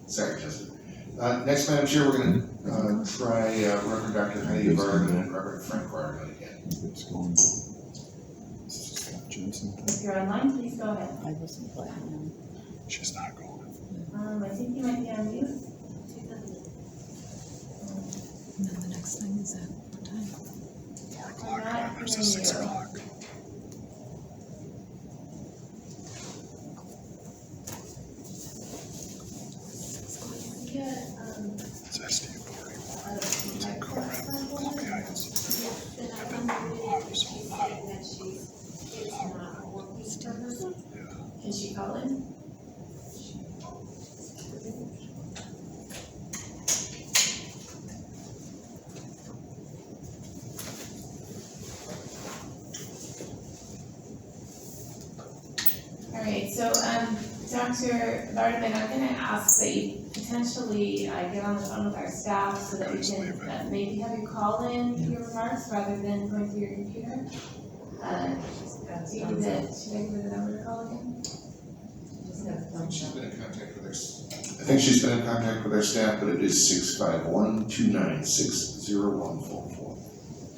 Second, Justin. Next, Madam Chair, we're going to try Reverend Dr. Heidi Varga and Reverend Frank Varga again. If you're online, please go ahead. I wasn't playing. She's not going. I think you might be on mute. And then the next thing is at what time? 4 o'clock versus 6 o'clock. It's SD41. It's a Conrad. Okay, Can she call in? All right, so Dr. Lardman, I'm gonna ask that you potentially get on the phone with our staff so that we can maybe have you call in your remarks rather than going through your computer. Should I give you the number to call again? She's been in contact with I think she's been in contact with our staff, but it is 651-296-0144.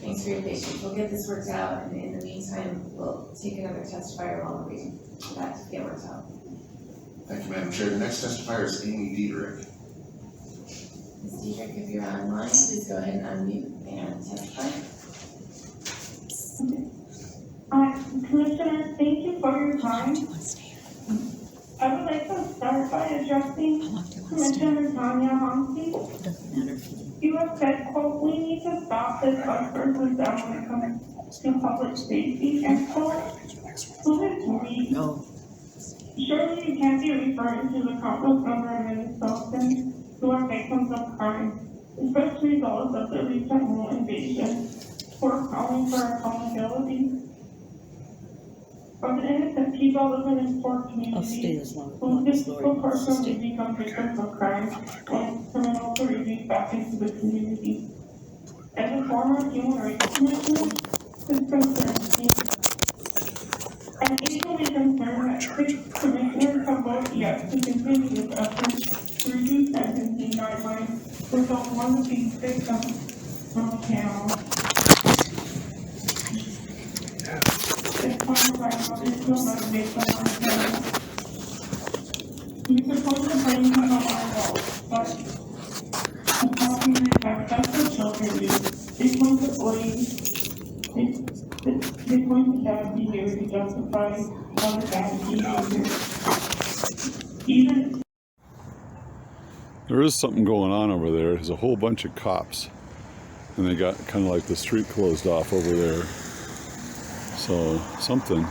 Thanks for your patience. We'll get this worked out, and in the meantime, we'll take another testifier while we're waiting for that to get worked out. Thank you, Madam Chair. The next testifier is Amy Diederich. Ms. Diederich, if you're online, please go ahead and unmute and testify. Commissioner, thank you for your time. I would like to start by addressing Commissioner Tanya Hansi. You have said, quote, "We need to stop this us versus them when it comes to public safety," end quote. Who is we? No. Surely you can't be referring to the countless number of Minnesotans who are victims of crime, especially those of the recent home invasion, who are calling for accountability. Of the innocent people living in poor communities, whose disproportionately become victims of crime and criminals are released back into the community. As a former human rights commissioner, this concerns me. I'm equally concerned that 6 commissioners have voted yes to continue this effort to reduce sentencing guidelines without one of these victims from the panel. This qualifies others to another victim on the panel. You're supposed to bring them up our goals, but how can we respect that's what children do? They point to blame. They point to bad behavior to justify other bad behavior. Even There is something going on over there. There's a whole bunch of cops, and they got kind of like the street closed off over there. So something.